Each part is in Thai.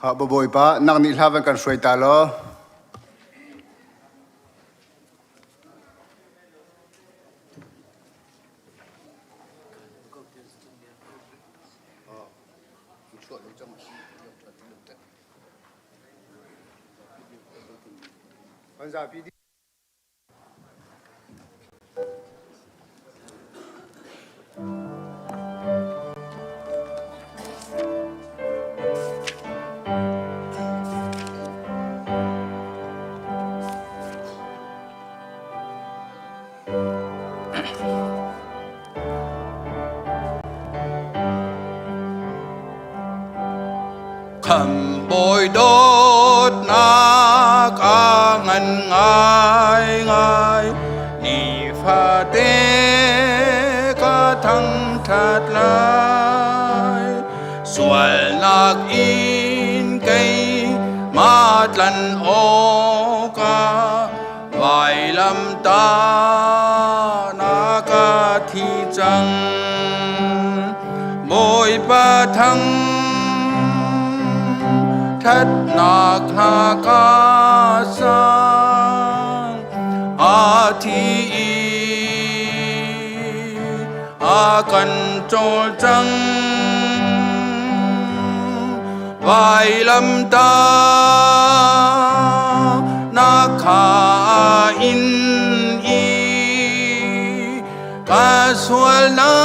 Kha boboi pa nang ni hlawan kan soi ta lo khẩm bồi đốt na ca ngân ngai ngai ni pha tê ca thăng thật lai xuân lạc in cây mát lần ô ca vài lâm ta na ca thi trăng bồi ba thăng thất nạc hà ca sang a thi a cần trôi trăng vài lâm ta nạc hà in ca xuân nạc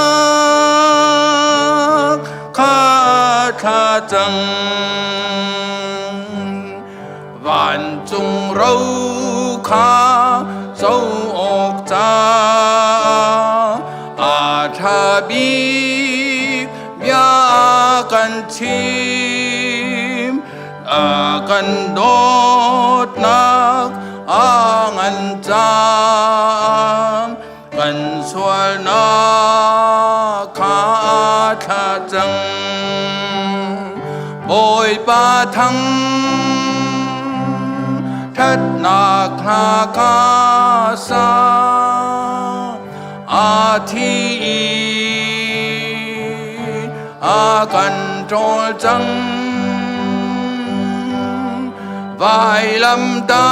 ca tha trăng vạn chung râu kha dấu ốc cha a tha bi bia cần chim a cần đốt nạc a ngân trang cần xuân nạc kha tha trăng bồi ba thăng thất nạc hà ca sa a thi a cần trôi trăng vài lâm ta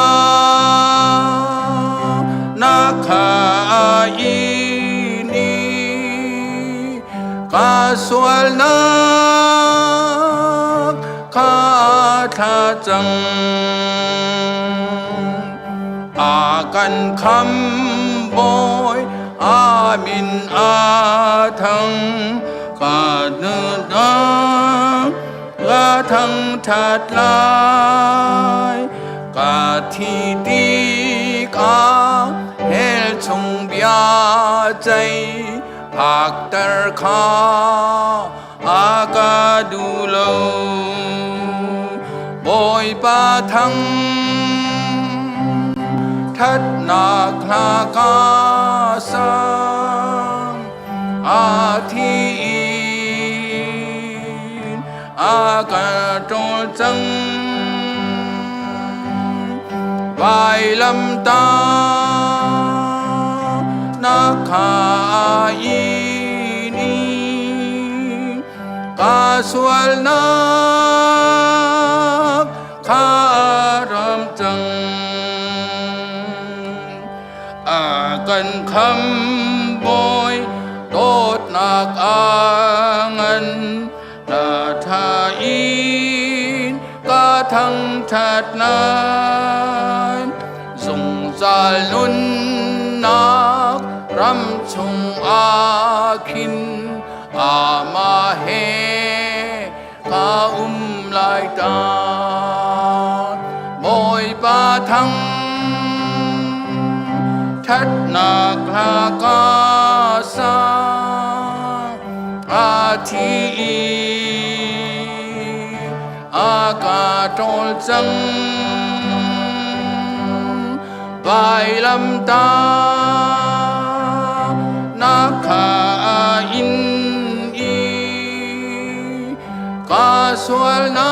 nạc hà ni ca xuân nạc ca tha trăng a cần khăm bôi a min a thăng ca nữ đa ga thăng thật lai ca thi ti ca hel chung bia chay phạc tar kha a ca du lâu bôi ba thăng thất nạc hà ca sang a thi a ca trôi trăng vài lâm ta nạc hà ni ca xuân nạc kha ram trăng a cần khăm bôi đốt nạc a ngân là tha in ca thăng thật nan dùng ra lun nạc ram chung a kin a ma he ca lại ta bồi ba thăng thất nạc hà ca sa a thi a ca trôi trăng vài lâm ta nạc hà in ca xuân nạc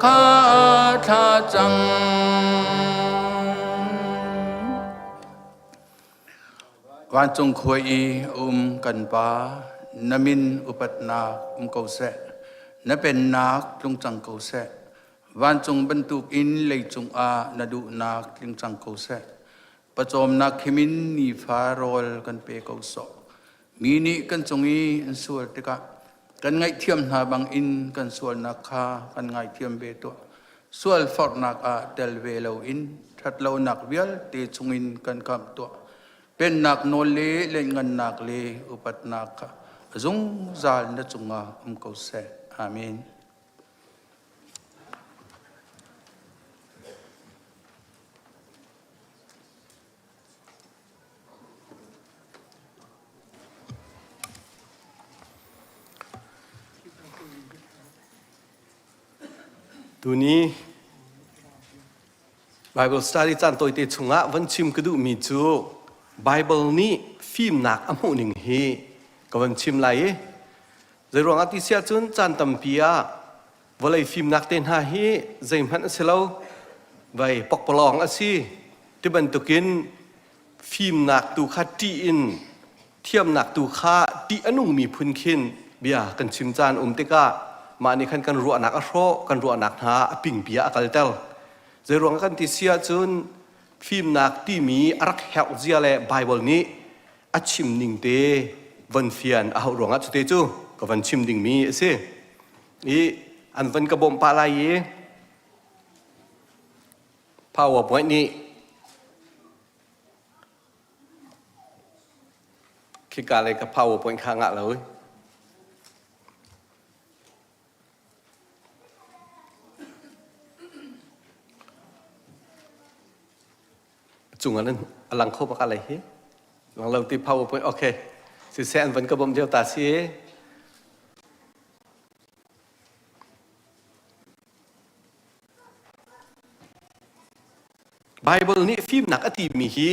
ca tha trăng quan trung khôi y cần pa namin upat na câu sẽ นั่นเป็นนักลงจังเขาเสวันจงบรรทุกอินเลยจงอาณดูนักลงจังเขาเสประจอมนักขิมินนีฟารอลกันเปเขาสอมีนี่กันจงอีอันสวดติกะกันไงเทียมนาบังอินกันสวดนักขากันไงเทียมเบตัวสวดฟอร์นักอาเดลเวลอินทัดเรานักเวียลเตจงอินกันคำตัวเป็นนักโนเลเล่นเงินนักเลอุปัตนักจงจาลนัจงอาเขาเสอาเมนตัวนี้ Bible study จันตัวเตชงะวันชิมกระดูมีจู Bible นี้ฟิล์มหนักอมุหนึ่งเฮก็วันชิมไหลใจรวงอาทิเสียจนจันตัมปียวันเลยฟิล์มหนักเต็นหาเฮใจมันเสลาไว้ปกปลองอาศิที่บรรทุกินฟิล์มหนักตูคาตีอินเทียมหนักตูคาตีอนุมีพุนขินเบียกันชิมจานติกามาในขั้นกันรัวหนักอโศกันรัวหนักหาปิ่งเปียกัลเตลจะรวงกันที่เสียจนฟิล์มหนักที่มีรักแหกเจียเลไบเบิลนี้อัดชิมนิ่งเตวันเฟียนเอารวงอัดสุดเตจูก็วันชิมนิ่งมีสิอีอันวันกระบมปลายPowerPoint นี้คิดการอะไรกับ PowerPoint ข้างอ่ะเลยจุงอันนั้นอลังเข้ามาอะไรเฮ้หลังเราตี PowerPoint โอเคสิแซนวันกระบมเดียวตาเสียBible นี่ฟิล์มหนักอติมีฮี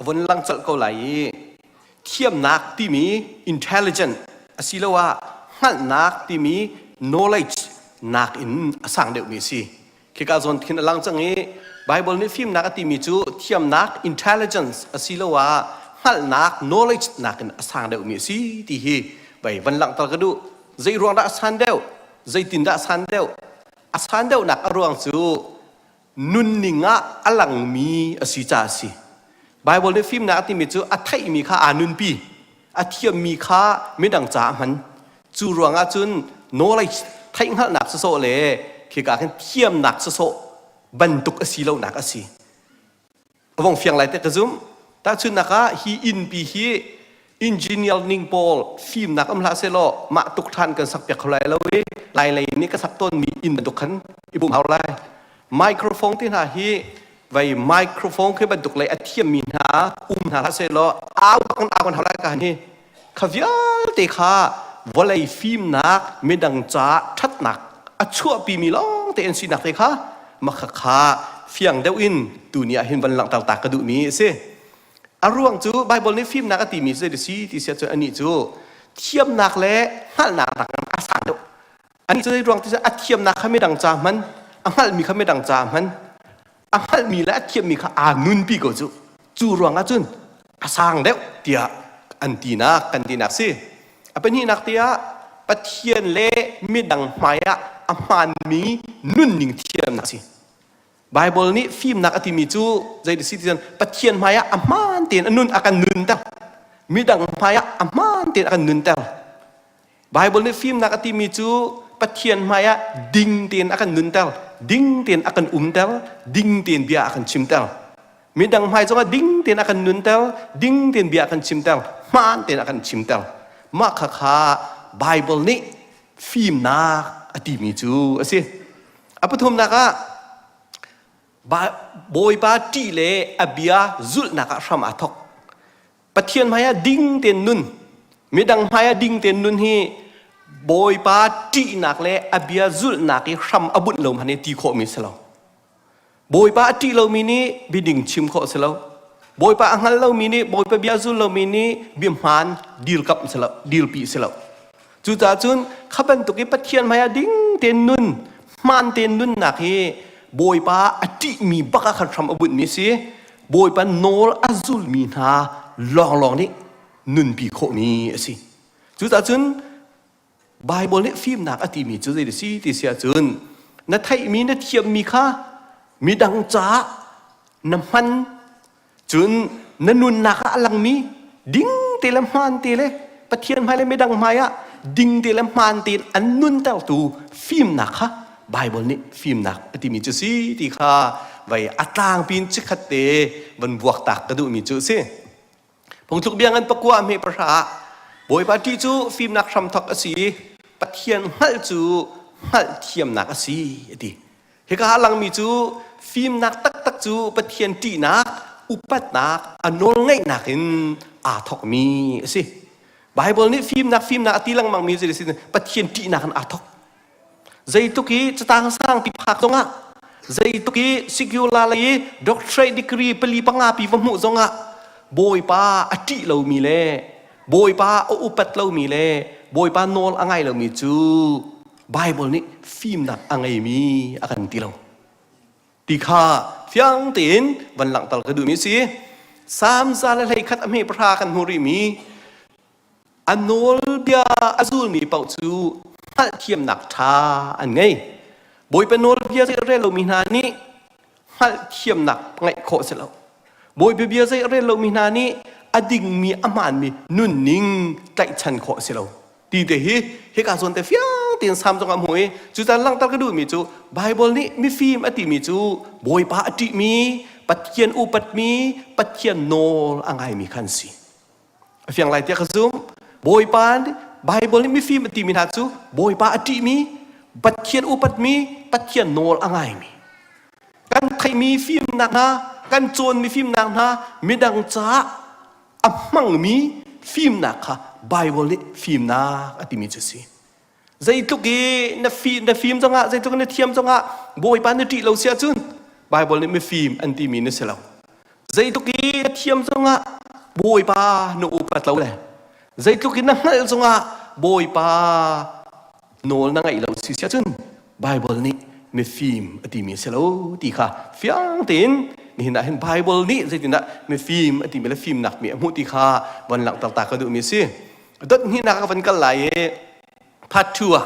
วันลังจัดเกาไหลเทียมหนักที่มี intelligent อาศิลว่าหันหนักที่มี knowledge หนักอินสังเดียวมีสิคือการสอนที่ลังจังนี้ Bible นี่ฟิล์มหนักอติมีจูเทียมหนัก intelligence อาศิลว่าหันหนัก knowledge หนักอินสังเดียวมีสิที่ฮีไปวันลังตะกระดูใจรวงรักสันเดียวใจตินรักสันเดียวสันเดียวหนักรวงจูนุนนิงะอลังมีอสิจาสิไบเบิลในฟิล์มนักที่มีจูอัฐไทมีค่าอานุนปีอัฐเทียมมีค่าไม่ดังจ่ามันจูรวงอาจุนโนไลไทยหักหนักโซเลยคือการเทียมหนักโซบรรทุกอสิเราหนักอสิวงเฟียงไรแต่กระซุ่มแต่ชุนนักฮีอินปีฮีอินจิเนียร์นิงโพลฟิล์มนักอำลาเซโลมาตุกทันกันสักเปียกอะไรแล้วเว้ยลายนี้ก็สักต้นมีอินบรรทุกขันอีบุ่มเอาไรไมโครโฟนที่หาฮีไว้ไมโครโฟนคือบรรทุกเลยเทียมมีหาหาเสร็จแล้วเอากันเท่าไรกันนี่ขวิลเตค่ะวันเลยฟิล์มหนักไม่ดังจ้าชัดหนักชั่วปีมีล้องเตนสีหนักเลยค่ะมาขาเฟียงเดวินตัวนี้เห็นวันหลังต่างๆกระดูมีสิอารวงจูไบเบิลในฟิล์มหนักตีมีเสด็จสีที่เสียจอันนี้จูเทียมหนักและหันหนักอาสาเดอันนี้จะได้รวงที่จะเทียมหนักเขาไม่ดังจ้ามันอังฮัลมีข้าไม่ดังจามันอังฮัลมีและเทียมมีข้าอานุนปีก็จูรวงอาจุนอาสังเดียวเดียอันตีนักกันตีนักสิเป็นที่นักเดียปะเทียนเล่ไม่ดังไม้อะอามันมีนุ่นนิ่งเทียมนักสิไบเบิลนี้ฟิล์มนักอติมีจูใจดิสิจันปะเทียนไม้อะอามันเตียนนุ่นอากันนุ่นเตลไม่ดังไม้อะอามันเตียนอากันนุ่นเตลไบเบิลนี้ฟิล์มนักอติมีจูปะเทียนไม้อะดิ้งเตียนอากันนุ่นเตลดิ้งเตียนอากันเตลดิ้งเตียนเบียอากันชิมเตลมีดังไม้จงดิ้งเตียนอากันนุนเตลดิ้งเตียนเบียอากันชิมเตลมันเตียนอากันชิมเตลมาข้าไบเบิลนี้ฟิล์มนักอติมีจูสิปฐมนักบอยบาตีเลอเบียจุลนักรำอัทกปะเทียนไม้อะดิ้งเตียนนุนมีดังไม้อะดิ้งเตียนนุนฮีบอยปาตีนักเลอเบียจุลนักรำอบุญลมฮันเนตีโคมิสลาบอยปาตีเรามีนี่บิดิ่งชิมโคสลาบอยปาอังฮัลเรามีนี่บอยปาเบียจุลเรามีนี่บิมฮันดีลกับสลาดีลปีสลาจุดจ้าจุนขับเป็นตุกิปะเทียนไม้อะดิ้งเตียนนุนมันเตียนนุนนักฮีบอยปาอติมีบักขันรำอบุญมิสิบอยปาโนลอาจุลมีนาลองนี่นุนปีโคมีสิจุดจ้าจุน ไบเบิลเนี่ยฟิล์มหนักอติมีจุดเลยสิที่เสียจุนนัทไทยมีนัทเทียมมีค่ะมีดังจ้าน้ำมันจุนนันนุนนักอลังมีดิ้งเตลมันเตเลปะเทียนไม่เลยไม่ดังไม่อะดิ้งเตลมันเตลอันนุนเตลตูฟิล์มหนักค่ะไบเบิลนี่ฟิล์มหนักอติมีจุดสิที่ค่ะไว้อัตลางปีนจิขัดเตบันบวกตักกระดูมีจุดสิผมถูกเบียงกันประกวดมีประชาบอยปาที่จูฟิล์มหนักทำทักสีปะเทียนหัลจูหัลเทียมหนักสีดีเฮกาลังมีจูฟิล์มหนักตักจูปะเทียนตีหนักอุปัตหนักอันโนง่ายหนักเห็นอาทอกมีสิไบเบิลนี่ฟิล์มหนักตีลังมังมีสิสิปะเทียนตีหนักอาทอกใจตุกี้จะตั้งสร้างติพักตรงอ่ะใจตุกี้สิกิวลาเลยด็อกเตอร์ดีกรีปลีปังอาปีวมุจงอ่ะบอยป้าอติเรามีเล่บอยป้าอุปัตเรามีเล่บอยป้าโนลอ่างไงเรามีจูไบเบิลนี่ฟิล์มหนักอ่างไงมีอากันตีเราตีข้าเฟียงตีนวันหลังตลกระดูมีสิสามซาลเลยคัดอเมปรากันหูริมีอันโนลเบียอาซูลมีเป่าจูหัลเทียมหนักทาอันไงบอยเป็นโนลเบียใจเร่เรามีนานี้หัลเทียมหนักไงโคเสร็จแล้วบอยเบียใจเร่เรามีนานี้อดิ่งมีอมานมีนุ่นนิ่งไก่ชันโคเสร็จแล้วดีเดฮีเฮกาส่วนแต่เฟียงตีนสามจงอมวยจูจันลังตะกระดูมีจูไบเบิลนี่มีฟิล์มอติมีจูบอยป้าอติมีปัจเจียนอุปัตมีปัจเจียนโนอ่างไงมีขันสีเฟียงไรเตียกซุมบอยป้าไบเบิลนี่มีฟิล์มอติมีนาจูบอยป้าอติมีปัจเจียนอุปัตมีปัจเจียนโนอ่างไงมีกันใครมีฟิล์มหนักนะกันโจนมีฟิล์มหนักนะมีดังจ้าอัมังมีฟิล์มหนักค่ะไบเบิลนี่ฟิล์มหนักอติมีจุดสิใจตุกี้นับฟิล์มจังอ่ะใจตุกี้นับเทียมจังอ่ะบอยป้านี่ตีเราเสียจุนไบเบิลนี่มีฟิล์มอันติมีนี่เสียแล้วใจตุกี้นับเทียมจังอ่ะบอยป้าโนอุปัตเราเลยใจตุกี้นับนั่งจังอ่ะบอยป้าโนนั่งไงเราเสียจุนไบเบิลนี่มีฟิล์มอติมีเสียแล้วตีค่ะเฟียงตีนนี่นะเห็นไบเบิลนี่ใจตีนะมีฟิล์มอติมีและฟิล์มหนักมีมุติค่ะวันหลังต่างๆก็ดูมีสิดังนี้นักวันกันไหลพัดทัว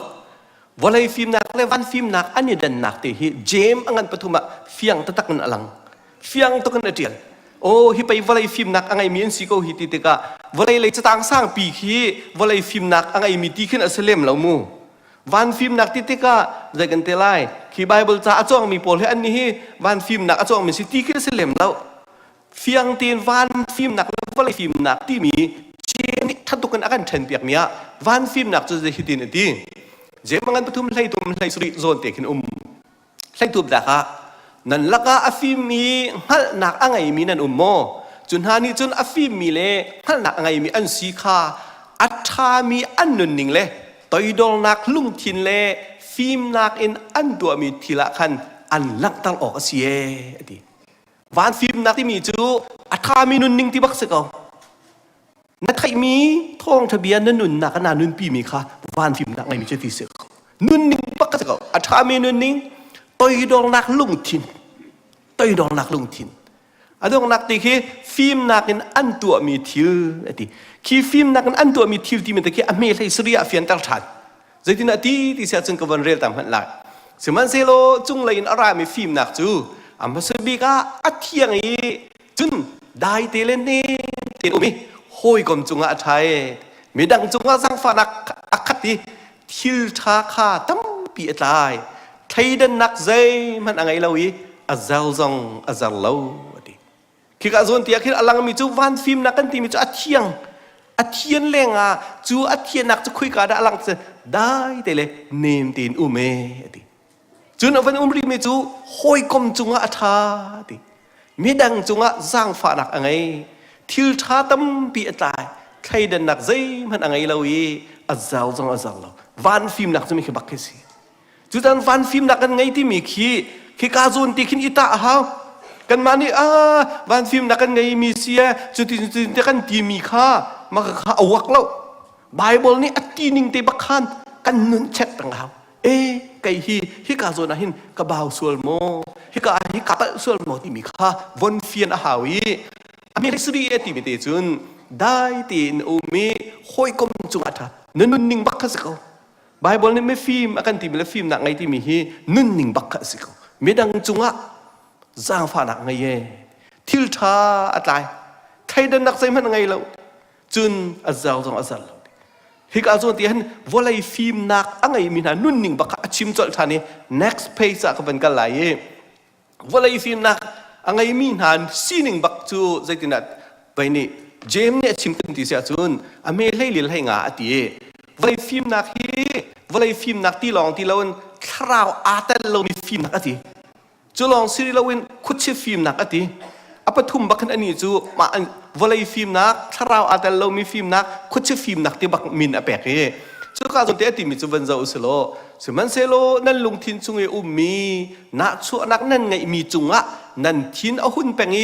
วันไรฟิล์มหนักเลยวันฟิล์มหนักอันนี้ดันหนักที่เจมอันปฐุมะเฟียงตะตักนันอลังเฟียงตะกันเดียลโอ้ฮิไปวันไรฟิล์มหนักอันไงมีอันสิโกฮิติเตกะวันไรเลยจะตั้งสร้างปีฮีวันไรฟิล์มหนักอันไงมีตีขึ้นอัสเลมเหล่ามูวันฟิล์มหนักติเตกะใจกันเตลัยคีไบเบิลจะอาจงมีโพลให้อันนี้วันฟิล์มหนักอาจงมีสิตีขึ้นอัสเลมแล้วเฟียงตีนวันฟิล์มหนักวันไรฟิล์มหนักที่มีเจนี่ท่านตุกันอาการเทนเปียกเมียวันฟิล์มหนักจะฮิตินตีเจมังกันปฐุมไล่ตุมไล่สุริโซนเตกินไล่ตุบดะค่ะนั่นละก็อฟิมีฮัลหนักอ่างไงมีนั่นโมจุนฮานี่จุนอฟิมีเล่ฮัลหนักอ่างไงมีอันสีขาอัฐามีอันนุนนิงเล่ต่อยดองนักลุงทินเล่ฟิล์มนักอินอันตัวมีทีละคันอันลักตั้งออกเสียดีวันฟิล์มนักที่มีจูอัฐามีนุนนิงที่บักสกอนักไทยมีท่องทะเบียนนุนนักนานุนปีมีค่ะวันฟิล์มนักไม่มีเชื่อที่เสือนุนนิงบักสกออัฐามีนุนนิงต่อยดองนักลุงทินต่อยดองนักลุงทินอันดองนักที่คือฟิล์มนักอินอันตัวมีทิลดีคือฟิล์มนักอินอันตัวมีทิลที่มันตะกี้อเมริกาสุริยะเฟียนตัลชัดใจที่นาทีที่เสียจนกับวันเรียลตามหันหลังสมัยเซโลจุงเลยอะไรมีฟิล์มนักจูอันมาสืบิกาอัดเทียงอีจุนได้เตเลนเนเตลุมิโฮยกลมจุงอาไทยมีดังจุงอาสังฟานักอักขติทิลทาคาตั้มปีอัตายไทยดันนักใจมันอะไรเราอีอาซาลซองอาซาลเลวดีคิดอาส่วนที่คิดอลังมีจูวันฟิล์มนักกันที่มีจูอัดเทียงเล่งอ่ะจูอัดเทียงนักจะคุยกันได้อลังจะได้เตเลเนมตีนอุเมดีจุนเอาวันรีมีจูโฮยกลมจุงอาทาดีมีดังจุงอาสังฟานักอะไรทิลทาตั้มปีอัตายใครดันนักใจมันอะไรเราอีอาซาลซองอาซาลเลววันฟิล์มนักจะมีแค่บักเกสีจุดนั้นวันฟิล์มนักกันไงที่มีขี้กาซูนตีขินอิตาฮาวกันมานี่วันฟิล์มนักกันไงมีเสียจุดที่กันตีมีค่ามาข้าเอาวักแล้วไบเบิลนี่อัตตีนิงเตบักขันกันนุนเช็ดต่างหากไก่ฮิกาซูนะหินกะบ่าวส่วนโมฮิกาตะส่วนโมที่มีค่าวันเฟียนอาหาวีอเมริกาสุริยะที่มีเตจุนได้ตีนอุมีห้อยกลมจุงอัฐานุนนิงบักขัสเขา ไบเบิลนี่ไม่ฟิล์มอากันที่มีแล้วฟิล์มหนักไงที่มีฮีนุ่นหนิงบักกะสิกไม่ดังจุงะจางฟ้าหนักไงเย่ทิลทาอะไรไทยดันนักใจมันไงเราจุนอาจารย์ต้องอาจารย์เราฮิกอาจารย์ที่เห็นวลัยฟิล์มหนักอะไรมีนะนุ่นหนิงบักกะชิมจอดท่านี่ next page อะก็เป็นกันหลายวลัยฟิล์มหนักอะไรมีนะซีนิงบักจูใจตินัดไปนี่เจมเนี่ยชิมกันที่เสียจุนอเมริกาลิลให้งาตีวลัยฟิล์มหนักฮีวลัยฟิล์มหนักที่ลองที่เราคราวอาเตลเรามีฟิล์มหนักตีจูลองสิเราเป็นคุชฟิล์มหนักตีอัปทุมบักอันนี้จูมาวลัยฟิล์มหนักคราวอาเตลเรามีฟิล์มหนักคุชฟิล์มหนักที่บักมินอเปกจูก็จนเตติมีจูวันเจ้าอุสโลสมันเซโลนั่นลุงทินจุงเออุมีนักชัวนักนั่นไงมีจุงอะนั่นทินเอาหุ่นแปง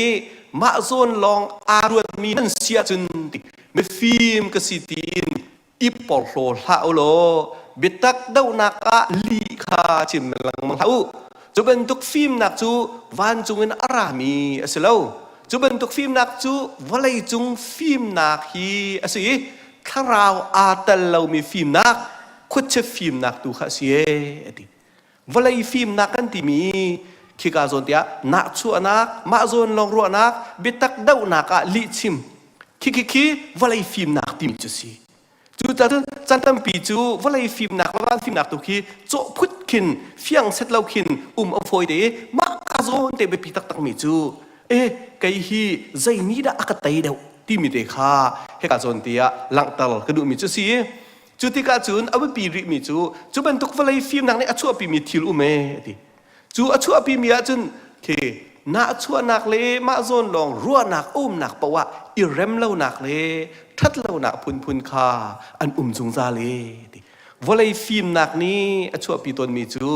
มาโซนลองอารวดมีนั่นเสียจนติไม่ฟิล์มกสิตินอีปอลโลลาโลบิตักดาวนักะลีคาจิมลังมังเท้าจูเป็นตุกฟิล์มนักจูวันจุงเงินอารามีอสโลจูเป็นตุกฟิล์มนักจูวลัยจุงฟิล์มนักฮีอสิคราวอาตัลเรามีฟิล์มนักคุชฟิล์มนักดูข้าเสียดิวลัยฟิล์มนักกันที่มีคิกาโซนเตียนักชัวนักมาโซนลองรัวนักบิตักดาวนักะลิชิมคิวลัยฟิล์มนักที่มีจุดสิจูแต่จันทร์ปีจูวลัยฟิล์มนักว่าฟิล์มนักตุกีโจพุดขินเฟียงเสร็จเราขินเอาฟอยเดมากาโซนเตเบปิตักมีจูไกฮีใจนี้ได้อักตัยเดียวที่มีเด็กข้าให้กาโซนเตียหลังตลอดกระดูมีจูสิจูที่กาจูนเอาไปปีริมีจูเป็นตุกวลัยฟิล์มนักในอัชวปีมีทิลดิจูอัชวปีมีอาจุนเคนักชัวนักเลมาโซนลองรัวนักนักปะวะอิเรมเล่านักเลทัดเล่านักพุนคาอันจุงซาเลวลัยฟิล์มนักนี้อัชวปีตนมีจู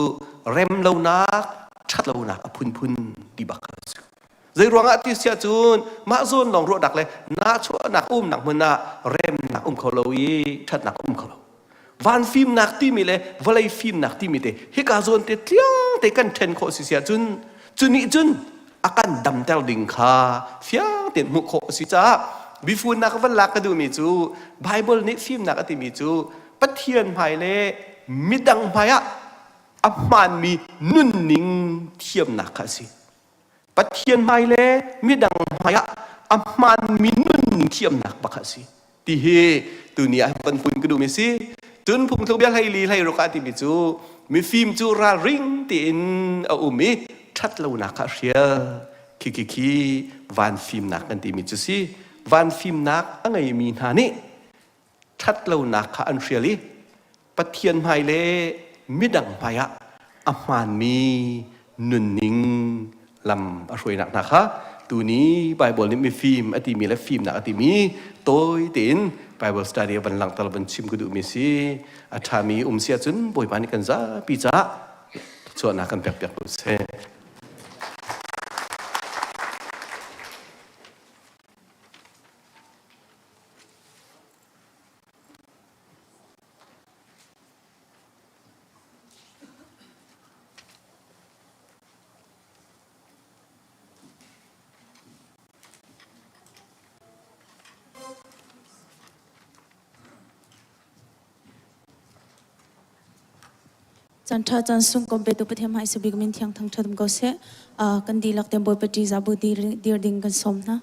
เรมเล่านักทัดเล่านักพุนดีบักใจรวงอาทิตย์เสียจูนมาโซนลองรัวนักเลยนักชัวนักนักมันน่ะเรมนักเขาเลยีทัดนักเขาเลวันฟิล์มนักที่มีเลยวลัยฟิล์มนักที่มีเตฮิกาโซนเตเทียงเตกันเทนโคสิเสียจุนนี่จุนakan damtel dingka fiang tin mukho si cha bifun nak van lak du mi chu bible ni film nak ati mi chu pathian phai le midang phaya aman mi nun ning thiam nak kha si pathian phai le midang phaya aman mi nun ning thiam nak ba kha si ti he tu ni a pan pun ku du mi si tun phung thu bia hai li hai ro ka ti mi chu mi film chu ra ring tin a umiทัดเราหนักเสียคิวันฟิล์มหนักกันที่มีจุดสิวันฟิล์มหนักอะไรมีหานี่ทัดเราหนักอันเสียลิปะเทียนไฮเล่มิดังพายะอามันมีนุนนิงลำอร่อยหนักนะคะตัวนี้ไบเบิลนี่มีฟิล์มอติมีและฟิล์มหนักอติมีโต้ยตินไบเบิลสตาร์เดียบันลังตลบันชิมกุดูมีสิอาชามีเสียจุนบ่อยปานิกันจ้าปีจ้าส่วนนักกันเปียกๆดูเซ่จันทร์จันทร์ส่งกบเบตุปเทียมให้สุบิกมินเทียงทั้งชดมก็เสกันดีหลักเต็มบอยปฏิจาบุดีดีดิ่งกันสมนะ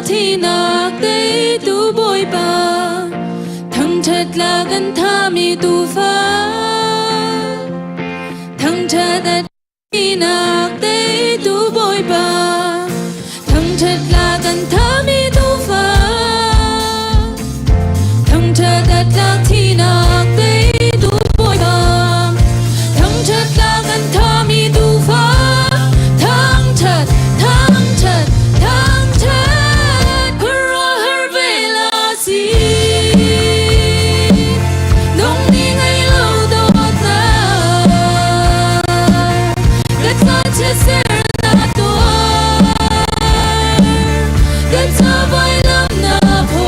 thi nạc tê tu bôi ba thằng thật là gần tha mi tu phá thằng thật là thi nạc tê tu bôi ba thằng thật là gần tha mi tu phá thằng thật là thi nạc tê tu bôi ba thằng thật là gần tha mi tu phá thằng thật Hurrah her vela si Dong ni ngay lâu đột na Gắt sa che ser na tua Gắt sa vai lam na po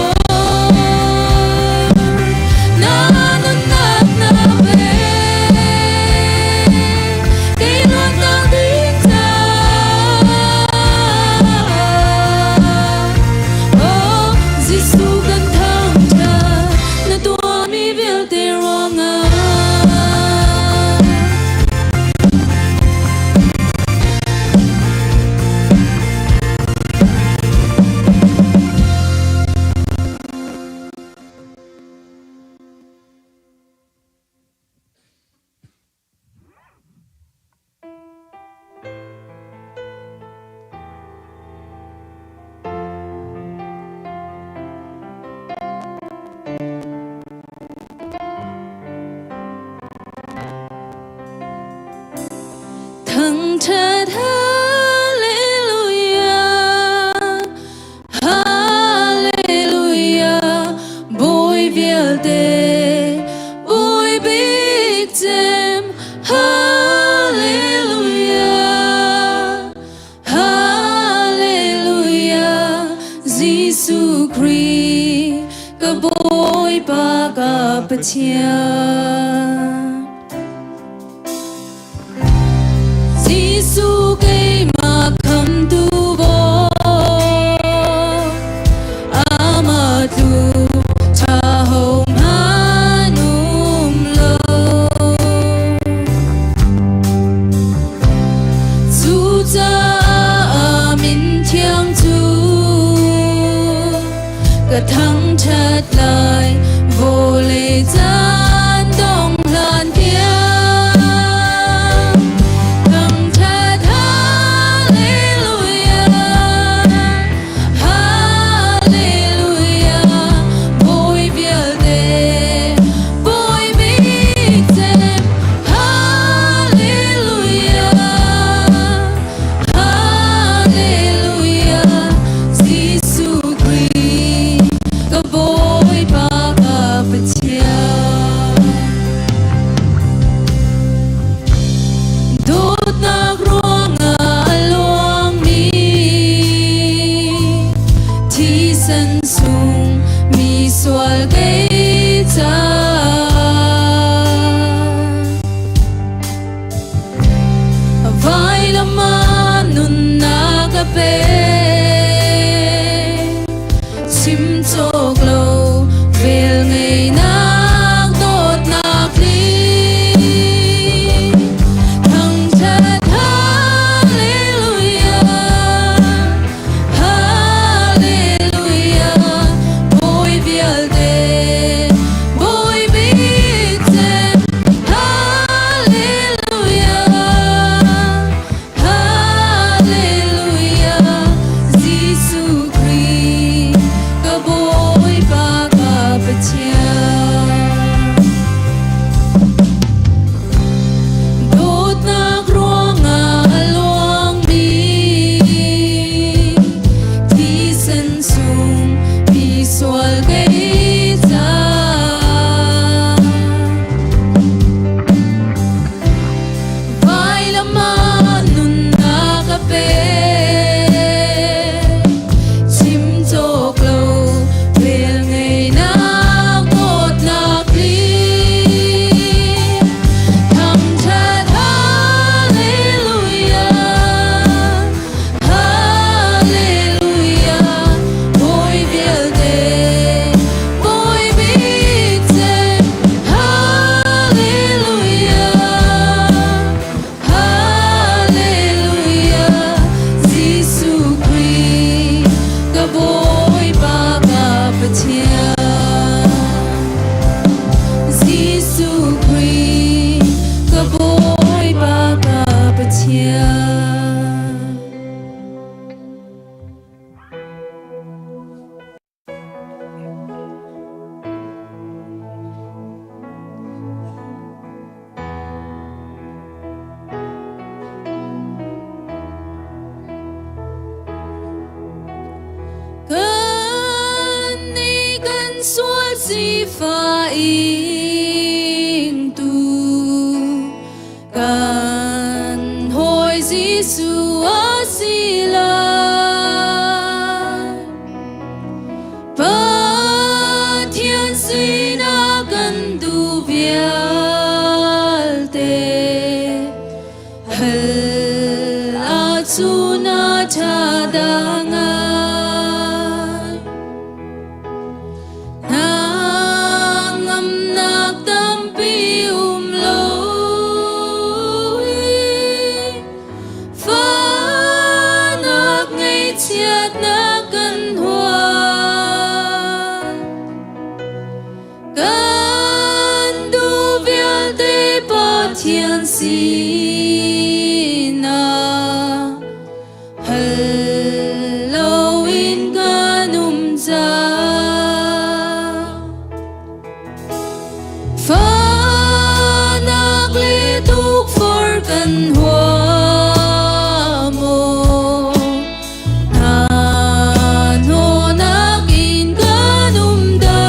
Na nun nak na pe Kay nun na din sa Giêsu gần thang cha na tua mi vil te ronga thằng thật hallelujah hallelujah bôi viết tê bôi big tem hallelujah hallelujah Giêsu Christ cái bôi ba cái bát Giêsu cây mà khâm tu vô ama tu cha hồng hanum lo zu cha min thiang tu cái thăng chặt lại vô lệ gian đông lan kia Boy, Baba, but yeah. suốt si pha in tu cần hồi Giêsu a si la ba thiên si na cần tu vial te hal a chu na cha da thiên si na Halloween ganum za pha nak li tuk for kan hoa mo nan ho nak in ganum da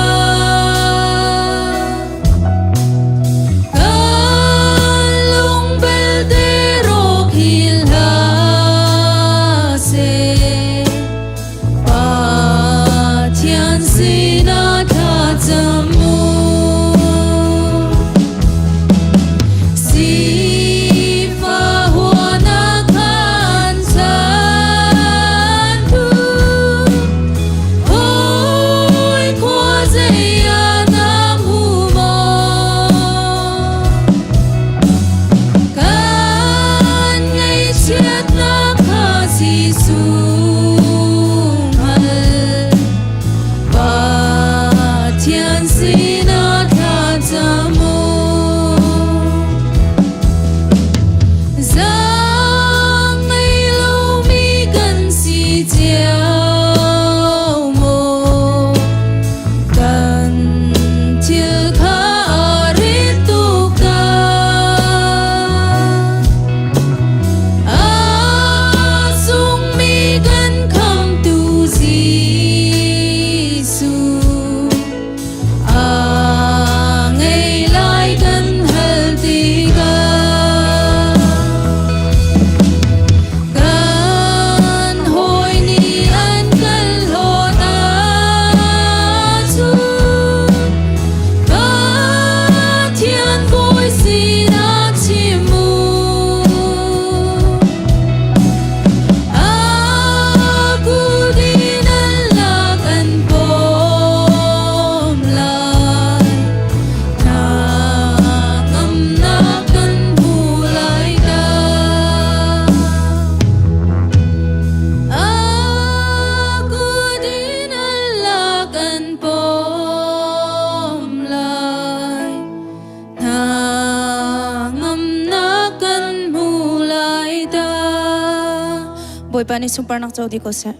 Boy pa ni sumpar nak di ko sa.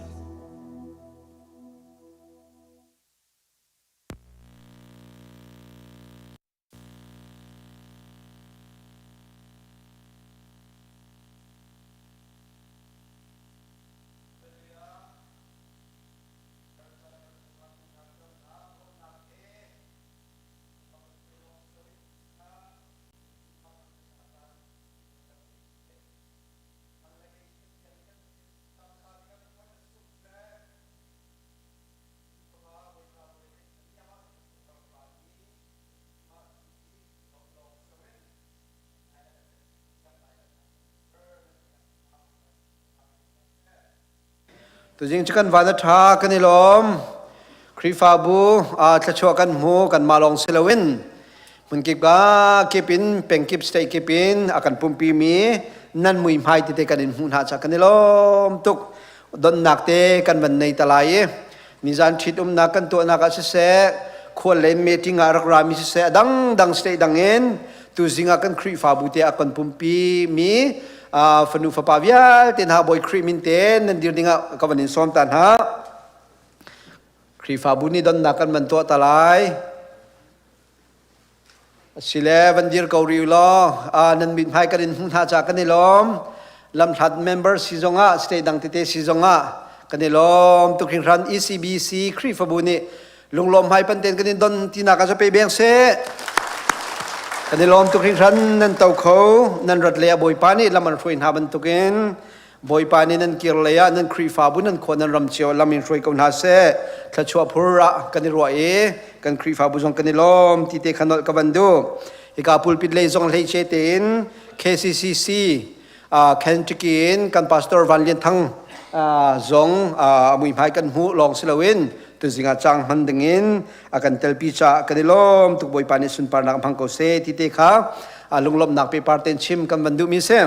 tu jing chikan vana tha kan ilom krifa bu a tlacho kan mu kan malong silawin mun kip ga kipin pengkip stay kipin akan pumpi mi nan mui mai ti te kan in hun ha cha kan ilom tuk don nakte kan ban nei talai nizan thit na kan to na ka se khol len meeting arak rami se dang stay dangen tu zinga kan krifa bu te akan pumpi mi fanu fa pavial ten ha boy krimin ten nan dir dinga kawanin som tan ha krifa buni don nakan man to talai sile van dir kauri lo nan bin hai karin hun ha cha kanilom lam that member sizonga stay dang tite sizonga kanilom to king ran ECBC krifa buni ลุงลมให้ปันเต็นกันนิดนที่นักจะไปเบียงเสกันนิลมตุกริขันนั่นเต้าเขานั่นรัดเลียบอยปานี่ละมันช่วยหาบันตุกินบอยปานี่นั่นเกียร์เลียนั่นครีฟ้าบุญนั่นคนนั่นรำเชียวละมันช่วยกันหาเสถ้าชัวพูระกันนิรัวกันครีฟ้าบุญกันนิลมที่เตะขนดกับบันดูอีกาพูลปิดเลยจงเลยเชติน KCCC แคนจิกินกันพาสตอร์วันเลียนทั้งจงมุยพายกันหูลองสิลาวินตุสิงาจังมันดึงินakan tel picha kanilom tuk boy pani sun par nak phangko se ti te kha lunglom nak pe parten chim kan bandu mi se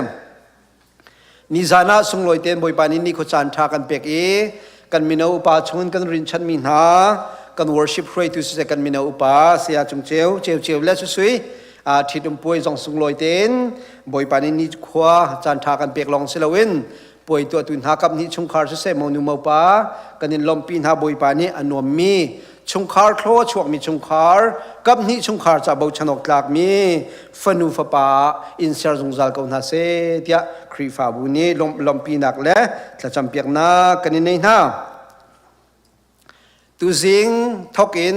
ni zana sungloi ten boy pani ni kho chan tha kan pek e kan mino upa chun kan rin chan mi na kan worship hroi tu se kan mino upa sia chung cheu le su sui thitum poi jong sungloi ten boy pani ni khwa chan tha kan pek long silawinป่วยตัวตุนหากับนี้ชงคาร์เสมอนุมาปากันนินลมปีนหาบอยปานี้อนวมมีชงคาร์โคลช่วงมีชงคาร์กับนี้ชงคาร์จะบ่ชนกหลักมีฟนูฟปาอินเซอร์จงจัลกอนฮาเซเตียครีฟาบุนีลมปีนักและจะจำเปียกนากันนินในหน้าตุซิงทอกิน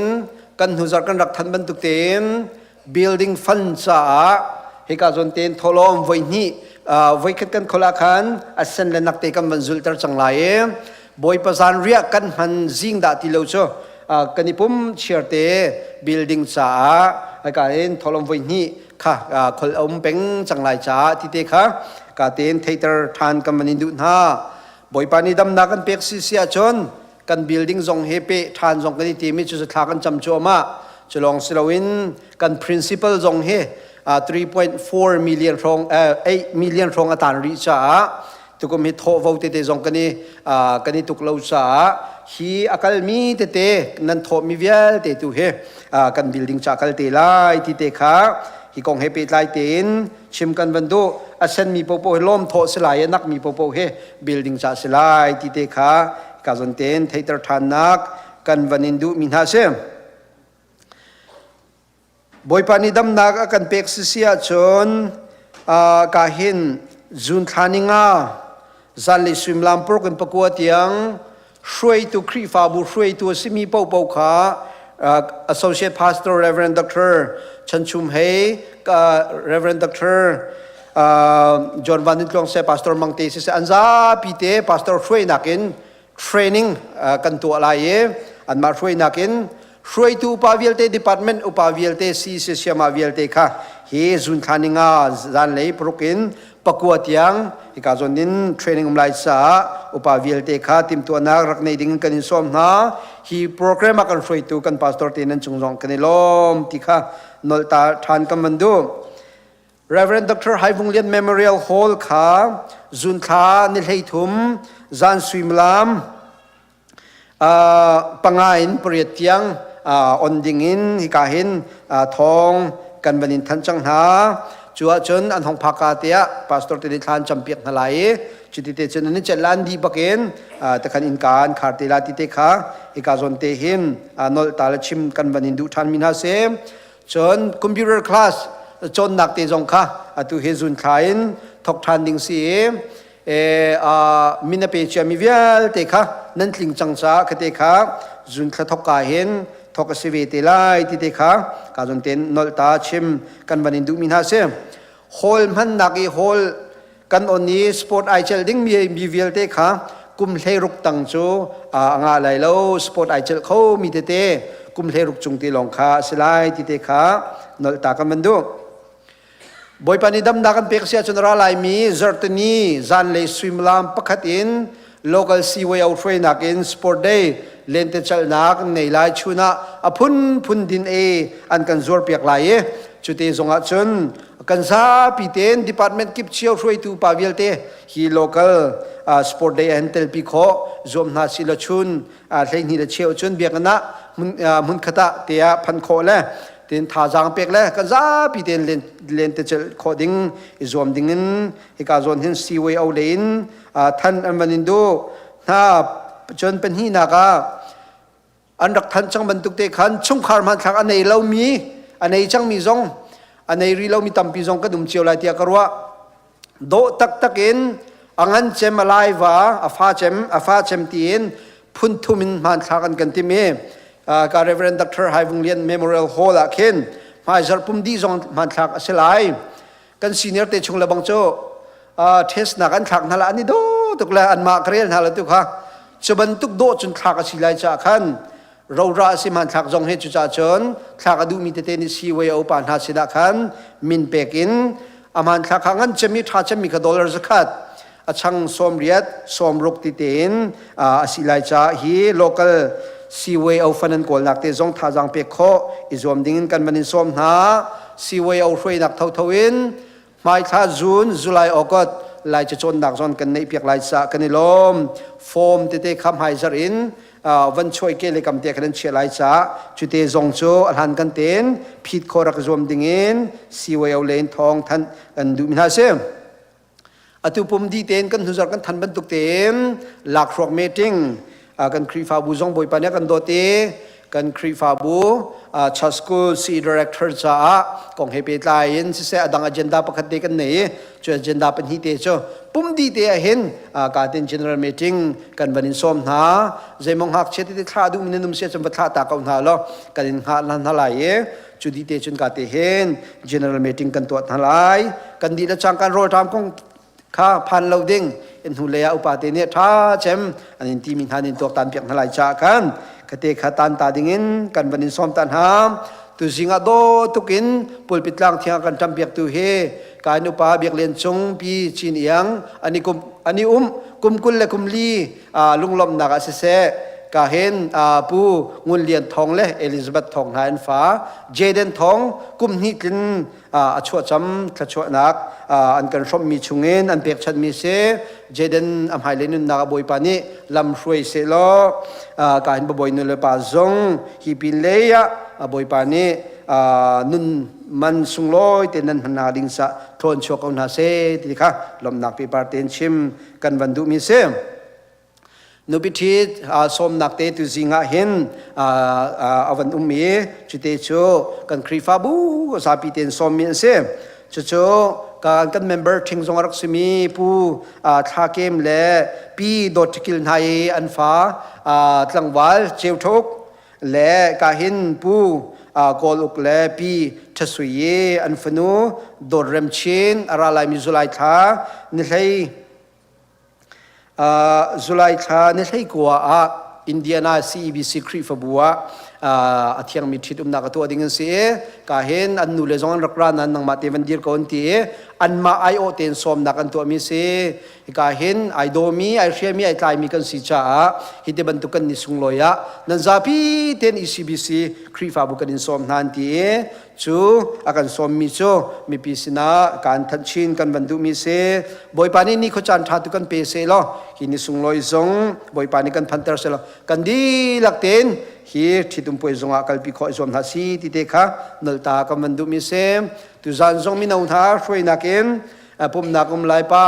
กันหุจักกันรักทันบรรทุกเต็ม building fund จ้าให้การจนเต็มทลอมไว้นี้ไว้ขึ้นกันคนละคันอาศัยและนักเตะกันมันจุลตร์จังไรบอยประสานเรียกกันมันจิงดาติเลวชัวกันนี่ผมเชียร์เตะ building จ้าให้การเห็นทลอมไว้นี้ค่ะคนอมเป็นจังไรจ้าที่เตะค่ะการเต้นเทเตอร์ทานกันมันอินดูน่าบอยปานีดำนักกันเปียกซีเซียชนกัน building จงเฮเปทานจงกันที่ทีมิจุดสุดท้ายกันจำชัวมาจะลองสิลวินกัน principal จงเฮ3.4 million รอง8 million รองอัตราริชาตุกมีทอวเตเตจงกันนี่ตุกเลวชาฮีอากาลมีเตเตนันทอมีเวลเตตุเฮกัน building จากัลเตไลที่เตขาฮีกองเฮเปไลเตนชิมกันวันดูอาเซนมีโปโปเฮล้มทอสลายนักมีโปโปเฮ building จากสลายที่เตขากาจนเตนเทเตอร์ทานนักกันวันนินดูมินฮาเซมบอยปานิดำนักakan pek sia chon kahin jun thaninga zali swimlam pro kan pakua tiang shroi tu khri fa bu shroi tu simi pau kha associate pastor reverend dr chanchum hei reverend dr john van klong se pastor mangte se anja pite pastor shroi nakin training kan tu alai an ma shroi nakinช่วยตูปาวิลเตดีพาร์ตเมนต์อุปาวิลเตซีเซียมาวิลเตค่ะเฮจุนทานิงาจันเลยปรุกินปะกวดยังอีกาจนนินเทรนนิ่งอุมไลซาอุปาวิลเตค่ะทีมตัวนักรักในดิ่งกันนิสอมนะฮีโปรแกรมกันช่วยตูกันพาสตอร์เตนันจงจงกันนิลมที่ค่ะนอลตาทานกันมันดู Reverend Dr. Hai Vung Lian Memorial Hall ค่ะจุนท่านิลให้ทุมจันสวิมลามปังอินเปรียดยังอนดิงินฮิกาหินทองกันบันินทันจังหาจัวจนอันของภากาเตียพาสตอร์เตนิทานจำเปียกนาไลจิตเตจนนิจลันดีบักเอนแต่ขันอินการขาดเตลาติเตขาฮิกาจนเตหินนอลตาลชิมกันบันินดูทันมินาเซมจนคอมพิวเตอร์คลาสจนนักเตจงค่ะตุเฮจุนขายทกทันดิงซีมินาเปจมีเวลเตค่ะนั่นลิงจังจ้าคเตค่ะจุนขทกกาเห็นทกสิเวเตไลติเตค่ะกาจนเตนนอลตาชิมกันบันินดูมินาเซฮอลมันนักอีฮอลกันอนนี้สปอร์ตไอเจลดิ้งมีเวลเตค่ะกุมเลรุกตังจูงาไหลโลสปอร์ตไอเจลเขามีเตกุมเลรุกจุงตีลองค่ะสไลติเตค่ะนอลตากันบันดูบอยปานิดำนักกันเปียกเสียจนราลายมีจอร์ตนีจันเลยสวิมลามปักขัดอิน local seaway out train นักอินสปอร์ตเดย์เลนเตจัลนักในลายชูน่าพุนดินอันกันจอร์เปียกลายจุดเตจงอาจนกันซาปีเตน department กิบเชียวช่วยตูปาวิลเตฮี local sport day อันเตลปีโคจอมนาสิลชุนเรื่องนี้เชียวชนเบียกนะมุนขตะเตียพันโคเลยเต็นท่าจางเปียกเลยกันซาปีเตนเลนเตจัลโคดิ้งอิจอมดิ้งอินฮิกาจอนเห็นซีเวย์เอาเลนท่านอันบันินดูถ้าจนเป็นหินากาอันรักท่านจังบรรทุกเตขันช่วงคาร์มันทักอันไหนเรามีอันไหนจังมีจงอันไหนรีเรามีตั้มปีจงก็ดุมเชียวลายเตียกรัวโดตักอินอังันเจมลายวะอาฟ้าเจมตีนพุ่นทุมินมันทักกันกันที่มี ka Reverend Dr. Hai Vung Lian Memorial Hall a khen mai zar pum di zong man thak aselai kan senior te chung labang cho test na kan thak na la ani do tukla an ma krel na la tu kha chuban tuk do chun thak asilai cha khan ro ra si man thak jong he chu cha chon thak adu mi te te ni si we o pan ha sida khan min pekin aman thak hangan chemi tha chemi ka dollar zakat achang som riat som ruk ti ten asilai cha hi local siway au fanan kol nakte zong tha jang pe kho izom dingin kan manin som na siway au hroi nak thau thawin mai tha june july august lai cha chon dak zon kan nei piak lai cha kan lom form te te kham hai zar in van choi ke le kam te kan che lai cha chu te zong chu han kan ten phit kho rak zom dingin siway au len thong than kan du min ha se atu pum di ten kan huzar kan than ban tuk ten lak rok meeting kan kri fa bu zong boi pa ne kan do te kan kri fa bu chasku si director cha kong he pe lai in se adang agenda pakhat te kan nei chu agenda pan hi te cho pum di te a hen ka ten general meeting kan banin som na zemong hak che te thla du min num se cham thla ta ka na lo kan ha lan na lai e chu di te chun ka te hen general meeting kan to na lai kan di la chang kan ro tham kong kha phan lo ding in hulaya upate ne tha chem anin ti min hanin tok tan piak nalai cha kan kate khatan ta dingin kan banin som tan ham tu zinga do tukin pulpit lang thia kan tam piak tu he ka nu pa biak len chung pi chin yang ani kum kul le kum li lunglom na ka se ka hen pu ngun lian thong le Elizabeth thong han fa Jaden thong kum ni tin a chua cham thla chua nak an kan rom mi chungen an pek chat mi se Jaden am hai lenun na boi pa ni lam hroi se lo ka hin boi nu le pa zong hi pin le ya boi pa ni nun man sung loi te nan na ding sa thon chok on ha se ti kha lom nak pi par ten chim kan van du mi se nupitit som nakte tu zinga hen avan ummi chute cho kan krifa bu sapi ten som min se cho kan member thing zong rak simi pu tha kem le pi dot kil nai an fa tlangwal cheu thok le ka hin pu kol uk le pi thasuye an fanu dor rem chin ara lai mi zulai tha ni hlei Zulai tha ne hlei kwa Indiana CEBC kri fa buwa athiang mi thit na ka to ding se ka hen an nu le zong rakra nan nang ma te van dir kon ti an ma ai o ten som na kan to mi se ka hen ai do mi ai share mi ai tai mi kan si cha hi te ban tu kan ni sung loya nan za pi ten ECBC kri fa bu kan in som nan ti chu akan som mi cho mi pi sina kan than chin kan ban du mi se boi pani ni kho chan tha tu kan pe se lo hi ni sung loi zong boi pani kan phantar se lo kan di lak ten hi thitum poi zonga kalpi kho zom na si ti te kha nal ta ka man du mi se tu zan zong mi nau tha hroi na ken pum na kum lai pa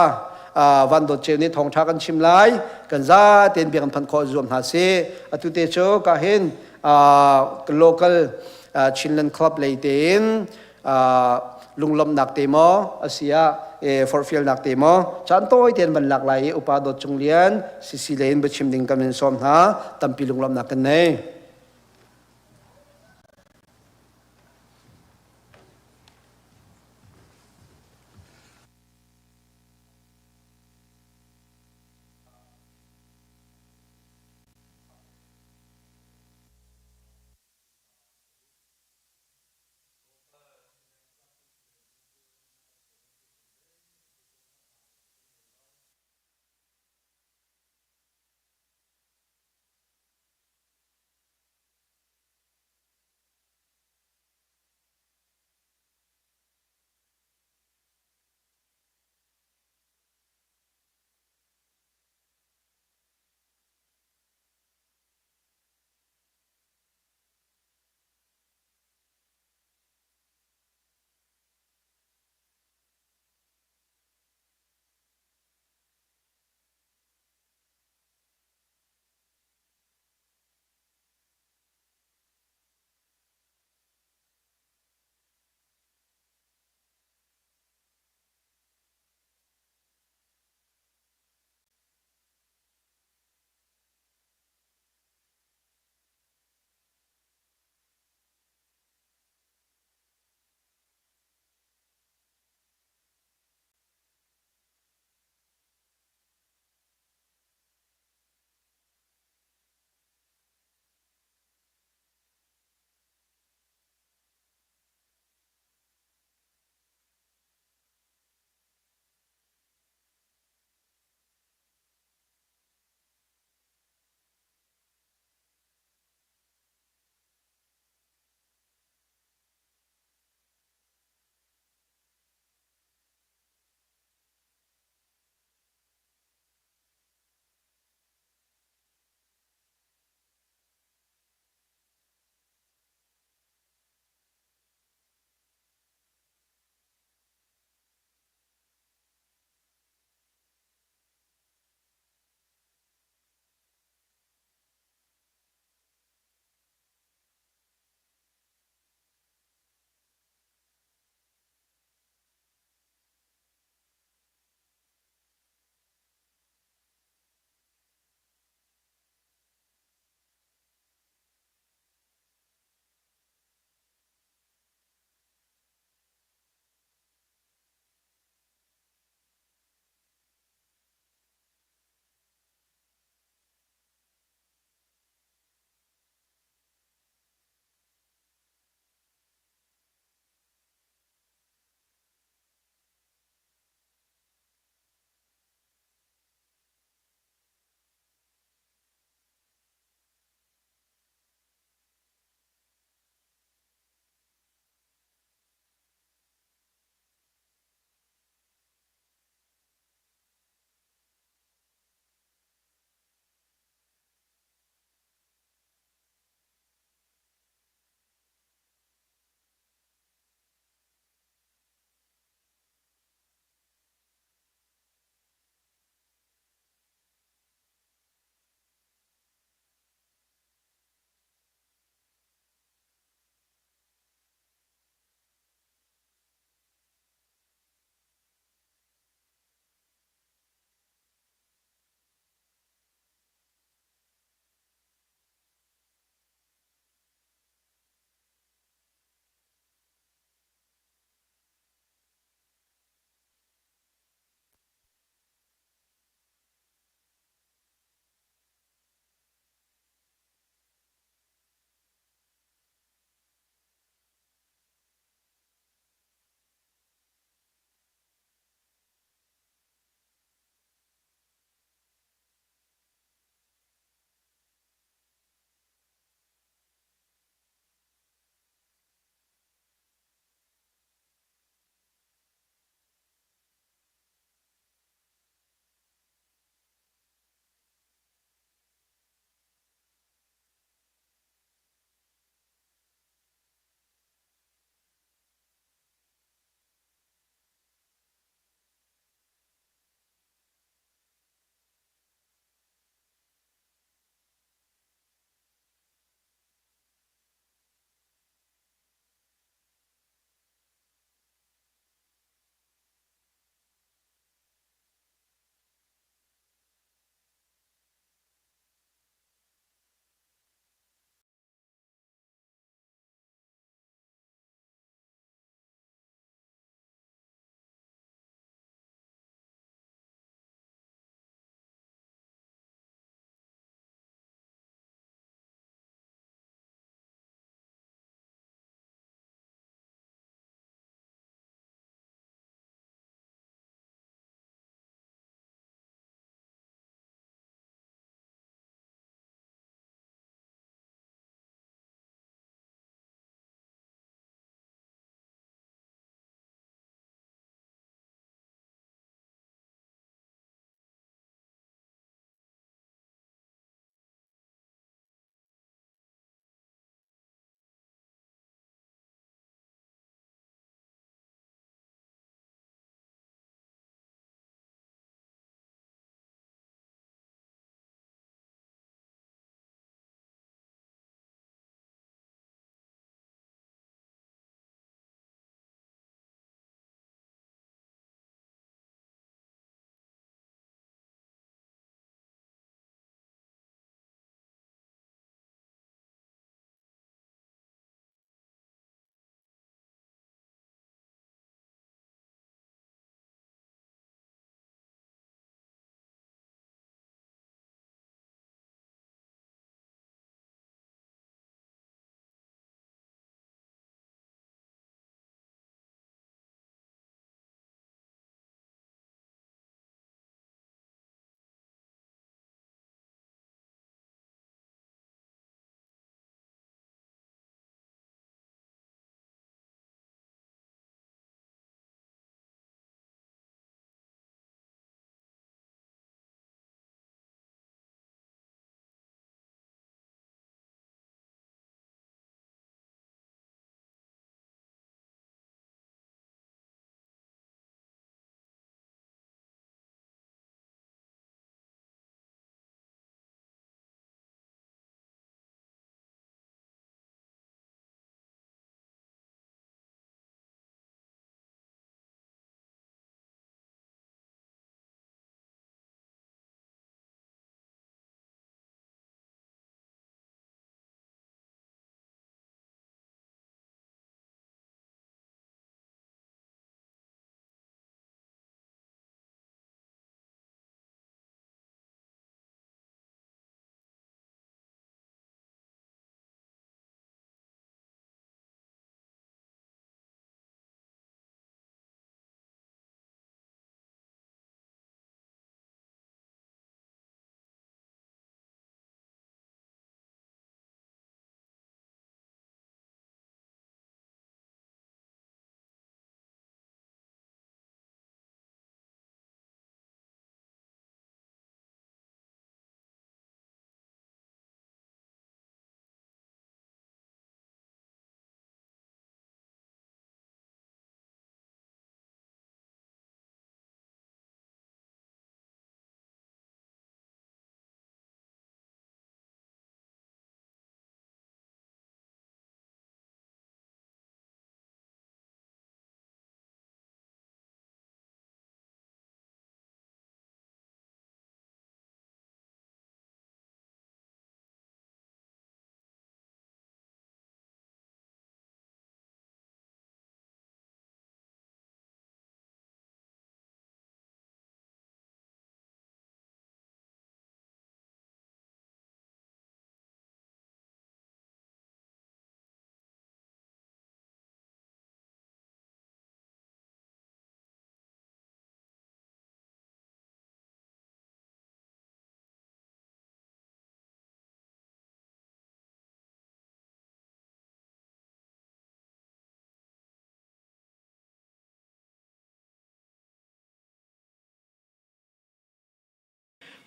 van do che ni thong tha kan chim lai kan za ten bi kan phan kho zom na se atu te cho ka hen local Chinland Club leitin lunglom nakte mo asia forfiel nakte mo chantoi ten ban lak lai upa do chunglian sisilein bachim ding kamen som ha tampi lunglom nakan nei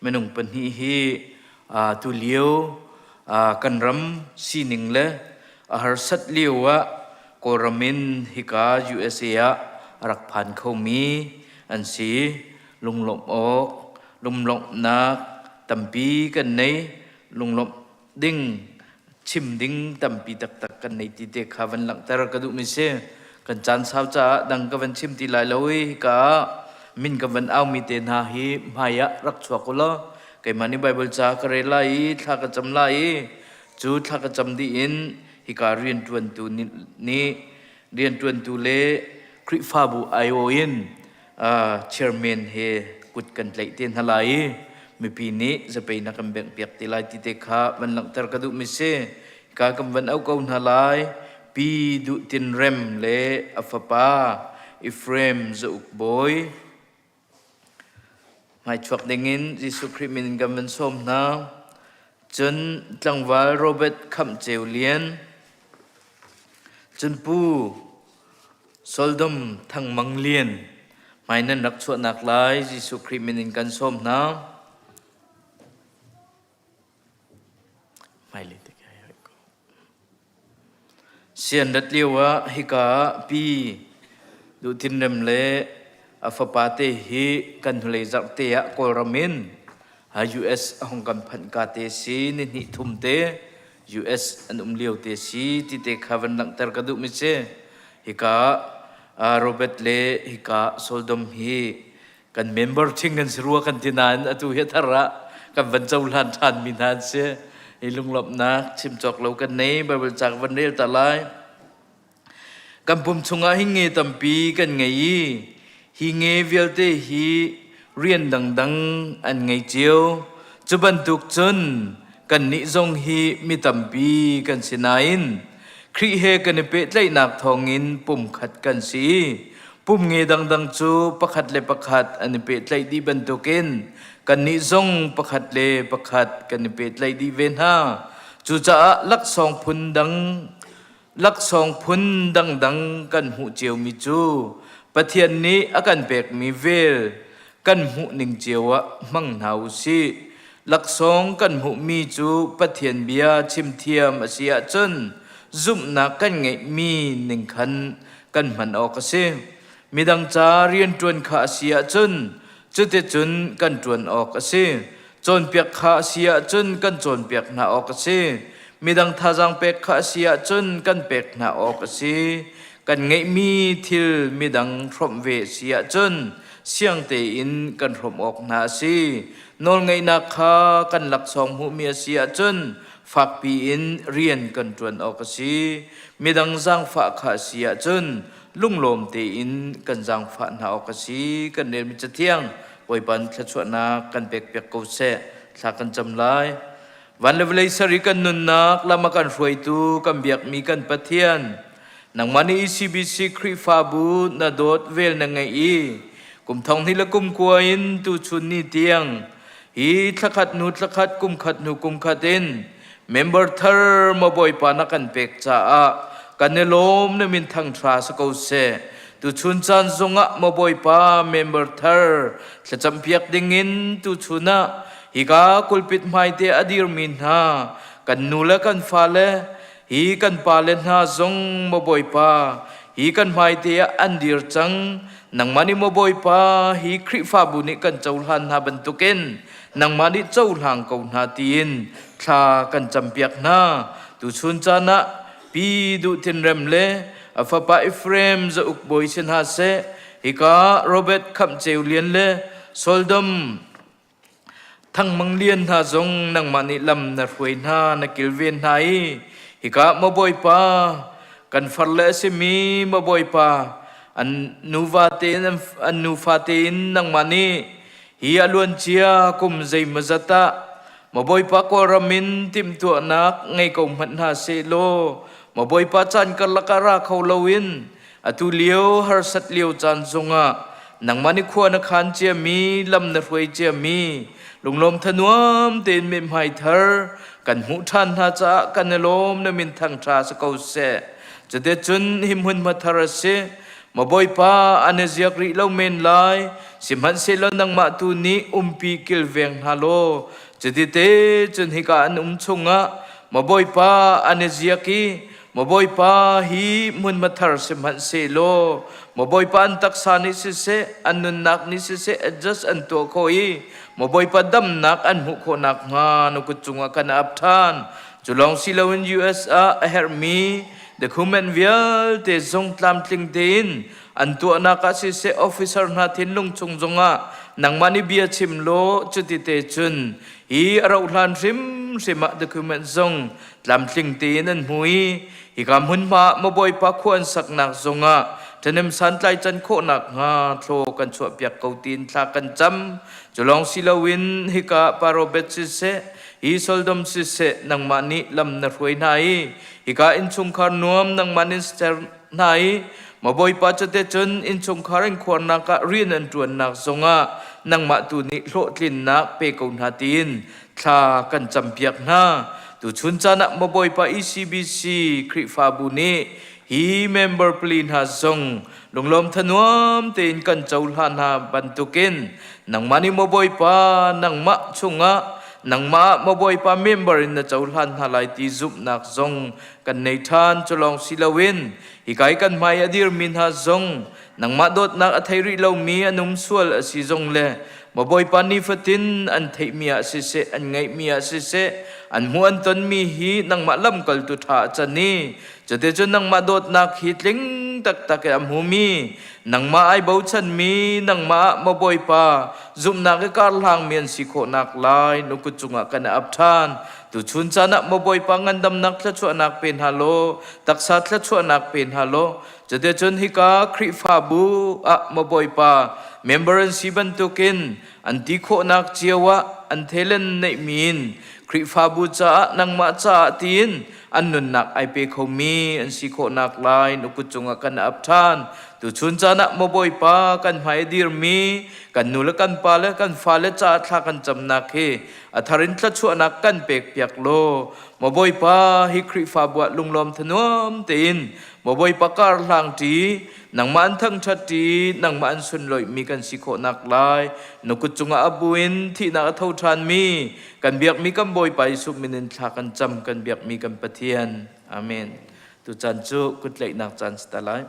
menung penhi hi tu liu kan ram sining le har sat liwa koramin hika USA rak phan khomi an si lunglom ok lumlom nak tampi kan nei lunglom ding chim ding tampi tak tak kan nei ti te khawan lang tar ka du mi se kan chan sao cha dang ka van chim ti lai loi ka min ka van au mi te na hi maya rak chwa ko lo kai mani bible cha ka re lai tha ka cham lai chu tha ka cham di in hi ka rian tuan tu ni rian tuan tu le kri fa bu io in chairman he kut kan tlai ten halai mi pi ni za pe na kam bek pek ti lai ti te kha van lang tar ka du mi se ka kam van au ko na lai pi du tin rem le afapa Ephraim za uk boy mai chuak dingin Jesu Christ min gam van som na chân tlangwal Robert kham cheu lian chân pu soldom thang mang lian mai nan rak chuak nak lai Jesu Christ min kan som na mai le te kai ko sian dat liwa hika pi du tin rem le afapate hi kan hule zak te ya koramin US hong kan phan ka te si ni ni thum te US an liu te si ti te khawan lang tar ka du mi se hika Robert le hika soldom hi kan member thing kan sirwa kan tinan atu he thara kan van chau lan than min han se ilung lop na chim chok lo kan nei bible chak van rel ta lai kan pum chunga hi nge tampi kan ngei hi nge velte hi rian dang dang an ngai chiu chuban tuk chun kan ni zong hi mi tampi kan sinain khri he kan pe tlai nak thongin pum khat kan si pum nge dang dang chu pakhat le pakhat an pe tlai di ban tukin kan ni zong pakhat le pakhat kan pe tlai di ven ha chu cha lak song phun dang dang kan hu chiu mi chu pathian ni akan pek mi vel kan hu ning chiwa mang nau si lak song kan hu mi chu pathian bia chim thiam asia chun zum na kan ngai mi ning khan kan man ok se midang cha rian tuan kha asia chun chute chun kan tuan ok ase chon pek kha asia chun kan chon pek na ok ase midang thajang pek kha asia chun kan pek na ok ase kan ngai mi thil midang throm ve sia chun siang te in kan throm ok na ase nol ngai na kha kan lak song hu mi sia chun fak pi in rian kan tuan ok ase midang jang fa kha sia chun lunglom te in kan jang fa na ok ase kan ne mi chathiang poi ban thachwa na kan pek pek ko se thla kan cham lai van levelai sari kan nun nak lama kan roi tu kan biak mi kan pathian nang mani ECBC kri fa bu na dot vel na ngai i kum thong hi la kum kwa in tu chun ni tiang hi thakhat nu thakhat kum khat nu kum khatin member thar ma boy pa na kan pek cha a kan ne lom na min thang thra sa ko se tu chun chan zonga ma boy pa member thar thla cham piak dingin tu chuna hi ka kulpit mai te adir min ha kan nu la kan fa le hi kan pa le na zong ma boy pa hi kan mai te andir chang nang mani ma boy pa hi khri fa bu ni kan chaul han ha ban tuken nang mani chaul hang ko na tin tha kan cham piak na tu chun chana pi du tin rem le afapa Ephraim za uk boy sin ha se hika Robert kham cheu lian le soldom thang mang lian ha zong nang mani lam na roi na na kilven hai hika ma boy pa kan farle se mi ma boy pa an nu fatin nang mani hi alun chia kum zai mazata ma boy pa ko ramin tim tu nak ngai ko man ha se lo ma boy pa chan kalakara khawlowin atu liu har sat liu chan zonga nang mani khwa na khan chia mi lam na roi chia mi lunglom thanuam ten mem hai thar kan hu than ha cha kan lom na min thang tha sa ko se chate chun him hun ma thar se มาบอยป้าอันเนจิกริเราเมนไลสิมันเซลนังมาตุนี้ปีกิลเวงฮัลโลจะติเตจนฮิกาอันชงะมาบอยป้าอันเนจิกีมาบอยป้าฮีมุนมาทาร์สิมันเซโลมาบอยป้าอันตักษานิสิเซอันนุนนักนิสิเซadjustอันตัวโคยมาบอยป้าดำนักอันหุโคนักงานุกุจุงกันอับทานจุลองศิลาวิน USA เฮอร์มี The Commonwealth te zong tlam tling tin an tu na ka si se officer na tin lung chung zonga nang mani bia chim lo chuti te chun hi arau hlan rim sima document zong tlam tling tin an hui hi kam hun ma mo boy pa khuan sak nak zonga tanem san tlai chan kho nak nga thlo kan chu piak ko tin thla kan cham cholong silawin hi ka parobet si se hi soldom si se nang mani lam na roi nai ika in chung khar nuam nang minister nai maboy pa chate chun in chung khareng khor na ka rian an tuan nak zonga nang ma tu ni hlo tlin na pe ko na tin thla kan champiak na tu chun chana maboy pa ECBC kri fa bu ni hi member plin ha zong lunglom thanuam tin kan chaul han ha bantukin nang mani maboy pa nang ma chunga nang ma maboy pa member in na chaulhan halai ti zup nak zong kan nei than cholong silawin hikai kan mai adir min ha zong nang ma dot nak athairi lo mi anum sual asi zong le maboy pa ni fatin an thei mia si se an ngai mia si se an muan ton mi hi nang ma lam kal tu tha chani chate chon nang ma dot nak hitling tak tak am humi nang ma ai bau chan mi nang ma maboy pa zum na ke kar lang mian si kho nak lai no ku chunga kan ap than tu chun chana maboy pa ngandam nak thla chu anak pen halo taksa thla chu anak pen halo chate chon hi ka khri fa bu a maboy pa member an siban tukin anti kho nak chiawa an thelen nei min khri fa bu cha nang ma cha tin an nun nak ai pe kho mi an si kho nak lai no ku chunga kan ap than tu chun chana maboy pa kan mai dir mi kan nula kan pa le kan fa le cha thla kan cham nak he atharin thla chu anak kan pek piak lo maboy pa hi khri fa bu lunglom thanom tin maboy pa kar lang ti nang man thang thati nang man sun loi mi kan si kho nak lai no ku chunga abuin thi na tho than mi kan biak mi kan boy pa su minin thla kan cham kan biak mi kan pathian amen tu chan chu kut lei nak chan stalai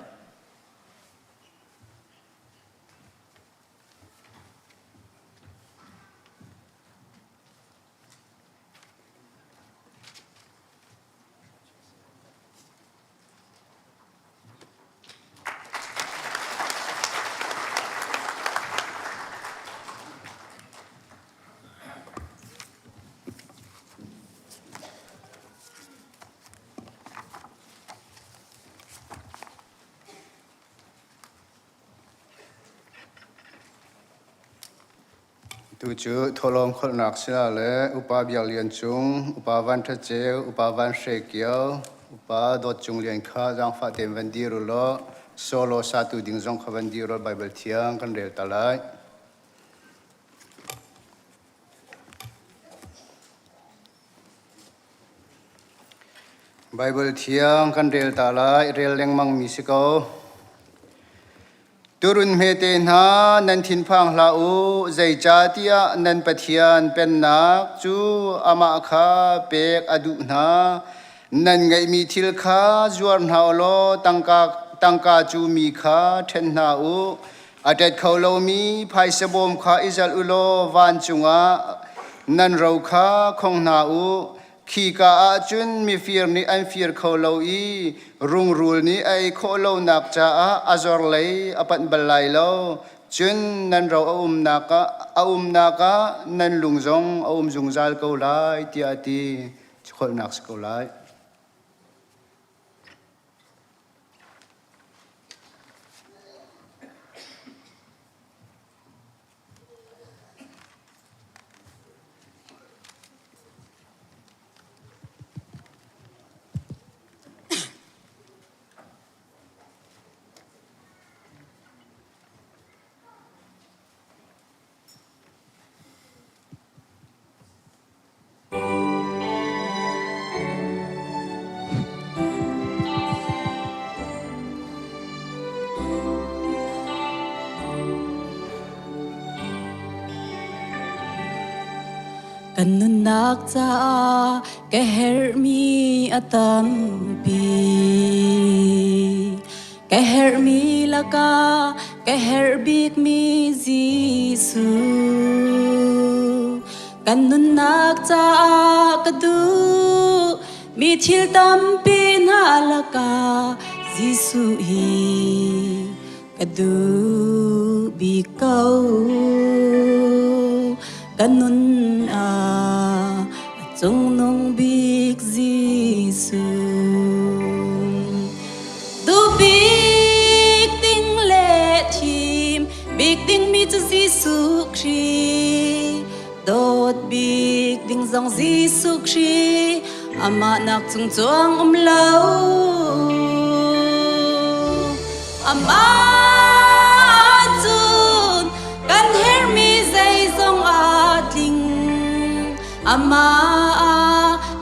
tu chu tholom khol nak sila le upa biak lian chung upa van tha cheu upa van she kiao upa dot chung lian kha jang fa tem van di ru lo solo sa tu ding jong kha van di ro bible thiang kan rel talai bible thiang kan rel talai rel leng mang mi sikao turun mete na nan thin phang la u zai cha tia nan pathian pen nak chu ama kha pek adu na nan ngai mi thil kha zuar na lo tangka chu mi kha then na u atet kholo mi phai sebom kha izal ulo van chunga nan ro kha khong na u khi ka a chun mi fir ni an fir kholo i rung rul ni ai kholo nak cha a azor lei apan balai lo chun nan ro naka nan lungzong zung zal ko lai ti ati khol nak ko lai kan nun nak cha ke her mi atam pi ke her mi laka ke her bik mi Giêsu kan nun nak cha ka du mi thil tam pi na laka Giêsu hi ka du bi câu kan nun chung nong bik Giêsu du bik ting le thim bik ting mi chu Giêsu Christ dot bik ding zong Giêsu Christ ama nak chung chuang lo ama chun kan her mi zai zong atling ama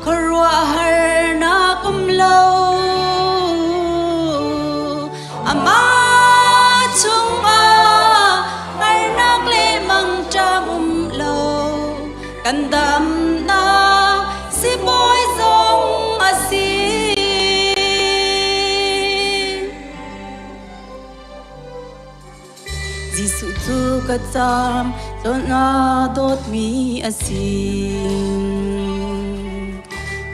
korwa har na lo ama chung har nak le mang tra lo kan dam na si boy zong asi Giêsu chu ka cham cho na dot mi asin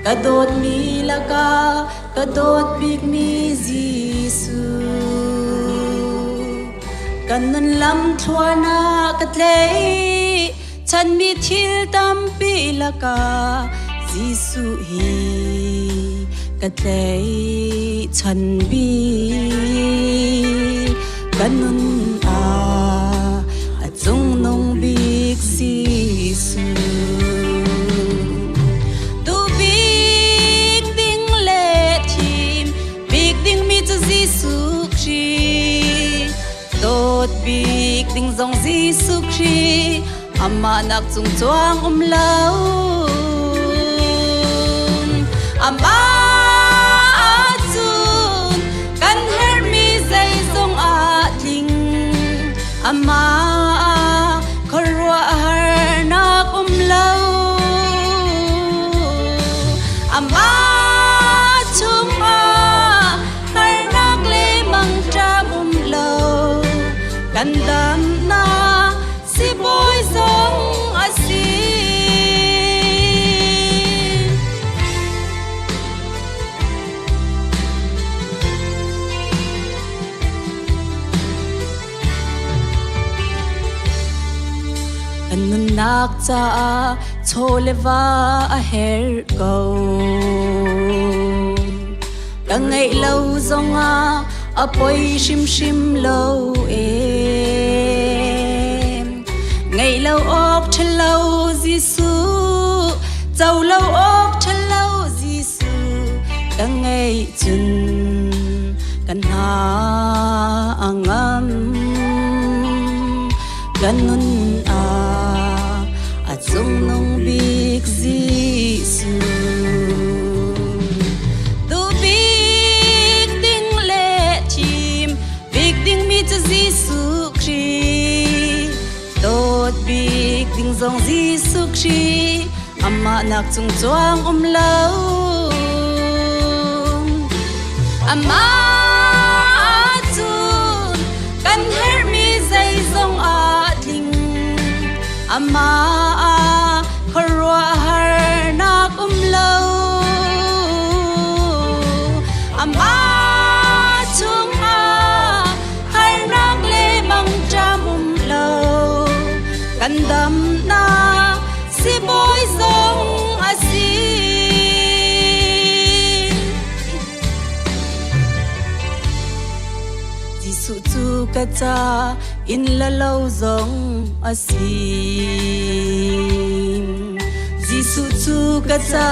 ka dot mi laka ka dot bik mi Giêsu kan nun lam thua na ka tlei chan mi thil tam pi laka Giêsu hi ka tlei chan bi kan nun chung nong bik Giêsu tu bik ding le thim bik ding mi chu Giêsu Christ dot bik ding zong Giêsu Christ ama nak chung chuang lo ama chun kan her mi zai zong atling ama korwa har nak lo ama chung har nak le mang tra lo kan dam na si boy zong asi kan nun nak cha cholewa a her go ka ngai lo zonga a poi shim shim lo em ngai lo ok thlo Giêsu chau lo ok thlo Giêsu ka ngai chun kan ha angam kan nun chung nong bik Giêsu tu bik ding le thim bik ding mi chu Giêsu Christ dot bik ding zong Giêsu Christ ama nak chung chuang lo ama chun kan her mi zai zong atling ama korwa har nak lo ama chung har nak le mang tra lo kan dam na si boy zong asi Giêsu chu ka cha in la lo zong asi Giêsu chu ka cha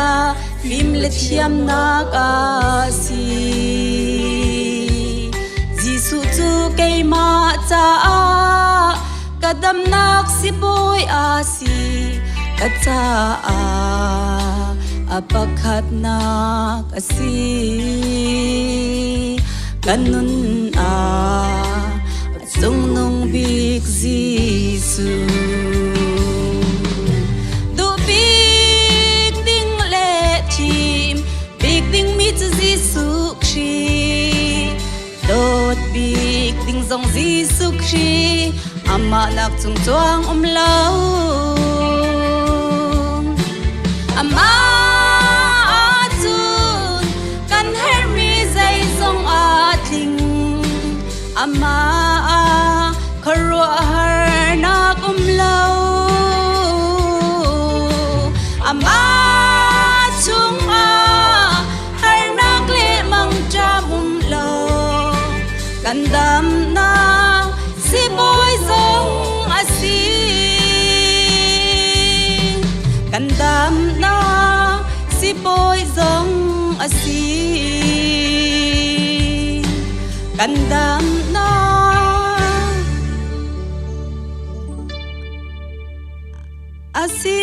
lim le thiam na ka si Giêsu chu kai ma cha kadam nak si boy asi ka cha apakhat nak asi kanun chung nong bik Giêsu du bik dòng Giêsu Christ ama nak chung chuang lâu ama chun kan hermi zai dòng thling ama kharwa har nak lâu ama chung har nak le mang cha lâu kan dam na si boy dòng si kan dam na si boy dòng si kan dam na si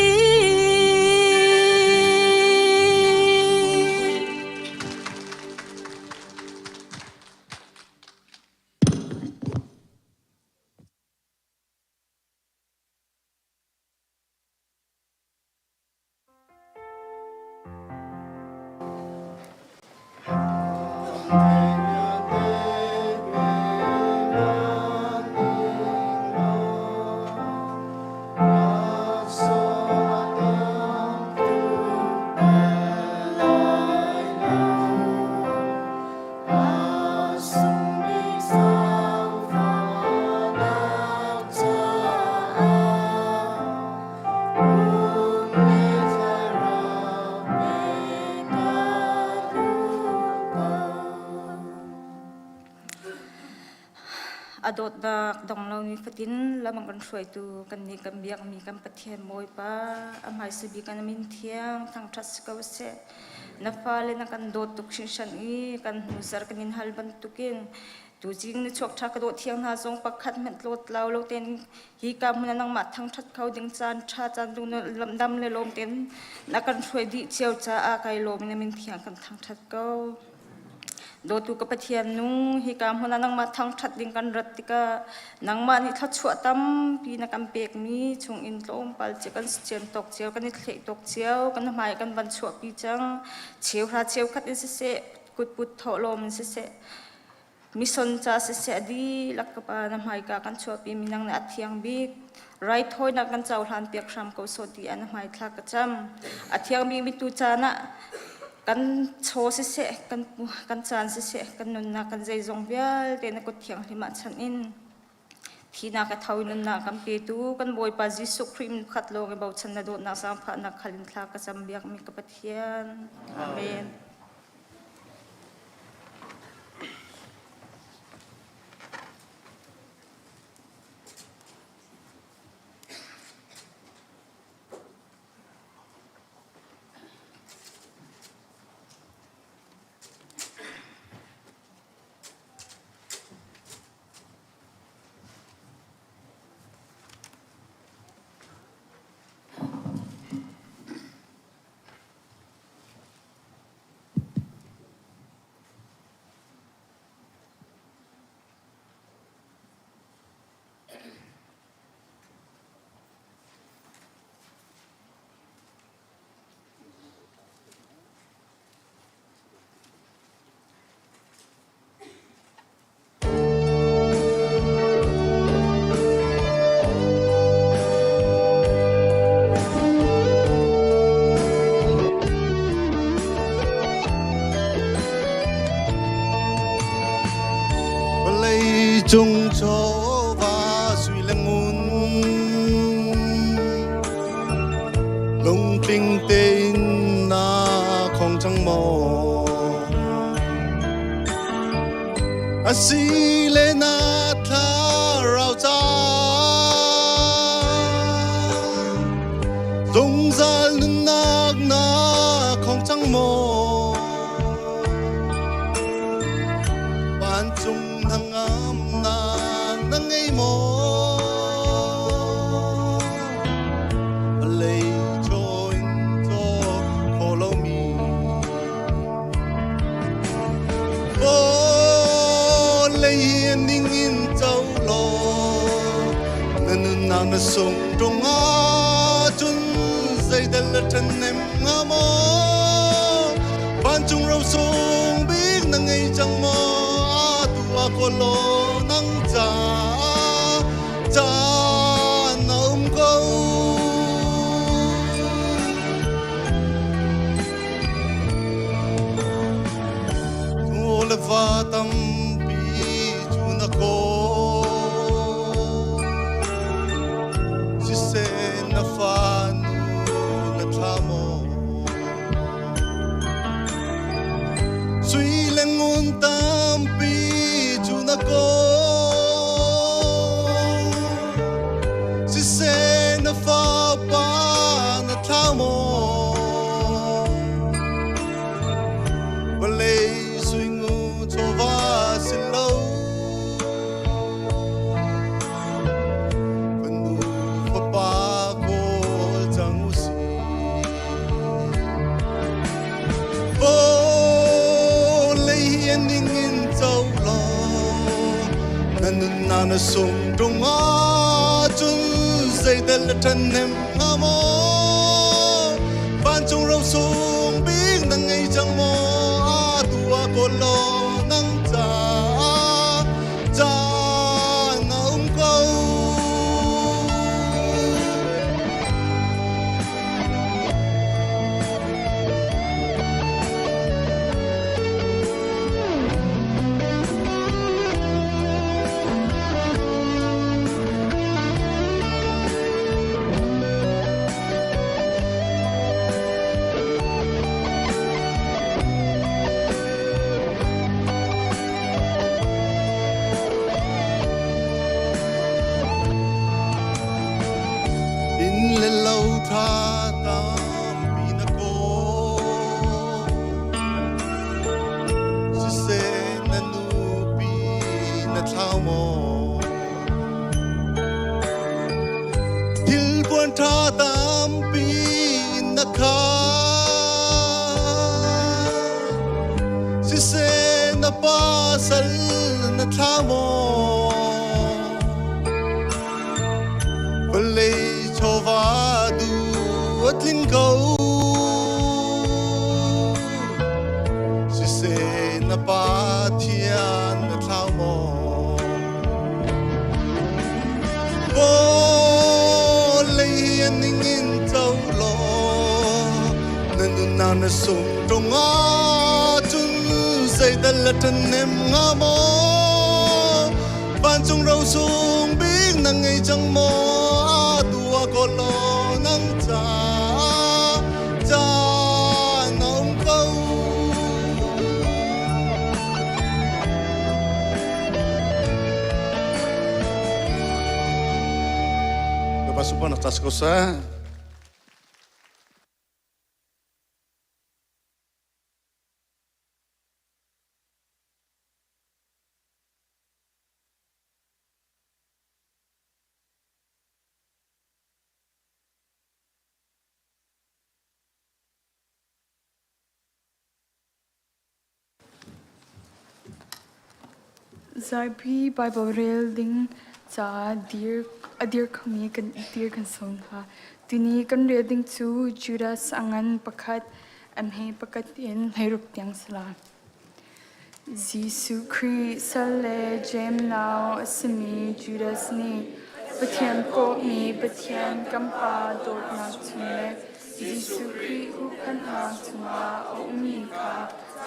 adot da dong lo mi fatin lamang kan shuai tu kan ni kan biak mi kan pathian moi pa amai sibi kan min thiang thang thas ka se na fale na kan dot tuk shan i kan musar kan in hal ban tukin tu jing ni chok tha ka do thiang na zong pakhat met lot law lo ten hi ka mun nang ma thang that khau ding chan tha chan du na lam dam le lom ten na kan shuai di cheu cha a kai lom na min thiang kan thang that ko do tu ka pathian nu hi kam hona nang ma thang that ding kan rat tika nang ma ni thlat chua tam pi na kam pek mi chung in tlom pal che kan chen tok cheu kan ni thlei tok cheu kan mai kan ban chua pi chang cheu ra cheu khat in se kut put tho lom se mission cha se di lakpa na mai ka kan chua pi mi nang na athiang bi right hoi na kan chaw hlan pek ram ko so ti an mai thla ka cham athiang mi mi tu cha na kan cho se kan chan se kan nun na kan zai zong bial te na ko thiang hima chan in thina ka thau nun na kan pe tu kan boi pa Jesu Christ khat lo nge bau chan na do na sam pha na khalin thla ka cham biak mi ka pathian amen chung cho và suy lăng ngôn lung tinh tên na không chẳng mò asi le na tha rao cha dong za lun na không chẳng mò ban chung thăng am na nang ngay mò lấy cho in cho follow me ô lấy hiền ninh in châu lo nên nàng sông trong á chun dây đàn lật chân em ngã mò ban chung rau sông biết nàng ngay chẳng mò tu a cô lo nang cha na ko si se na fa pa na thao mo balay suy ngu cho va si lâu vẫn nu fa pa ko chẳng si ending in châu lo nan na na sung trong a chun dây đan la thân em ngamo ban trong rau sung biết nang ngay chẳng mo a tua ko lo nang cha cha na câu tha tam pina ko se na nu pi na thao mo dil buan tha tam pi na kha se na pa sal na thao mo balay cho va linh cầu si se na pa thian na thao mo bo lei ning in châu lo nan na na sung trong a chun dây đan la thân em nga mo ban trong rau sung biết nang ngay chẳng mo a tua ko lo nang cha Pasupan atas kosa. Zaibi Bible reading cha dear kami kan dear kan song ha tuni kan reading chu Judas angan pakhat amhe pakat in hairup tiang sala Jisu Christ sale jem now asmi Judas ni pathian ko mi pathian kampa dot na chune Jisu Christ hu kan na chuma o mi kha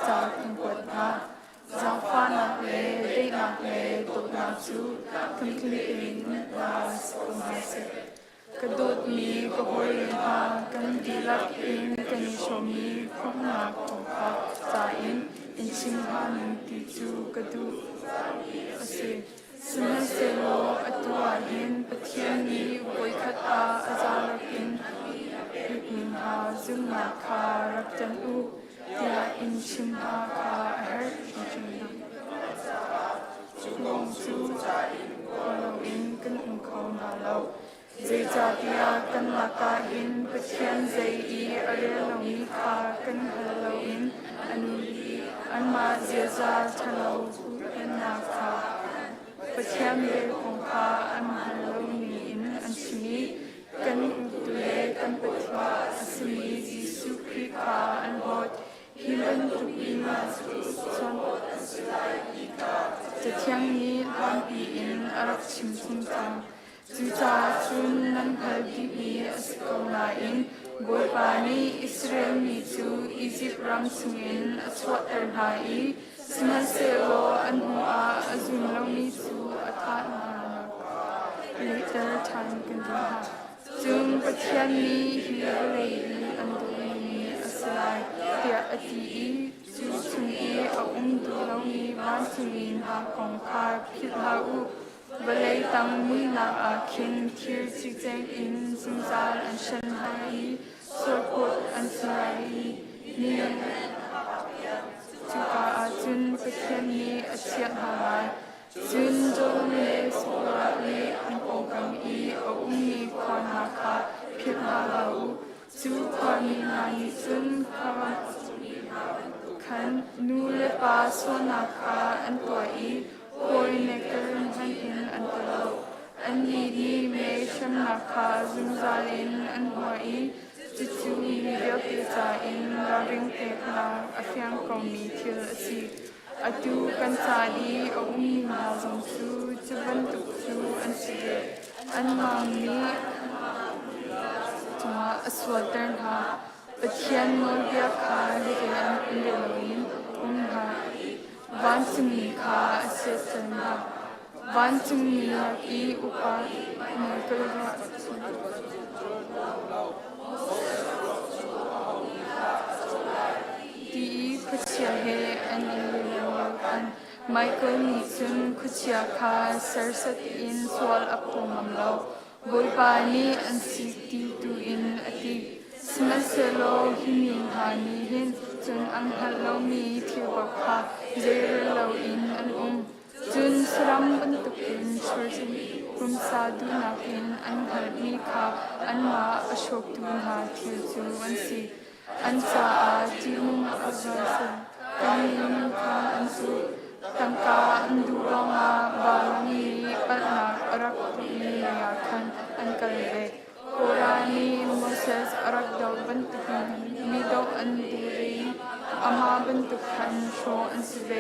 cha kan kwat na Giang pha nạc lệ, đây nạc lệ, tốt nạc chú, thâm kinh tình, và sông hà sệ. Cả đốt mi, cả hồi hà, cần đi lạc in, cần show mi, không nạc tổng phá, giả in chim hà nâng tì chú, cả đu, ở sệ. Xin hân sê lô, ở tòa hiên, bật thiên mi, bối khát ở giả lạc in, hữu mình hà, dương nạc hà, rạc chân u, tia in chim hà hà, ở Long chú lâu in cần không hà lâu dây cha tia cần là ca in bất thiên dây y ở đây lâu mi kha cần hà lâu in anh mà dễ ra cha lâu in na kha bất thiên dây không kha anh hà lâu mi in anh chỉ cần tu lệ cần bất thiên asmi Giêsu Christ kha anh hốt hi bên tu in sonจะเที่ยงนี้ลอนปีอินอารักชิมทิมทังจูจ่าจุนนันพัลดีบีอสกอนาอินบอยปานีอิสราเอลมีจูอียิปต์รัมซุงอินอสวัตเตอร์ไฮสินันเซโลอันหัวอาจุนลงมีจูอัฐานาลิเตอร์ทันกันดีฮะจุงประเทศนี้ฮิลเลยอันดูมีอสไลเตียอตีจูซุงอีอาอุม ดูเรามีวันที่มีหาของคาพิลาอุบเลยตั้งมุยนาอาคินทิรจิเจงอินซึมซาลอันชันไฮสวดบทอันสลายนี่จุกาอาจุนปะเทียนนี้อาเชียหายจุนโจเลสวาลีอันโปกัมอีอุมีควานาคาพิลาอุจูความีนานิจุนคาขันนูเลปาสวนาคาอันตัวอีโอยเนกเรนฮันอินอันตโลอันนี้นี่เมชัมนาคาซุมซาลินอันหัวอีจิจูมีเดียวติจาอินราริงเตกนาอฟยังกอมีทิลสีอดูกันซาดีอมีมาซงซูจุบันตุกซูอันสิเดอันมามีจุมาอสวดเดินหาปะเทียนโมเดียคาเรียนอินเดลินหาวันจุมีคาเสียสนะวันจุมีอีอุปาเนกลาดีคุชยาเฮอันนี้เรื่องอันไมเคิลนิซุนคุชยาคาเซอร์สตอินสวอลอัปตุมัมโลบุยปานีอันสิติตูอินอติสมัสโลหิมินหานีหินจนอังฮัลโลมีทิวบักคาเจรโลอินอันจุนสรัมบันตุกินชวร์กุมซาดูนักอินอันฮัลมีคาอันมาอโชกดูนหาทิวจูอันสีอันซาอาจิมุงอัจวาสกามินคาอันสุตังกาอันดูรองาบาลมีปัตนารักตุมียาคันอันกัลเบโครานีโมเสสรักดอกบันตุกันมีดอกอันดูรีอามาบันตุกันโชอันสเว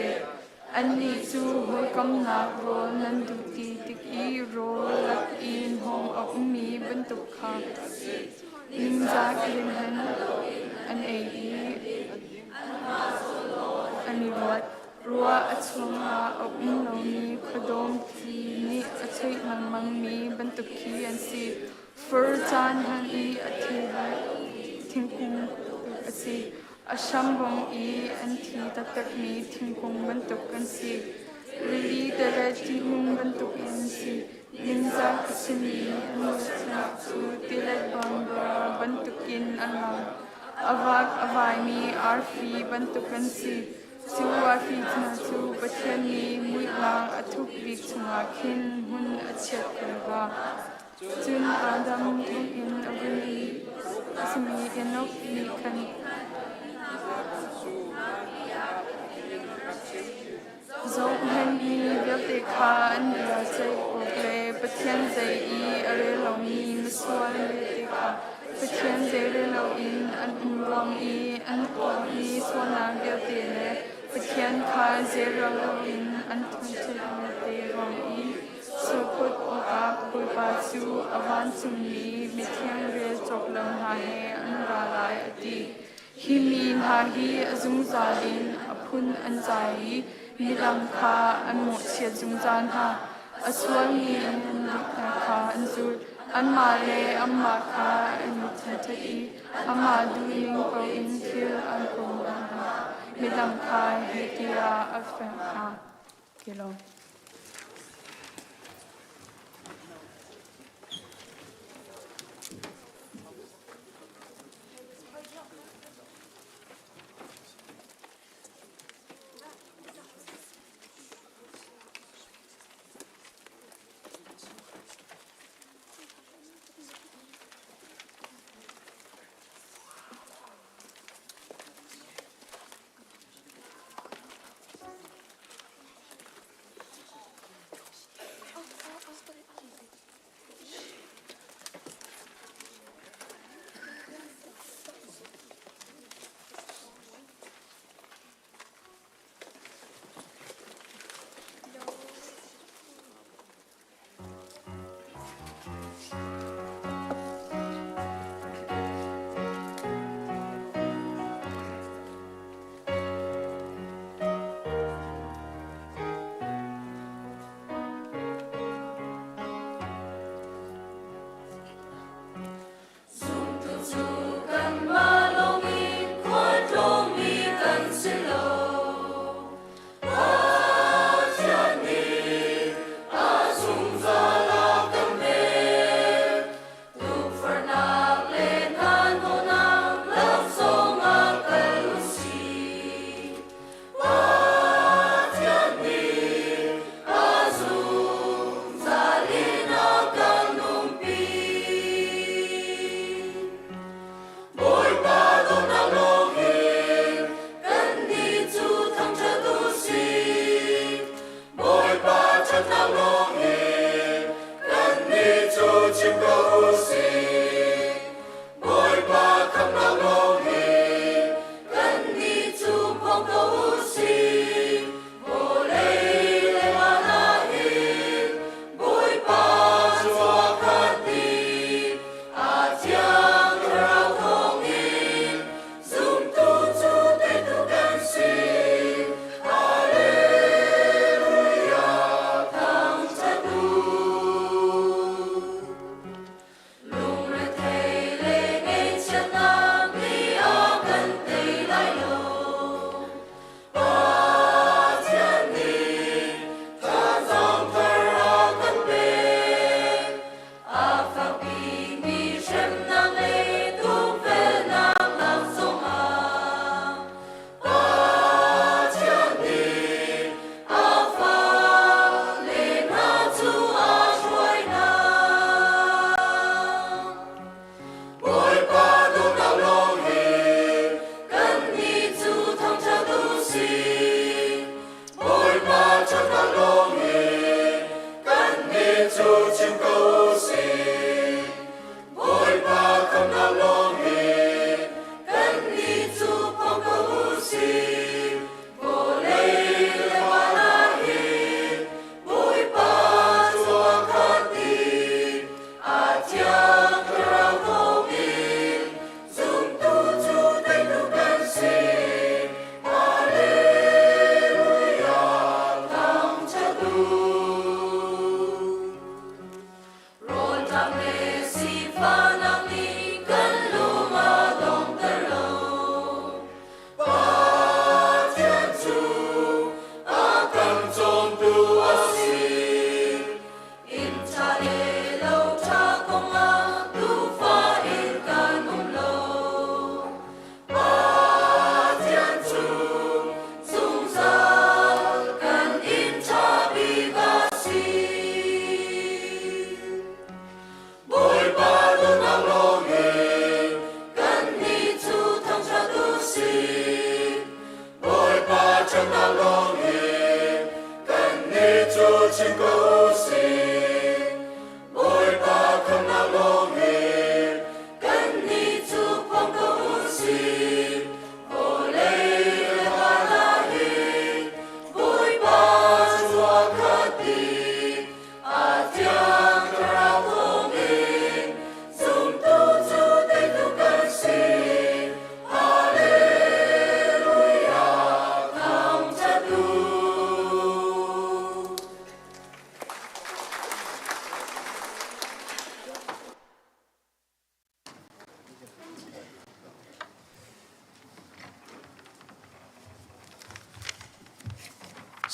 อันนี้จูหัวกำนักโรนันดูตีติกอีโรลักอินหงอมีบันตุกันนิมจากลิมหันอันเออันนี้วัดรัวอัศวมาอบอุ้มเรามีขดมทีนี้อัศวินังมังมีบรรทุกขีอันสีฟอร์จานฮันอีอัฐิหัดทิ้งคุงอันสีอาชัมบงอีอันทีตักมีทิ้งคุงบรรทุกอันสีวิลีเดรติมุงบรรทุกอันสีลินจากสมีอันสักสุติเลบังบรรทุกินอันลังอวักอวัยมีอาร์ฟีบรรทุกอันสีจูอาฟีทนาจูปัจจัยมีมุยลางอทุกวิกชงาคินหุนอเชตกรบาจุนอาดัมทุกอินอบุนีสมีเอนกมีคันโซเฮนมีเวลติคาอันเดียใจโอเกลปัจจัยใจอีอะไรเหล่านี้มิสวาเลติคาปัจจัยใจเรื่องอินอันรวมอีอันโอมีส่วนนาเวลติเลปัจจัยคาเจเราอินอันทุนเจเวลติรวมอีสุขุดโอกาปุยปาจูอวันจุมีมิเทียงเรียจบลงหายอันราลายอดีฮิมีนหาฮีจุงซาลินอพุนอันใจมีลังคาอันหมดเสียจุงจานหาอสวมีอันลิกนาคาอันจุดอันมาเลอัมมาคาอันมิทันทีอัมมาดูลิงโปอินคิลอันโกงมีลังคาเฮติราอัฟเฟฮากิโล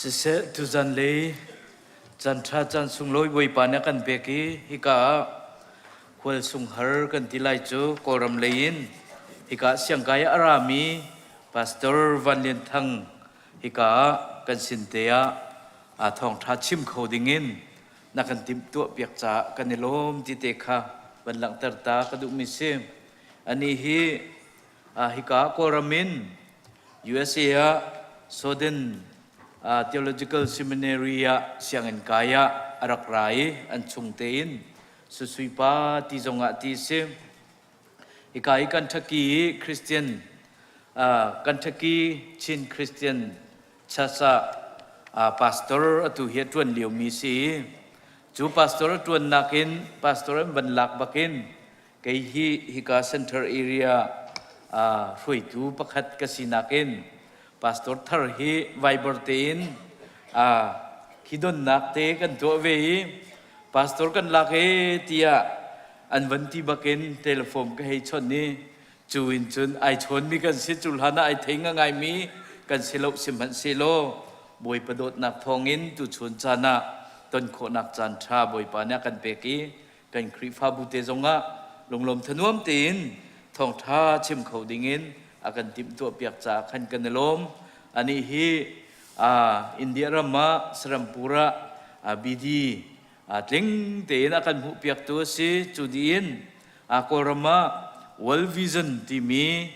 สิเสตุจันเลยจันทราจันสุงลอยบวยปานะกันเบกีฮิกาควลสุงหร์กันติไลจูโกรัมเลยินฮิกาเสียงกายอารามีพาสเตอร์วันเลียนทังฮิกากันสินเตียอาทองทัดชิมเขาดิ่งินนักกันติมตัวเปียกจากกันในลมติเตคะวันหลังตรตากระดุมิเซมอันนี้ฮิกาโกรัมิน USA Soden Theological Seminary siang kaya arak rai an chungtein susuipa ti zonga ti se ikai Kentucky Christian Kentucky Chin Christian chasa pastor atu hiatun liu mi si chu pastor tuan nakin pastor ban lak bakin kai hika center area hrui tu pakhat kasinakin pastor thar hi vibertein khidon nakte kan to ve pastor kan lake tia anvanti baken telephone ka hei chon ni chuin chun ai chon mi kan si chulhana ai thenga ngai mi kan silo simhan silo boi padot nak thongin tu chun chana ton kho nak chan tha boi pa na kan peki kan khri fa bu te zonga longlom thanuam tin thong tha chim khau dingin akan tim tu piak cha khan kan lom ani hi India rama Serampura bidi tling te na kan hu piak tu si chudin ko rama World Vision ti mi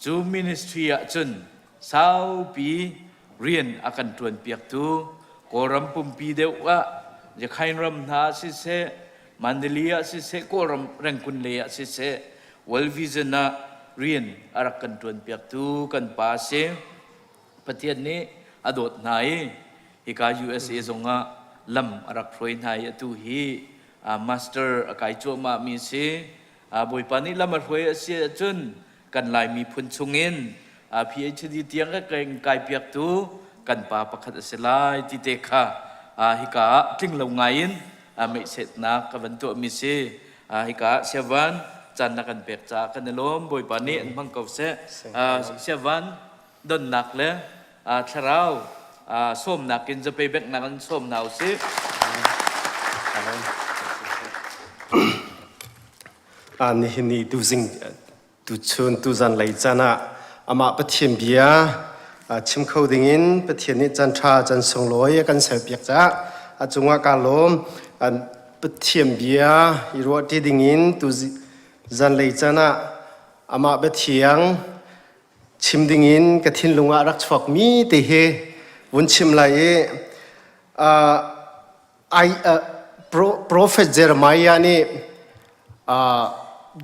chu ministry chun sau pi rian akan tuan piak tu koram pumpi dewa je khain ram na si se Mandalia si se koram rangkun le si se World Vision na rian arakan tuan piak tu kan pa se patian ni adot nai hika USA zonga lam arak throi nai atu hi master akai chu ma mi se boi pani lam throi se chun kan lai mi phun chungin PhD tiang ka kai piak tu kan pa pakhat aselai ti te kha hika tling lo ngain me set na ka van tu mi se hika sevan chan na kan pek cha kan lom boi pani an bang kau se sevan don nak le tharau som nakinจะไปแบกนันส้มนาวสิอันนี้นี่ดูสิ่งดูชนดูจันไหลจันอ่ะอามาปะเทียมเบียชิมเข้าดิ่งปะเทียนนี่จันทราจันทรงลอยกันเสียเปียกจ้าจงว่าการล้มปะเทียมเบียอีรัวที่ดิ่งดูจันไหลจันอ่ะอามาปะเทียงชิมดิ่งกระทินลุงรักชกมีแต่เฮวันชิมไหลProphet Jeremiah นี่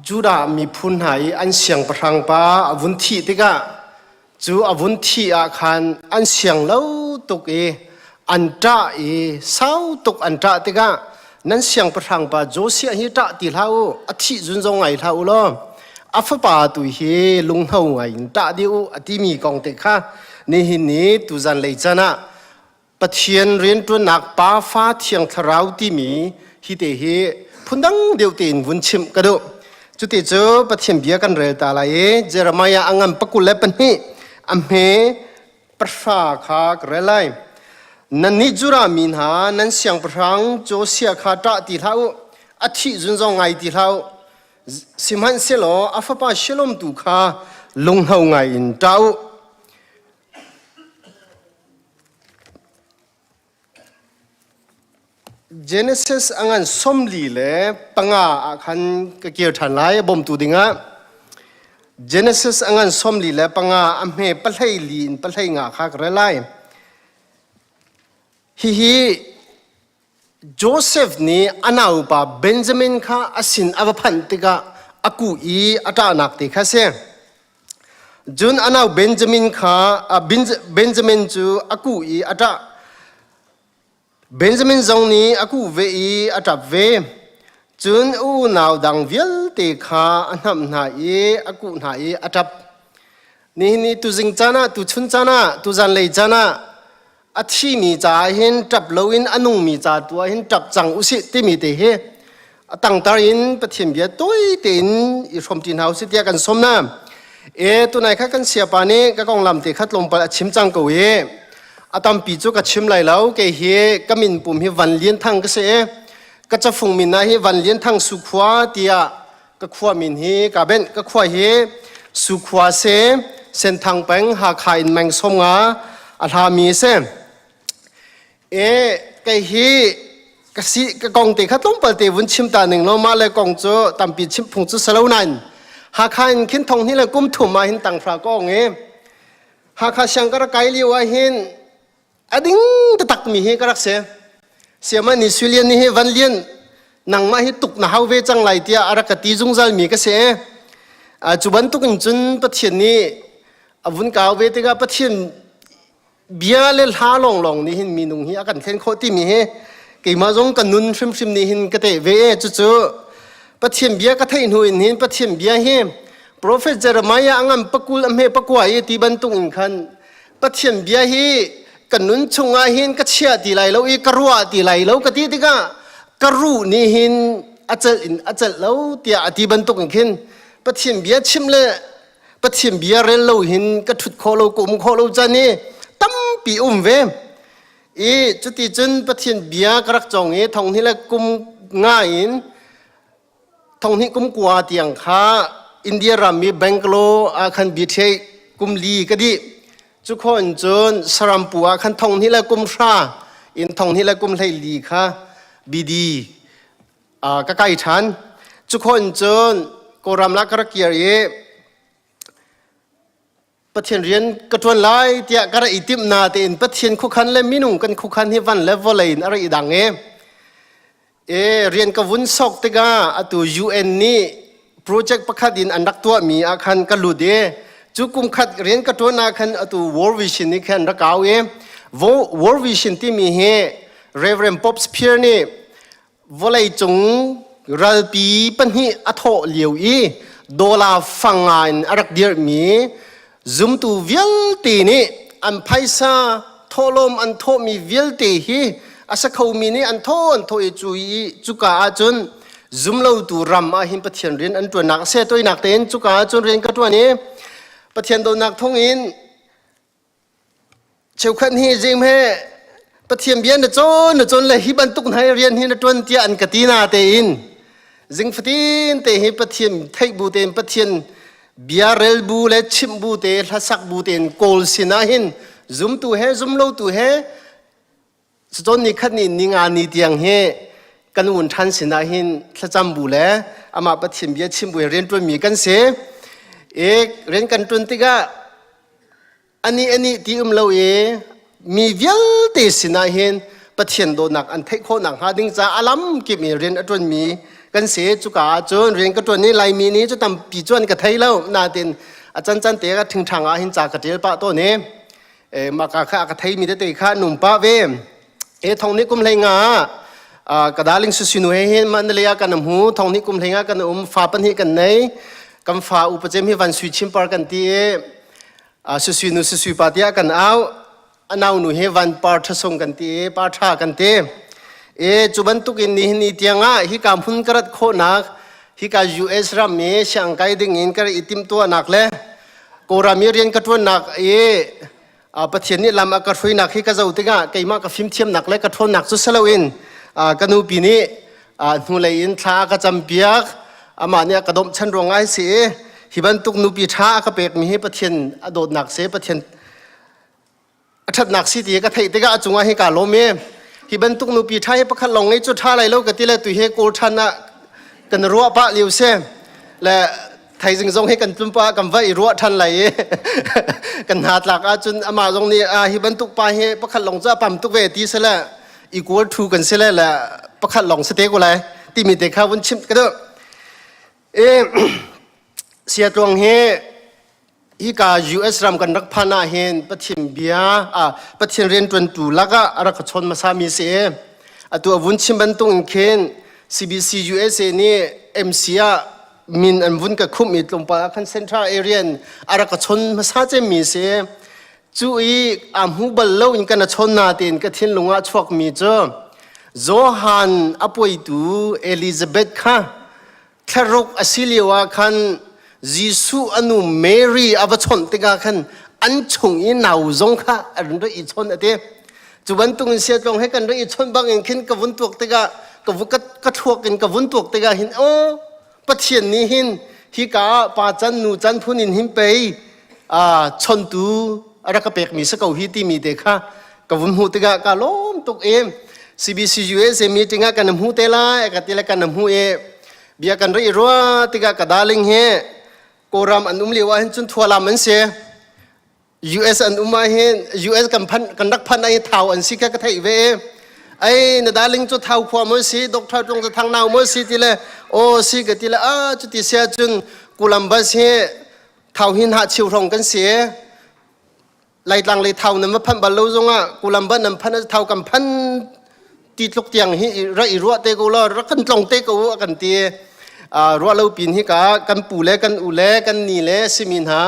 จูดามีพุนหายอันเสียงประทังปาอวุนทีติกะจูอวุนทีอาคารอันเสียงเล่าตกอันตาเศร้าตกอันตาติกะนั้นเสียงประทังปาโจเสียฮิตาติเท่าอธิจุนจงไงเท่าล้ออัฟปาตุเฮลุงเท่าไงตาดิวอธิมีกองติค่ะนี่หินนี้ตุจันเลยจันะปะเทียนเรียนตัวนักป้าฟ้าเทียงทราวที่มีฮิเตเฮพุนดังเดียวตีนวุนชิมกระดูจุดที่เจอปะเทียนเบียกันเรตาลายเจรมายาอังอันปกุลเล็บนี้อเมประสาขากเรลัยนันนิจุรามินหานันเสียงพรังโจเสียขาตาตีเท้าอธิจุนจงไงตีเท้าสิมันเสลออัฟปาเชลมตุขาลงเฮาไงอินเต้าGenesis อังอันสมลีเล่ปังอาคันก็เกี่ยวทันไล่บ่มตูดิงะ Genesis อังอันสมลีเล่ปังอาอเมปะไลลีนปะไลงาคักเรไล hi Joseph ni anau pa Benjamin kha asin avaphan tika aku I ata nak te kha se Jun anau Benjamin kha Benjamin chu aku I ata Benjamin zong ni aku ve I ata ve Jun u nau dang vial te kha anam na I aku na I atap ni tu jing chana tu chun chana tu jan lei chana athi mi cha hin tap loin anung mi cha tua hin tap chang usi ti mi te he atang tar in pathian bia toi tin I from tin house tia kan somna e tu nai kha kan sia pa ni ka kong lam te khat lom pa chim chang ko he atam pi chu ka chim lai lau ke he kamin pum hi van lien thang ka se ka cha phung min na hi van lien thang su khwa tia ka khwa min hi ka ben ka khwa hi su khwa se sen thang peng ha khain mang som nga atha mi se e cái hi cái si cái công ty khát lông bờ tề vun chim ta neng lo ma le công cho tam pi chim phung chu salo nan ha khan khin thong hi le kum thu ma hin tang fra ko nge ha kha sang kar kai li wa hin ading ta tak mi hi karak se ma ni sulian ni he van lian nang ma hi tuk na hau ve chang lai tia ara ka ti jung zal mi ka se a chuban tuk in chun pathian ni avun ka ve te ga pathian bia le ha long long ni hin mi nung hi akan khen kho ti mi he ke ma jong kan nun shrim shrim ni hin ka te ve chu chu pathian bia ka thai nu in hin pathian bia he prophet Jeremiah angam pakul am he pakwa ye ti ban tung in khan pathian bia hi kan nun chunga hin ka chia ti lai lo I karwa ti lai lo ka ti ti ka karu ni hin achal lo tia ati ban tung in khin pathian bia chim le pathian bia rel lo hin ka thut kho lo kum kho lo cha ni tam pi ve e chuti chun pathian bia karak chong e thong hi la kum nga in thong hi kum kwa tiang kha India rami Bangalore a khan bi the kum li ka di chu khon chun Sarampua khan thong hi la kum sha in thong hi la kum lai li kha bidi a ka kai than chu khon chun koram la karak ye pathian rian katwan lai tia kara itim na te in pathian khu khan le minung kan khu khan hi van level in ara idang e rian ka vun sok te ga atu UN ni project pakhat in andak tua mi a khan ka lu de chu kum khat rian ka to na khan atu World Vision ni khan ra kaw World Vision ti mi he Reverend Pop Spear ni volai chung ralpi pan hi atho liu I dola fangain arak dir mi zoom tu vial ti ni an phaisa tholom an tho mi vial ti hi asa khau mi ni an tho I chuka a chun zoom lo tu ram a hin pathian rin an tu nak se toi nak ten chuka chun ren ka tu ni pathian do nak thong in cheu khan hi jim he pathian bian na chon le hi ban tuk nai rian hi na tun tia an katina te in jing fatin te hi pathian thai bu ten pathian biarel bu le chim bu te thasak bu ten kol sina hin zoom tu he zoom lo tu he chon ni khat ni ninga ni tiang he kan un than sina hin thacham bu le ama pathian bia chim bu ren tu mi kan se e ren kan tun ti ga ani ti lo mi vial te sina hin pathian do nak an thai kho nak ha ding cha alam ki mi ren atun mi kan se chuka chon ren ka ton ni lai mi ni chu tam pi chon ka thai lo na tin a chan te ka thing thang a hin cha ka tel pa to ne e ma ka kha ka thai mi te kha num pa ve e thong ni kum lai nga ka daling su sinu he hin man le ya kan hu thong ni kum lai nga kan fa pan hi kan nei kam fa upajem hi van sui chim par kan ti su sinu su sui pa tia kan au anau nu he van par tha song kan ti par tha kan te e chuban tukin ni tianga hi kam hun karat kho nak hi ka US ram me sang kai ding in kar itim to nak le ko ramirian ka to nak e pathian ni lam ka thui nak hi ka zau tinga keima ka phim thiam nak le ka thon nak chu saloin kanu pi ni nu le in tha ka champiak ama ne ka dom chan rongai se hiban tuk nu pi tha ka pek mi hi pathian adot nak se pathian athat nak si ti ka thei te ga chunga hi ka lo me hi ban tuk nu pi thai pakhat long ei chu tha lai lo ka ti le tu he ko thana kan ro pa liu se la ไทยจึงทรงให้กันจุมปากำไว้รัวทันไหลกันหาหลักอาจุนอามาตรงนี้ฮิบันตุกปาเฮประคัดหลงจ้าปั๊มตุกเวทีเสละอีกวอลทูกันเสละแหละประคัดหลงสเต็กอะไรที่มีเด็กข้าววันชิมก็ได้เสียตรงเฮฮิกา US รำกันรักพานาเฮนปะทิมเบียปะทิมเรียนจนตูลักอะรักชนมาสามีเสียตัววุ้นชิมบันตุงเคน CBC USA นี่ MCA มินอันวุ้นกับคุมมีตรงปะคันเซ็นทรัลเอเรียนอารักชนมาสาเจมีเสียจู่อีหูบัลโลอินกันชนนาเต็นกับทินลุงอาชวกมีเจ้าโจฮันอปอยตูเอลิซาเบธค่ะคารุกอซิลิวาคันยิสุอนุเมรีอวชนติกาคันอันชงอีนาวจงค่ะอันนั้นอีชนอเดจุบันตุงเสียตรงให้กันด้วยอีชนบางอย่างขึ้นกับวุ้นตัวติกากวุ้นกระทวกินกับวุ้นตัวติกาหินโอ้ปะเทียนนี้หินฮิกาปาจันนูจันพุนินหินไปชนตูอะไรก็เปกมีสกาวฮิตีมีเด็กค่ะกับวุ้นหูติกากาล้มตุกเอ็ม CBC US มีติงากันน้ำหูเตล่าเอกติละกันน้ำหูเอเบียกันด้วยรัวติกากระดาลิงเฮโกรามอันลีว่าเห็นจนทัวลามันเสีย US อันมาเห็น US กันรักพันไอ้เท่าอันสิกะกะไทยเวไอ้นาดาลิงจุดเท่าความมือสิดอกเท่าตรงจะทางนาวมือสิทีละโอ้สิกะทีละจุดที่เสียจนกุลัมบัสเฮเท่าหินหาชิวรองกันเสียไล่ตังไล่เท่านั้นมาพันบาลูจงกุลัมบัสนั้นพันเท่ากันพันตีตกเตียงฮิไรรัวเตกุลอรักกันตรงเตกุกันตีรัวเราปีนฮิกากันปูเลกันอุเลกันนีเลสิมินหา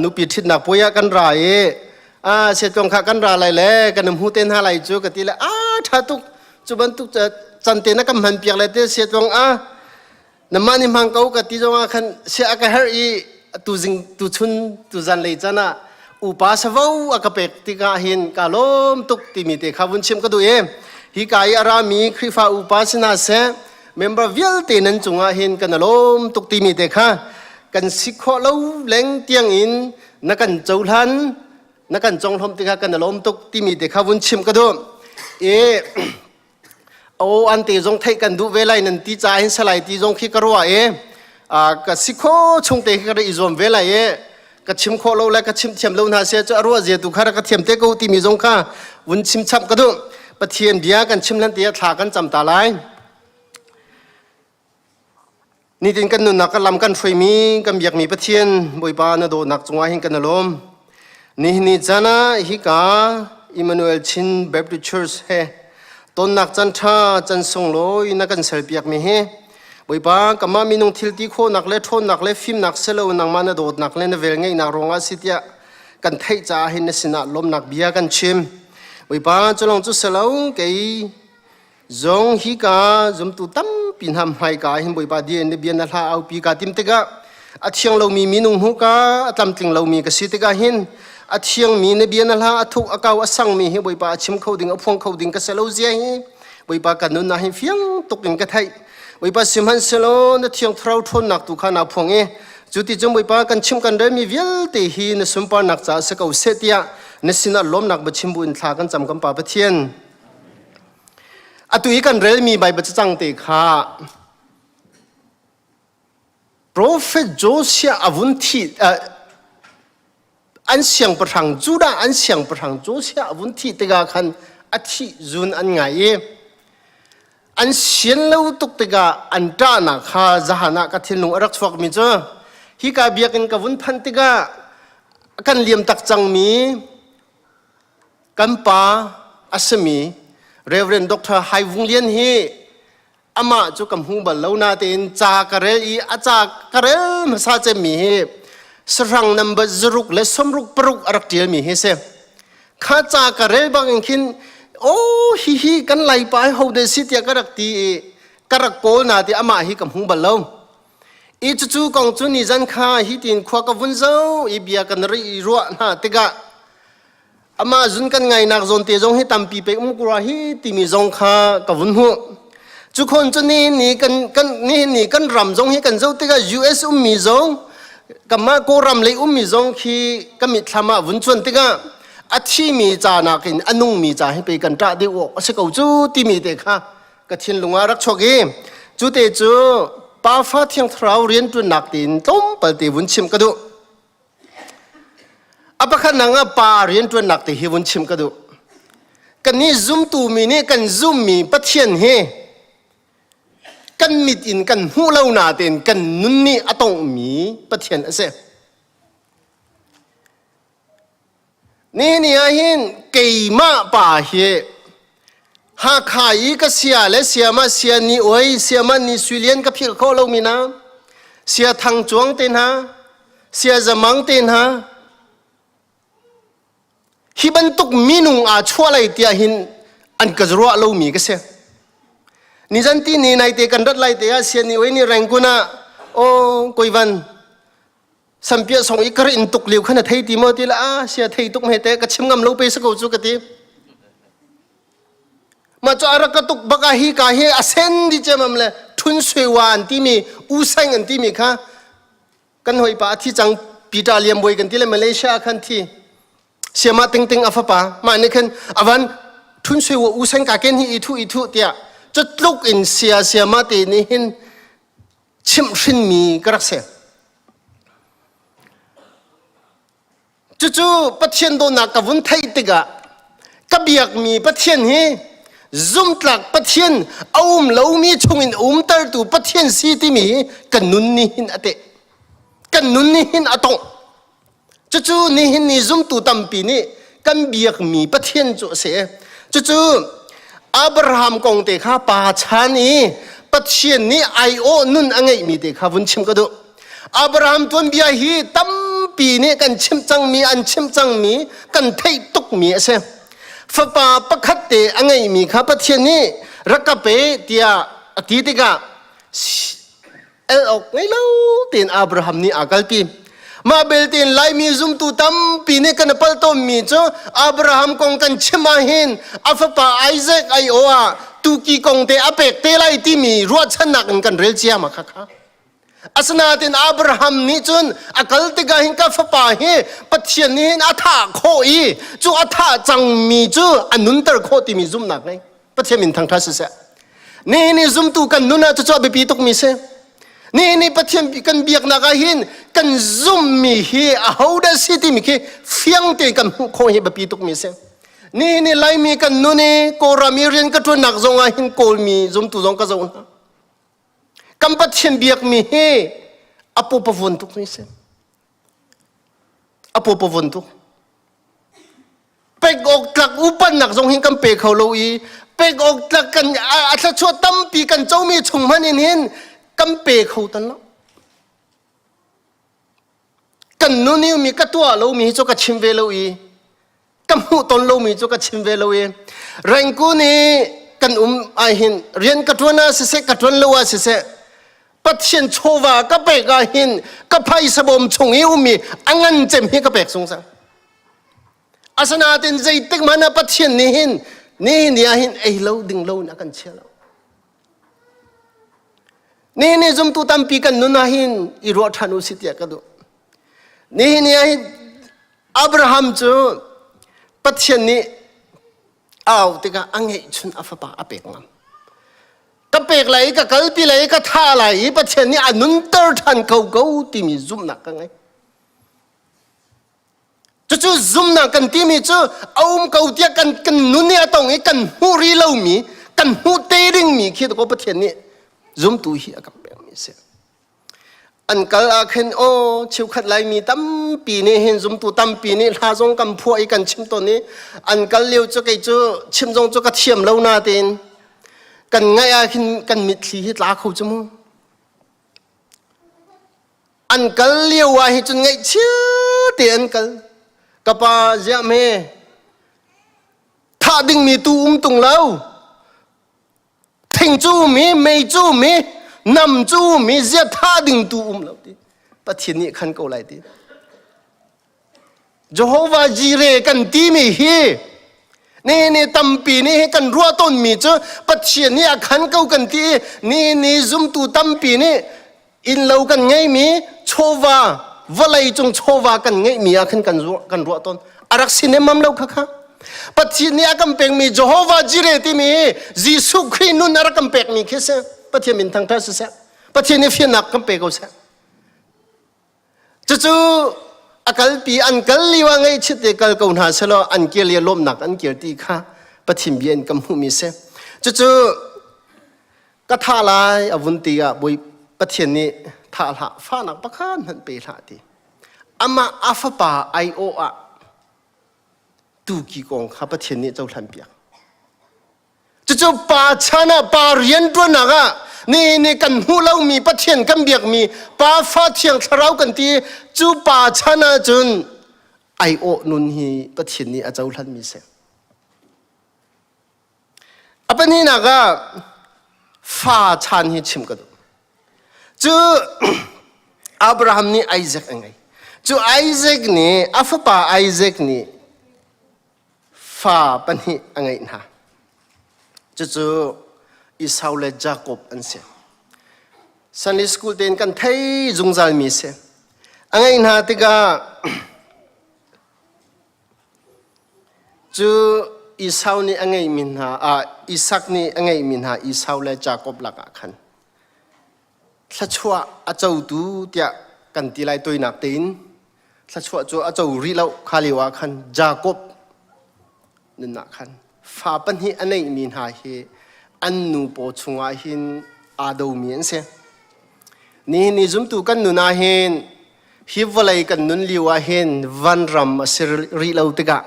นุปิดทิดหนักปุยกันรายเสียจงขากันรายไรเลกันน้ำหูเต้นหาไรจูกติละถ้าตุกจุบันตุกจะจันเตนักมันเปียกเลยเตเสียจงน้ำมันนิมังเกากติจงคันเสียกะเฮรีตุจิงตุชุนตุจันเลยจันะอุปาสวะกะเปกติกาหินกาลมตุกติมิเตขาวุนชิมก็ดูฮิกายอารามีคริฟาอุปาสนาเสเมมเบอร์วิลเตนันจงอาหินกันลมตุกติมิเตค่ะกันสิขอเล่าเล้งเตียงอินนักกันเจ้าทันนักกันจงทมติค่ะกันลมตุกติมิเตค่ะวุนชิมก็ดูเอาอันเตจงไทยกันดูเวลานันตีจ่าหินสลายตีจงขี้กระวัวกันสิขอชงเตะกันอีจอมเวลากันชิมขอเล่าและกันชิมเทียมเล่าหน้าเสียจะรัวเจียตุขารกันเทียมเตะกูติมิจงค่ะวุนชิมชับก็ดูปะเทียนเดียกันชิมลันเตียถากันจำตาลายนี่ตินกันนุนนักกันลำกันฟรีมีกันอยากมีปะเทียนบอยปานโดนักจงอาหินกันนลมนี่จานะฮิกาอิมมานูเอลชินเบปติเชิร์สเฮต้นนักจันทราจันทรงโลยนักกันเซลเปียกมีเฮบอยปากัมมามีนุงทิลติโคนักเล่ทนนักเล่ฟิมนักเซลนักมันโดนักเล่นเวลไงนักรองอาสิทยากันไทยจ่าหินสินะลมนักเบียกันชิมวิปาจะลองจุดเสลาเกยจงฮิกาจมตุตั้มปินหำไฮกาหินวิปาเดียนเบียนละเอาปีกาติมติกาอัดเชียงเรามีนุงหุกาตำติงเรามีกสิติกาหินอัดเชียงมีนเบียนละอัทุกอากาวสังมีหิวิปาชิมเขาดิ่งอพงเขาดิ่งกเสลาเจียหิวิปากันนุนนาหิเฟียงตกดิ่งกะไทยวิปาสิมหันเสลานเทียงทราวทนนักตุขานาพงจุดที่จมวิปากันชิมกันเดิมมีเวลเตหีนสุมปานักจ่าสกาวเสตียนสินะล้มนักบัชิมบุญทากันจำกันป่าปะเทียนตุยกันเรลมีใบบัจจังเตค่ะ Prophet Josiah อวุนทีอันเสียงประทังจูดาอันเสียงประทังโจเซียอวุนทีเตกาคันอธิจุนอันไงอันเสียนเลวตุกเตกาอันตานักข้าจะหานักทินลุงรักสวกมิจ้าฮิกาเบียกันกับวุนพันเตกากันเลียมตักจังมีกันป่าอัศมีเรเวนด็อกเตอร์ไฮวุงเลียนฮีอามาจุกำหูบัลลาวนาเตนจากระเรลอาจากระเรลมาซาเจมีสรังนัมบจรุกและสมรุกปรุกอรักเดียมีเฮเซข้าจากระเรลบางคินโอ้ฮิกันไหลไปเฮาเดสิตยากระรักตีกระรักโกนาตีอามาฮิกำหูบัลลาวอีจู่ๆกองจุนีจันข้าฮิตินขวากวุนเจ้าอีเบียกันรีรัวนาติกะอามาจุนกันไงนักจนเตจงให้ตามปีไปกราฮิติมีจงข้ากวุนหัวทุกคนจุนี่กันรำจงให้กันเจ้าติกะ US มีจงกับมาโกรำเลยมีจงที่ก็มีธรรมะวุนชวนติกะอาทิมีจานักินอนุมีจาให้ไปกันตราดีวอกสกาวจูติมีเด็กค่ะกระทินลุงอารักชกีจูเตจู ป้าฟ้าเที่ยงเราเรียนตัวหนักตีนต้มปฏิวุนชิมกระดูอัปขันนังป้าเรียนตัวหนักตีหิวุนชิมกระดูกันนี้ซุ่มตูมีนี่กันซุ่มมีปัจเจียนเฮกันมิดอินกันหูเล่าหนาเต็นกันนุนนี่อตงมีปัจเจียนเสนี่อาหินเกยมาป่าเฮหากขายก็เสียและเสียมาเสียนี่โอ้ยเสียมันนี่สุเลียนกับพี่เขาเรามีนะเสียทางจวงเต็นฮะเสียจะมังเต็นฮะฮิบันตุกมีนุงอาชัวไรเตียหินอันกระจรัวเรามีก็เสียนี่จันทีนี่นายเตกันรัดไล่เตียเสียนี่โอ้ยนี่แรงกุนะโอ้กุยวันสัมเปียส่งอีกระอินตุกเลี้ยวขนาดไทยตีมอตีละเสียไทยตุกไม่เตะกระชิมงำเราไปสักจุกตีมาจาระกตุกบักฮีกาเฮอเซนดิเจมัมเลทุนสวยวานที่มีอุสังอันที่มีค่ะกันหอยป่าที่จังปีตาเลียมบวยกันที่เลยมาเลเซียคันที่เสียมาติงอัฟป่ามาเนี่ยคันอวันทุนสวยว่าอุสังกาเกนฮีอีทุเตียจะลุกอินเสียมาตีนี่หินชิมชินมีกระเสียจู่ๆปัจเจียนโดนักกับวันไทยติกะกับเบียกมีปัจเจียนเฮซุ่มตลักปัจเจียนเอาเหลามีชงอินตร์ตูปัจเจียนสีที่มีกันนุนนี่หินอเตกันนุนนี่หินอตงจู่ๆนี่หินนี่ซุ่มตูตั้มปีนี่กันเบียกมีปัจเจียนจุเสจู่ๆอับราฮัมกงเตข้าป่าชานีปัจเจียนนี่ไอโอนุนอะไรมีเตข้าวุ่นชิมก็ดูอับราฮัมตัวเบียฮีตั้มปีนี้กันชิมจังมีอันชิมจังมีกันไทยตุกมีเสฟ้าป่าประคัตเตอะไรมีข้าปัจเจียนนี่รักกับเปเตียอดีตกะเอลออกไงเล่าเตียนอับราฮัมนี่อากาลปีมาเบลเตียนไลมีซุ่มตูตั้มปีนี้กันพัลโตมีจ้าอับราฮัมกงกันชิมาหินอัฟป่าไอแซคไอโออาตุกีกงเตอเปกเตไลที่มีรัวชนักกันเรลเจียมาค่ะอาสนาตินอับราฮัมนี่จนอากาลติกาหินกับฟ้าป่าเฮปัจเจียนนี่อัฐาโคอีจู่อัฐาจังมีจู่อันนุนเตอร์โคติมีซุ่มนักไงปัจเจียนมินทางทัศเสนี่ซุ่มตูกันนุนน่ะจู่ๆไปปีตุกมีเสนี่ปัจเจียนกันเบียกนักหินกันซุ่มมีเฮอาหูดสิติมีเฮเฟียงเตกันโคเฮไปปีตุกมีเสนี่ไลมีกันนุนนี่โกรามีเรียนกันตัวนักจงหินโกลมีซุ่มตูจงกระจงกัมปัจเจียนเบียกมีเฮอปูปวนตุกนี่เสอปูปวนตุกเป็กออกหลักอุปนักจงหินกัมเปกเขาโลอีเป็กออกหลักกันอาจจะชัวตั้มปีกันเจ้ามีชงมันเห็นกัมเปเขาตันละกันนู้นนี่มีกัตัวเรามีจุกชิมเวลอีกัมหูตนเรามีจุกชิมเวลอีแรงกูนี่กันไอหินเรียนกัตัวน่าเสกัตัวเราเสปัจเจียนโชวาก็เปกาหินก็ไพ่สบมชงอิวมีอังันเจมฮีก็เปกสงสังอาสนาตินใจตึกมันปัจเจียนนี่หินนี่หินไอเราดึงเรานักกันเชื่อเรานี่จมตุตัมปีกันนุนหินอิรัวทานุสิทธิ์ก็ดูนี่หินอับราฮัมจูปัจเจียนนี่เอาติกาอังเฮชุนอัฟปะอเปกงามก็เปกไหลก็กลปีไหลก็ท่าไหลปัจเจียนนี่อนุนเตอร์ทันเขาที่มีซุ่มนักกันไงจู่ๆซุ่มนักกันที่มีจู่เอาเขาเทียกันนุนเนี่ยตรงนี้กันหูรีเล่ามีกันหูเตริงมีคิดว่าปัจเจียนนี่ซุ่มตุยอากับแบบนี้เสียอันกัลอาเคนโอชิวขัดไหลมีตั้มปีนี้เห็นซุ่มตุตั้มปีนี้ลาจงกันพัวอีกันชิมตัวนี้อันกัลเลี้ยวจะไกจู่ชิมจงจะกระเทียมเล่าหน้าเต็นกันไงอาเห็นกันมิดลีฮิตลาเขาจมูกอันกัลเลี้ยวว่าให้จนไงเชื่อเตียนกัลกับป้าเจ้าแม่ถ้าดึงมีตู้ตุงเล่าทิ้งจูมีไม่จูมีนำจูมีเสียท่าดึงตูเราดิปัจจุบันขันเกาไหลดิเจ้าฮวาจีเรกันตีมีเฮนี่ตั้มปีนี่กันรัวต้นมีเจ้าปัจจุบันขันเกากันตีนี่ซุ่มตูตั้มปีนี่อินเรากันไงมีโชวาวะไลจงโชวากันไงมีขันกันรัวต้นอารักสิเนมัมเราค่ะปัจจุบันกัมเป็งมีเจ้าฮวาจีเรติมียิสุครินุนอารักกัมเป็งมีแค่เสปัจจุบันทางทัศน์เส ประเทศนี้เฟียนักกันเปก็เสจู่ๆอากาศปีอันกัลลีว่าไงชิดเดกัลกูน่าเสลออันเกลียลมหนักอันเกลียตีข้าประเทศเบียนกำหูมีเสจู่ๆก็ท่าลายอวุนตีอะบุยประเทศนี้ท่าละฟ้านักประคันหันไปละทีอามาอาฟปาไอโออะตูกีกองข้าประเทศนี้เจ้าทันเปียกจู่ๆป่าชนะป่าเรียนตัวนักอะนี่กันหูเรามีประเทศกันเบียกมีป่าฟ้าเทียงทะเลากันทีจู่ป่าชนะจนไอโอนุนฮีประเทศนี้อาเจ้าทันมีเสอปนี้นักอะฟ้าชันฮีชิมกันจู่อับราฮัมนี่ไอแซคยังไงจู่ไอแซคนี่อัฟปาไอแซคนี่ฟ้าปนี่ยังไงนะจู่อิสราเอลจาโคบอันเสียซันนิสกูลเดินกันไทยจงจัลมีเสียยังไงนะที่ก็จู่อิสราเอลนี่ยังไงมินหาอิสักนี่ยังไงมินหาอิสราเอลจาโคบลักขันสัชวะอาจารย์ดูเดียกันตีไลตัวนักเต้นสัชวะจู่อาจารย์รีเลาขาลิวาขันจาโคบนั่นนักขันฟ้าปัญหาอันไหนมินหาเฮอันนูปอชงอาหินอาดูมีนเสียนี่จุมตุกันนูนาเห็นฮิวลัยกันนุนลิวาเห็นวันรำสิริเลาติกะ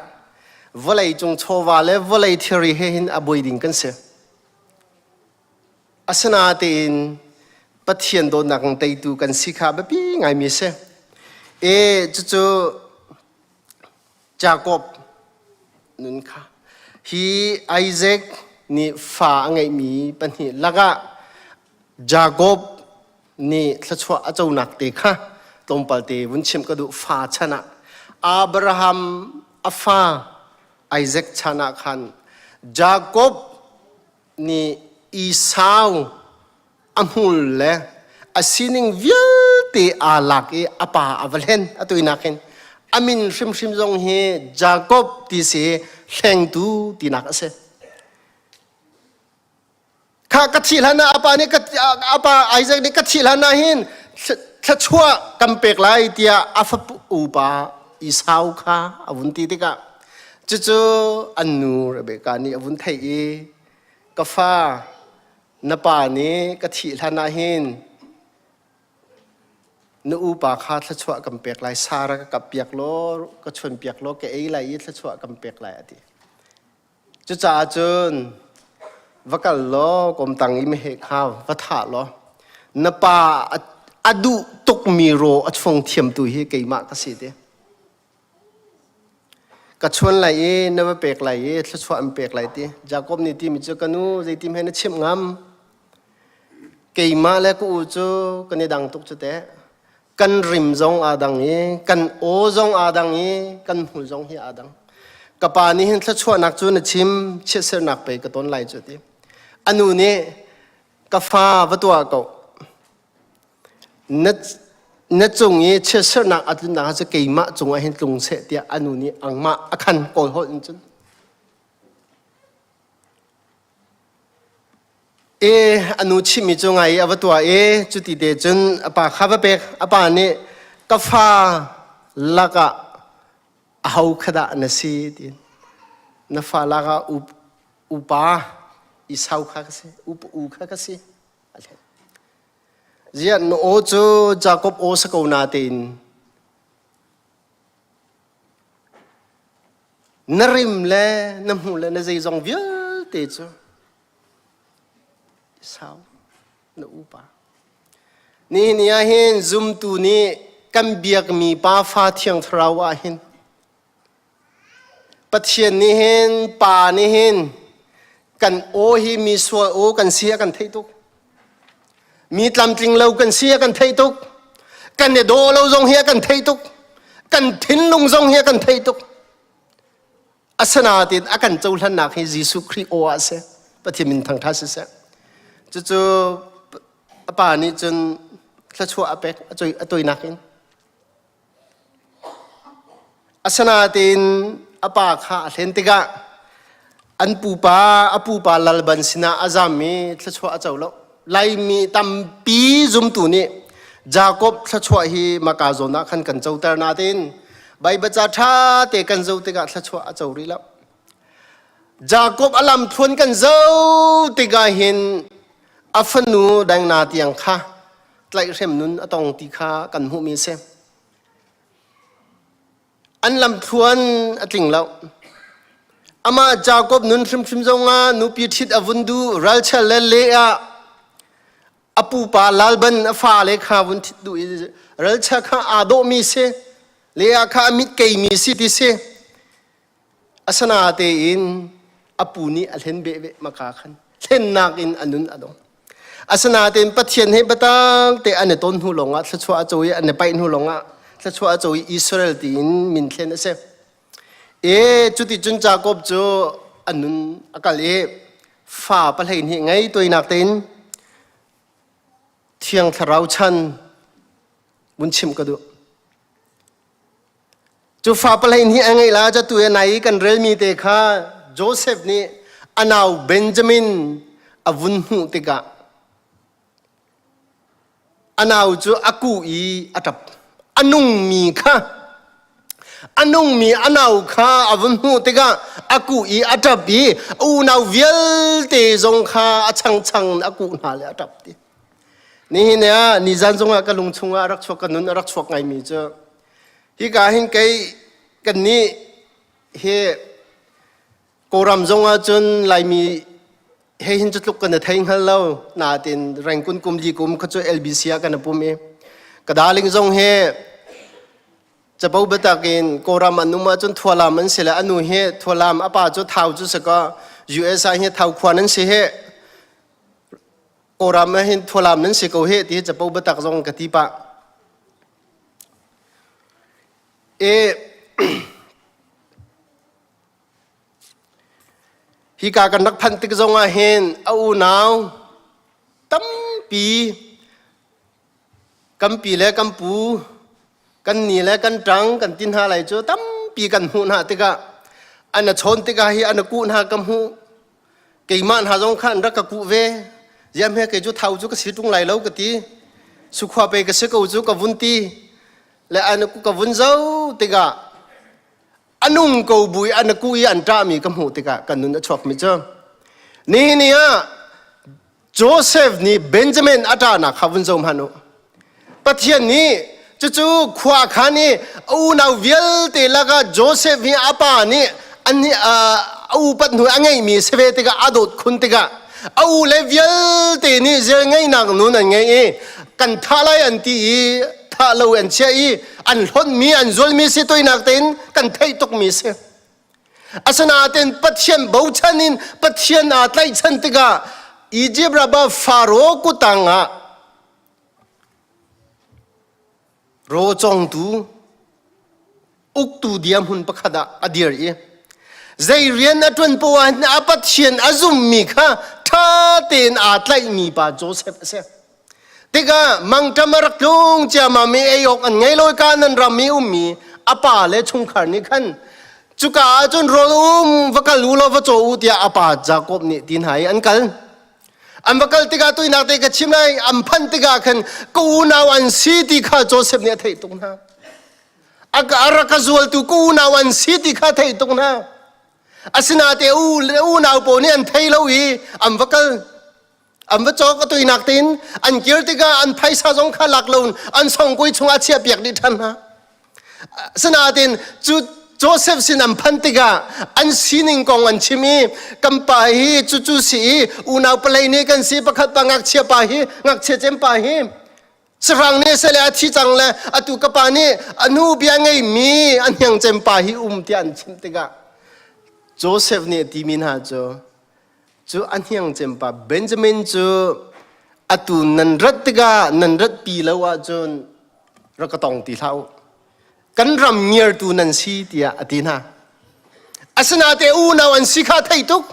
วลัยจงโชวาเลวลัยเทริเห็นอบวยดิ่งกันเสียอาสนาเต็นปัทยันโดนักเตยตูกันสิขาแบบนี้ไงมีเสียจู่จาโคบนุนค่ะฮีไอแซคนี่ฟ้าไงมีปัญหาแล้วก็จาโคบนี่สัชวะอาจารย์นักเตะค่ะตรงปลเตวุ้นชิมก็ดูฟ้าชนะอับราฮัมอัฟาไอแซคชนะขันจาโคบนี่อีสาวอามุลเล่อาศินิงวิลตีอาลักเออปาอเวลเฮนอตุยนักเห็นอามินชิมจงเฮจาโคบที่เสแข่งดูที่นักเสข้ากัดชิลานาอปานี่กัดอปาไอแซคนี่กัดชิลานาหินชัชัวกำเปกไลเตียอาฟปูอุปาอิสาวข้าอวุนตีติกะจู่ๆอันนูเรเบกานี่อวุนไทยกาฟ้านปานี่กัดชิลานาหินนูอุปาข้าชัชัวกำเปกไลซาระกับเปียกโลก็ชวนเปียกโลแกเอไลชัชัวกำเปกไลอดีจู่ๆอาจนวักล้อกรมตังอิมเหข้าววัฏะล้อนปาอดุตกมีโรอัดฟงเทียมตุยเกยมากสิเดกัดชวนไหลนวเปกไหลชัชวอันเปกไหลตีจากกบนิติมิจกันูใจติมให้นชิมงามเกยมาแล้วก็อุจกันดังตุกจุดเตกันริมจงอาดังกันโอจงอาดังกันหูจงเฮียอาดังกับปานี้เห็นชัชวนักจูนชิมเชื่อเสนักไปกับต้นไหลจุดที่อันนู้นนี่กาฟ้าวัตถุอากาศนัดจงนี้เชื่อเสนักอันนั้นจะเกี่ยมะจงไอ้เห็นตรงเสตียอันนู้นนี่อังมาอันโกลหดจนอันนู้นชิมิจงไอ้วัตถุจุดที่เดจนป่าข้าพเจ้าป่านี้กาฟ้าลักะเอาขดานสีดินฟ้าลักะอุปาอิสาวข้าก็สิอุข้าก็สิอะไรเจ้าโอจูจากกบโอสกูนาตินนริมเล่น้ำหูเล่นใจจงวิลเตจูอิสาวนอุปานี่เห็นซุมตูนี่กันเบียกมีป้าฟ้าเทียงทราวาเห็นปัจเจียนนี่เห็นป่านี่เห็นกันโอฮีมีสวโอกันเสียกันไทยตุกมีลำจริงเรากันเสียกันไทยตุกกันเนี่ยโดเราจงเฮียกันไทยตุกกันทิ้นลงจงเฮียกันไทยตุกอาสนาตินอากันเจ้าท่านนักให้ยิสุคริโออาเซปฏิมินทางทัศเซจู่ๆป่านี้จนชัชวอาเป็กตัวนักอินอาสนาตินอาป่าข้าเห็นติกะอันปูปาลลบันสินาอาจามีชัชวาเจ้า ไลมีตัมปีจุมตุนี่จากบทชัวฮีมากาโจนะขันกันเจ้าตระนาตินใบบัจฉาเตกันเจ้าติกาทชัวเจ้าริลับจากบอลัมทวนกันเจ้าติกาเห็นอัฟนูดังนาเตียงค่ะไล่เข็มนุนอตองติคากันหูมีเซอันลำทวนอติงแล้วอามาจากบนุนชิมจงอานุพิชิตอวุนดูรัลเชลเลอะอปูปาลาลบันอฟาเลขาวุนทิดูรัลเชข้าอาโดมีเซเลอะข้ามิดเกยมีสิติเซอาสนาเตอินอปูนีอัลเฮนเบเวมาคาขันเช่นนักอินอนุนอดงอาสนาเตนปัจเจียนให้บัตังเตอันเนต้นหูหลงอ่ะชัวอาโจยอันเนไปหูหลงอ่ะชัวอาโจยอิสราเอลตีนมินเทนเซจุดที่จุนจากบจูอันนั้นอากาศฝ่าปะเลยนี่ไงตัวนักเต้นเที่ยงทราวชันบุญชิมก็ดูจูฝ่าปะเลยนี่ไงล่ะจะตัวไหนกันเรลมีเตค่าโจเซฟนี่อันเอาเบนจามินอวุนหูติกะอันเอาจูอากูอีอัตับอันนุ่งมีค่ะอันนุ่งมีอันเอาข้าอวุนหูติกะอากูอีอัตับบีอูนาวเวลเตจงข้าชังอากูนาเลอัตับดีนี่เนี่ยนิจันจงอากลุงชงอารักชวกันนุนรักชวกไงมีเจ้าฮิกาหินไกกันนี้เฮโกรำจงอาจนไลมีเฮหินจุดลุกกันเทงฮัลโลนาตินแรงกุนกุมดีกุมขจเอลบีเซียกันนะปุ่มเอกระดาลิงจงเฮจะพูดตะกินโกรามันนุมาจนทัวลามันเสียอนุเฮทัวลามอป้าจุดเท้าจุดสกอ USA เฮเท้าขวานั้นเสียเฮโกรามันเฮทัวลามนั้นเสียก็เฮที่จะพูดตะกจงกติปะฮิกากันนักพันติกจงอาเฮนเอาหนาวตั้มปีกัมปีและกัมปูกันนี่และกันจังกันตินหาไหลโจตั้มปีกันหูนาติกะอันนั้นชนติกะฮีอันนั้นกูนากัมหูเกี่ยมันหาจงขันรักกูเวยามเฮเกจูเท้าจูก็สิตุงไหลแล้วกตีสุขวาไปก็สิกจูก็วุนตีและอันนั้นกูก็วุนเจ้าติกะอันนุ่งกูบุยอันนั้นกูอีอันตรามีกัมหูติกะกันนุนชอบมิเจ้านี่เนี่ยโจเซฟนี่เบนจามินอัตานะข้าวุนเจ้ามานุประเทศนี้จู่ๆขวาขานี่อูนาวเวลเตลักโจเซฟฮีอาปานี่อันนี้อูปัดหนูอันไงมีเสวติกะอาดุดคุณติกะอูเลเวลเตนี่เจอไงนักนู้นอันไงกันท่าไรอันที่ท่าเราอันเชียอันล้นมีอันจวลมีสิตัวนักเต้นกันไทยตกมีเสอาสนาเต้นปัจเจียนบ่าวชันินปัจเจียนอาไลชันติกะอียิปต์ระบาฟาโรห์กุตังะโรจงตูอุกตูเดียมหุ่นประคดาอดีร์ใจเรียนอัตวันปวันอาปัตเชียนอาซุมมีค่ะท่าเต้นอาไลมีปาโจเซฟเซติกะมังจำรักลุงจะมามีเอยกอันไงลอยการนั้นรามีมีอาปาเลชงขันนี่ขันจุกาจนรวกลูลวโจอุตยาอาปาจากบนี่ดินหายอันกันอันวักติกาตุยนักเตะชิมไลอันพันติกาขันกูนาวันซีติข้าโจเซฟเนี่ยไทยตรงนั้นอากาศกจวลตุกูนาวันซีติข้าไทยตรงนั้นอาสนาเตอูนาวปนี่อันไทยเลวีอันวักจอกตุยนักตินอันเกียรติกาอันไพศาลงข้าหลักลุนอันส่งกุยชงอาเชียเปียกดิทันนะอาสนาเตนจุดโจเซฟสินัมพันติกาอันสินิงกองอันชิมีกัมปาฮีจุสีอูนาวเปลยนี่กันสีประคัตปังงักเชียปาฮีงักเชียเจมปาฮีสรังเนี่ยเสลอาทิจังเลยอตุกปานี่อนุเบียงไงมีอันยังเจมปาฮีที่อันชิมติกาโจเซฟเนี่ยดีมินหาจูอันยังเจมปาเบนจามินจูอตุนันรัตติกานันรัตปีแล้วว่าจูนรักตองตีเท้ากันรำเงียร์ตูนันซีเตียอดีนะอาสนาเตอูนาวันสิขาไทยตุก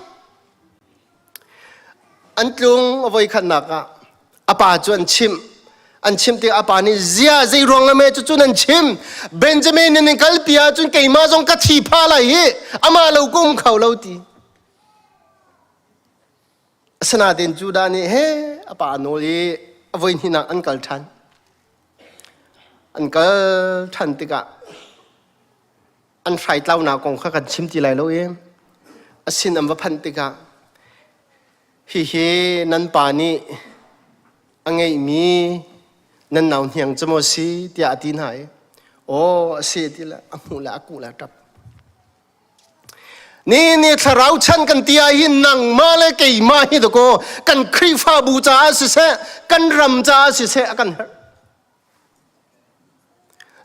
อันลุงเอาไว้ขันนักอาปาจวนชิมเตียอาปานี่เสียใจรวงละเมจุนันชิมเบนจามินนี่กัลปียจุนเกยมาจงกัดทีพาละเฮอามาเรากุมเขาเราตี สนาเดนจูดานี่เฮอปาโนลีอวัยหินักอันกัลทันติกะอันไฟเต้าหนากงข้ากันชิมทีไรแล้วสินอัมวพันติกะเฮนันปานี่อังไงมีนันหนาวเหียงจมสีที่อาทินหายโอ้เสียทีละอามูละอากูละตับนี่ถ้าเราฉันกันที่อาหินนังมาเลยเกี่ยมาฮิตโกกันครีฟ้าบูชาสิเสกันรำจ้าสิเสกัน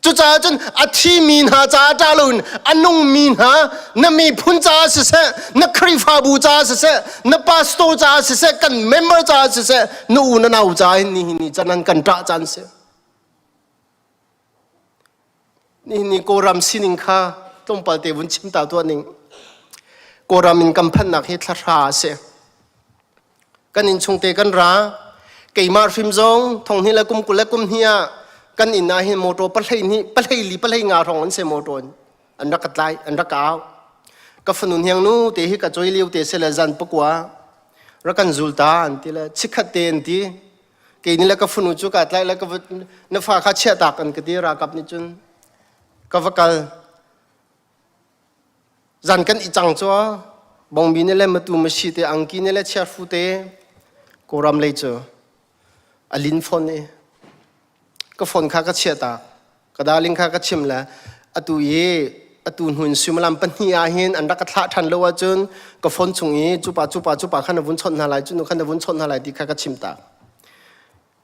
จุจ้าจนอาทิมีนหาจ้าจ้าลุนอันนุ่งมีนหานมีพุนจ้าสิเสนครีฟ้าบูชาสิเสนปาสโตจ้าสิเสกันเมมเบอร์จ้าสิเสนู่นน่าอุจานี่จันนั้นกันจ้าจันเสนี่โกรัมสินิงค่ะต้องปฏิบัติชิมตาตัวหนึ่งโกรามินกำพันนักเฮตลาเสกันอินชงเตกันราเกี่ยมาฟิมซงทองนี่ละกุมกุละกุมเฮียกันอินนาฮิโมโตปะเลยนี่ปะเลยลีปะเลยงาทองอันเสโมโตอันรักกัดไลอันรักเอากับฝนุนเฮียงนู้เตหิกัดจอยเลี้ยวเตเสลจันปกว่ารักกันจุลตาอันที่ละชิขัดเตนที่เกี่ยนี่ละกับฝนุนจุกัดไลละกับนฟ้าขัดเชี่ยตักกันก็ที่รักกับนี่จุนกับกัลจันกันอีจังจ้าบองบินเล่มาตูมาชีเตอังกินเล่เชียร์ฟูเตโกรามเลยจ้าอลินฟอนเนี่ยก็ฟอนข้าก็เชียตากระดาลิงข้าก็ชิมละอตูเยอตูหุ่นซิมลำปัญญาเห็นอันรักท้าทันเลวจนก็ฟอนชงเอจุปาขันวุ่นชนหาไรจุนขันวุ่นชนหาไรที่ข้าก็ชิมตา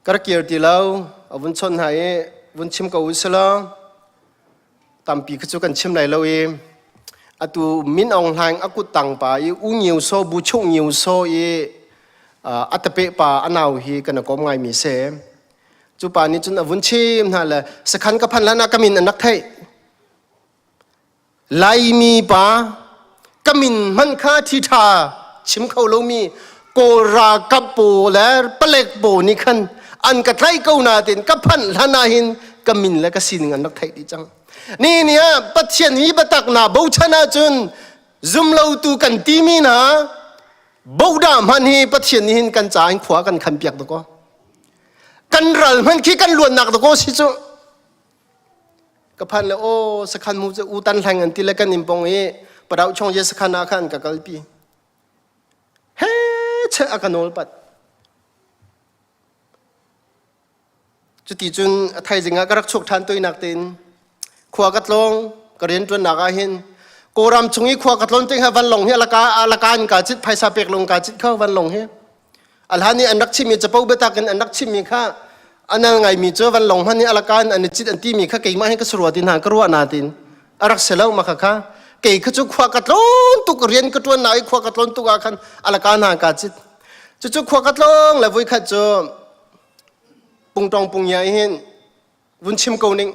กระเกียร์ตีแล้ววุ่นชนหายวุ่นชิมก็อุศลตามปีก็จุกันชิมไหลเราเองอะตูมินองหางอากุตังป่าอูนิวโซบุชงนิวโซอัตเปป่าอนาวฮีกันก็ง่ายมีเสจุปานี้จนอวุนชิมนั่นแหละสักขันกับพันล้านกมินอันนักไทยไลมีป่ากมินมันคาทิธาชิมเขาโลมีโกรากับโปและเปล็กโปนี่ขันอันกระไทยเก้านาเต็นกับพันล้านหินกมินและก็สินอันนักไทยดีจังนี่เนี่ยปัจเจียนฮีบัตักนาบูชนาจุนซุมเลาตูกันตีมีนาบูดามันฮีปัจเจียนหินกันจ่ายขวากันขันเปียกตะโกกันรัลมันขี้กันล้วนหนักตะโกสิจุกับพันเลยโอ้สักขันมูจะอุตันแหงอันที่เล็กกันนิมปงเอปะดาวช่องเยสขันอาขันกับกัลปีเฮ้เชอากันโนลปัดจุดที่จุนไทยจิงากรักชกทันตัวนักเต้นขวากัดลงกระเรียนจนนักอาหินโกรามชงอีขวากัดลงจึงให้วันหลงเฮละกาอันกาจิตไพศาเปกลงกาจิตเข้าวันหลงเฮอัลฮานี่อันนักชิมีจะปูเบตักอันนักชิมีข้าอันนั้นไงมีเจอวันหลงฮันนี่ละกาอันจิตอันที่มีข้าเกี่ยมาให้กระสรวดินหางกระรัวนาดินอารักเสลามาข้าเกี่ยขจุขวากัดลงตุกเรียนกระตัวนายขวากัดลงตุกอาคันละกาหางกาจิตจุขวากัดลงแล้ววิขัดจะปุงตองปุงยาเห็นวุ้นชิมเกาหนิง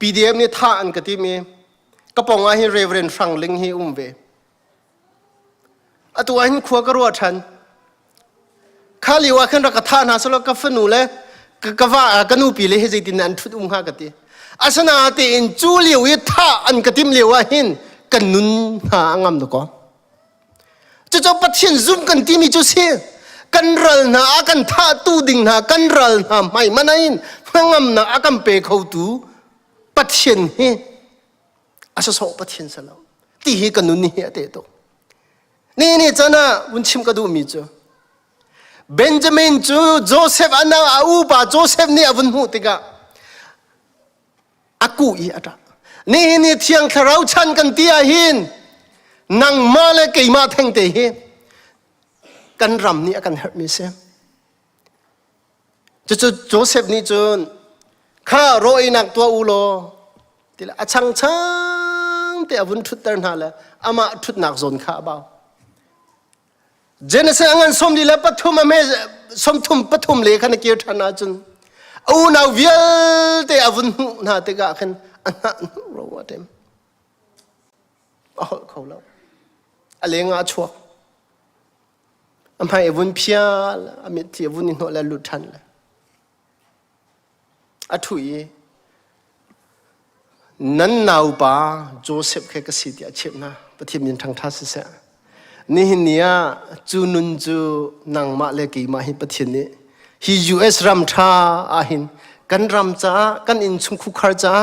PDF นี่ท่าอันกติมีกระป๋องอาหิเรเวรนฟังลิงฮีเวอตัวอาหิขวากระรัวทันข้าลิวาขึ้นรักท่านาสละกับฝนูเลยกะว่ากันนูปีเลยให้ใจดินอันทุดหากติอาสนาติอินจูเลียวยิท่าอันกติมเลียวอาหินกันนุนหางามตะกอจะปัจเจียนซุ่มกันที่มีจุเสียกันรัลนากันท่าตูดิ่งนากันรัลนาไม่มานาอินฟังงามนาอากันเปเขาตูปัจเจียนเฮอาศัยสปัจเจียนสลาวที่เฮกันนุนนี่เฮเตโตนี่จ้านะวุ้นชิมกระดูมีจ้าเบนจามินจูโจเซฟอันนาอูปาโจเซฟนี่อวุ้นหูติกะอากูอีอะไรนี่เที่ยงคราวฉันกันที่อาหินนังมาเลยเกี่ยมาแทงเตเฮกันรำนี่กันเฮมีเซมจะโจเซฟนี่จูนข้าโรยนักตัวอุโลทีละช่างแต่อาวุธทุดเดินหาเลยอามาทุดนักโซนข้าเบาเจนเซงันสมดีแล้วปฐุมเมสมทุมปฐุมเลยขันเกียรตินาจุนอูนาเวียลแต่อาวุธนาติกาขันอันนั้นรู้ว่าเต็มเขาแล้วอะไรงาชัวอันให้อาวุธเพียลอามิที่อาวุธนี่โนแล้วลุทันเลยอัฐุยนั้นนาวป่าโจเซฟแค่กษีเดียเช็ดนะปฏิมินทางทัศเส นี่เนี่ยจูนุนจูนังมาเลกีมาฮิปะเทียนนี่ฮิ US รัมทาอาหินกันรัมจ้ากันอินชุมคุคาร์จ้า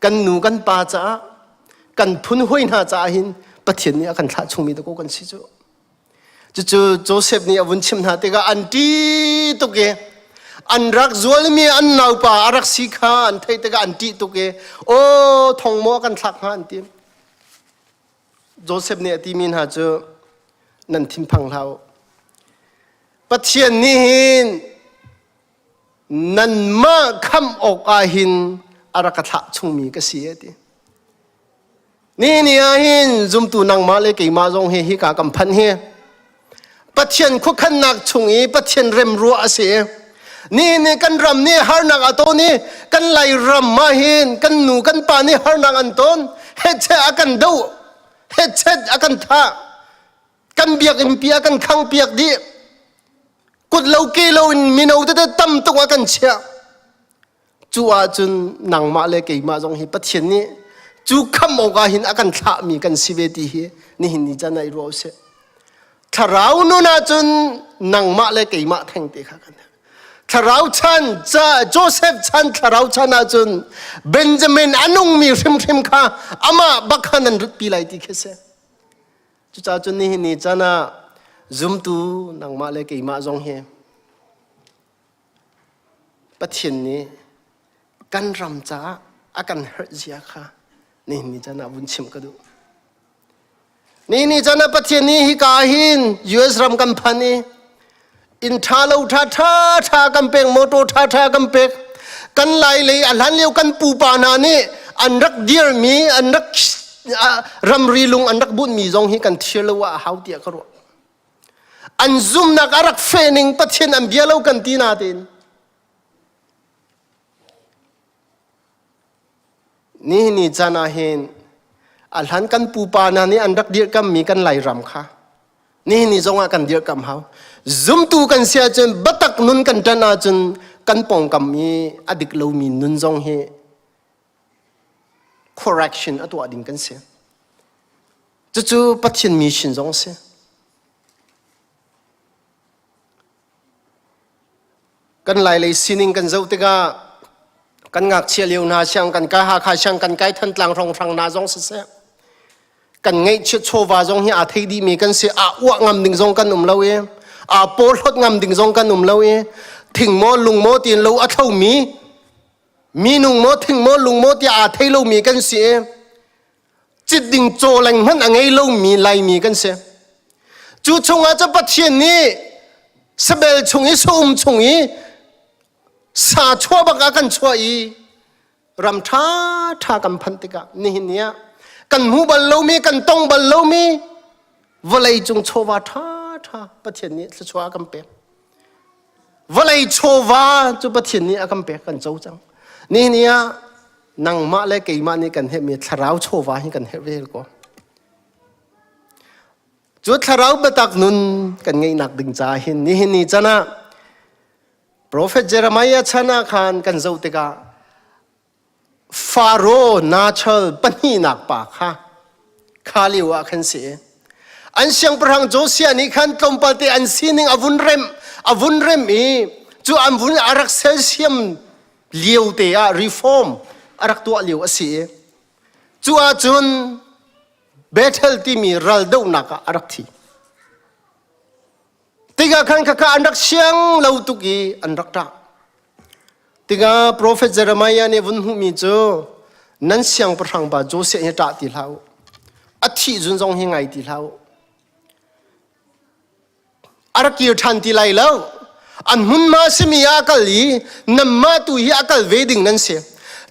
กันหนูกันปาจ้ากันพุนห้วยนาจ้าหินปะเทียนนี่กันท้าชงมีตะโกกันสิจูโจเซฟนี่อวุนชิมนาเตกาอันตีตุเกอันรักจวลมีอันนาวป่ารักสิขาอันไทยเตกาอันตีตุเกโอ้ทองโมกันทักหาอันตีโจเซฟเนี่ยที่มินหาจูนันทิมพังเราปะเทียนนี่หินนันมาคำอกอาหินอารักษาชงมีก็เสียดีนี่อาหินจุมตูนังมาเลยกี่มาจงเฮฮิกากำพันเฮปะเทียนคุกขันนักชงอีปะเทียนเร็มรัวเสียนี่กันรำนี่ฮาร์นักอัตโตนี่กันไล่รำมาหินกันหนูกันปานี่ฮาร์นักอันต้นเฮ็ดเชอากันดูเฮ็ดเชอากันท่ากันเบียกอิมเปียกันขังเปียกดีกุดเลาเกลาอินมินเอาแต่ตั้มตัวกันเชียจูอาจุนนังมาเลยกี่มาจงฮิปะเทียนนี่จูคำอกาหินอากันท่ามีกันสิเวทีเฮนี่หินนี่จะไหนรู้เสียถ้าเราโน่นจุนนังมาเลยกี่มาแทงเตะกันถ้าเราชันจะโจเซฟชันถ้าเราชันจุนเบนจามินอนุงมีริมข้าอามาบักขันรุดปีไลติเคเสจูจ้าจุนนี่หินนี่จะน่าซุมตูนังมาเลยกี่มาจงเฮปะเทียนนี่กันรำจ้าอากันเฮร์เจียค่ะนี่จะน่าบุญชิมกันดูนี่จะน่าปะเทียนนี่ฮิกาหิน US รำกันพันนี่อินทาลูท่ากันเป็กโมโตท่ากันเป็กกันไล่เลยอันหันเลี้ยวกันปูปานานี่อันรักเดียร์มีอันรักรำรีลุงอันรักบุญมีจงฮิกันเชื่อเลยว่าหาวเตียกรู้อันซุมนักอารักเฟนิงปะเทียนอันเบียเล่ากันตีนาตินนี่จานาเห็นอัลฮันกันปูปานานี่อันรักเดียร์กันมีกันไหลรำค่ะนี่จงอากันเดียร์กันเขาซุมตูกันเสียจนบัตักนุนกันจนาจนกันปองกันมีอดิกเลามีนุนจงเฮ correction อตัวอดิงกันเสียจู่ปะเทียนมีชินจงเสียกันไล่เลยสินิงกันเจ้าติกากันงักเชียเลียวนาช่างกันกายหาขาช่างกันกายทันตลังรองฟังนาจงเสียกันไงเชื่อโชวาจงเฮียอาทิดีมีกันเสียอาอ้วงำดิ่งจงกันเลาเออาโปลดงำดิ่งจงกันเลาเอถึงโมลุงโมตีนเลาอัฐามีนุงโมถึงโมลุงโมตีอาทิเลามีกันเสียจิตดิ่งโจแรงมันอังไงเลามีไลมีกันเสียจู่ชงอาจจะปะเทียนนี้สเบลชงอีสุ่มชงอีสาชัวบักกันชัวอีรำท่ากันพันติกะนี่เนี่ยกันหูบัลโลมีกันตองบัลโลมีวลัยจงชัวท่าปะเทียนนี้สชัวกันเปียวลัยชัวจุปะเทียนนี้กันเปียกันเจ้าจังนี่เนี่ยนังมาเลยกี่มานี่กันเห็นมีทาราวชัวให้กันเห็นเรื่องก็จุดทาราวบัตักนุนกันไงนักดึงใจเห็นนี่จ้านะProphet Jeremiah chana khan kan zautika Pharaoh natural pani nak pa khali wa khan se an siang prang Josia ni khan tompate an sining avun rem e chu amvun arak selsiam liu te a reform arak tu liu ase chu a chun battle ti mi ral do naka arak thi tiga kan kaka andak siang lautuki andak ta tiga Prophet Jeremiah ne vun hu mi cho nan siang prang ba Josia ni ta ti lau athi jun jong hingai ti lau arakir than ti lai lau an hun ma simi akali namma tu hi akal veding nan se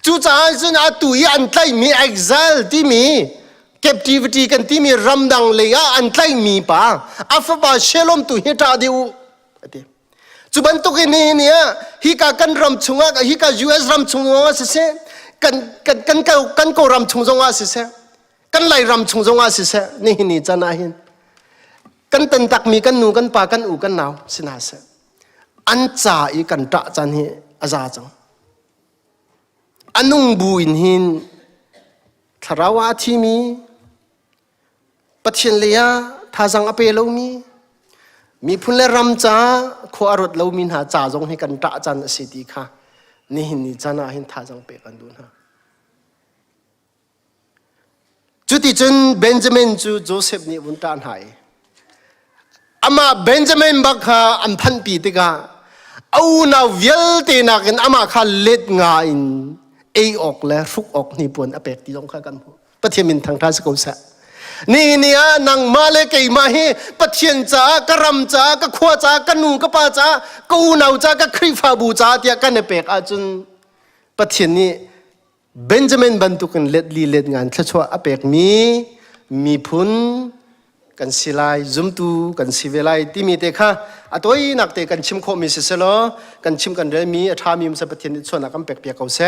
chu cha jun a tu hi an tlai mi exile ti mi captivity kan ti mi ramdang leya an tlai mi pa afaba shalom tu hita diu ate chuban to ke ni hi ka kan ram chunga hi ka US ram chunga se kan ko ram chunga se kan lai ram chunga se ni chana hin kan tan tak mi kan nu kan pa kan u kan naw sina se an cha i kan ta chan hi aza chang anung buin hin tharawa thi mi ปัจเจียนเลยะ ท่าสังอเปโลมีพุ่นเลรำจ้าขวารถเรามินหาจ่าจงให้กันตะจันสิติค่ะนี่หินนี่จันอาหินท่าสังเปกันดูนะจุดที่จนเบนจามินจูโจเซฟนี่วุนตานหายอามาเบนจามินบักฮาอันพันปีติกาเอาหน้าเวลเตนักอามาข้าเล็ดงาอินเอออกและรุกออกนี่ปวนอเปกที่ต้องข้ากันปะเทียมินทางท่าสกุลเสนี่เนี่ยนางมาเลกัยมาให้ปะเทียนจ้ากระรำจ้ากระขวาจ้ากระนูกระป้าจ้ากูนาวจ้ากระคริฟาบูจ้าเดียกันอเปกอาจุนปะเทียนนี่เบนจามินบรรทุกันเล็ดลีเล็ดงานทัชว่าอเปกมีพุนกันสิไลซุมตูกันสิเวไลที่มีเตค่ะอัตัวนักเตกันชิมโคมิเสเซโลกันชิมกันเรมีทามีมสปะเทียนส่วนนักกันเปกเปียกเอาเส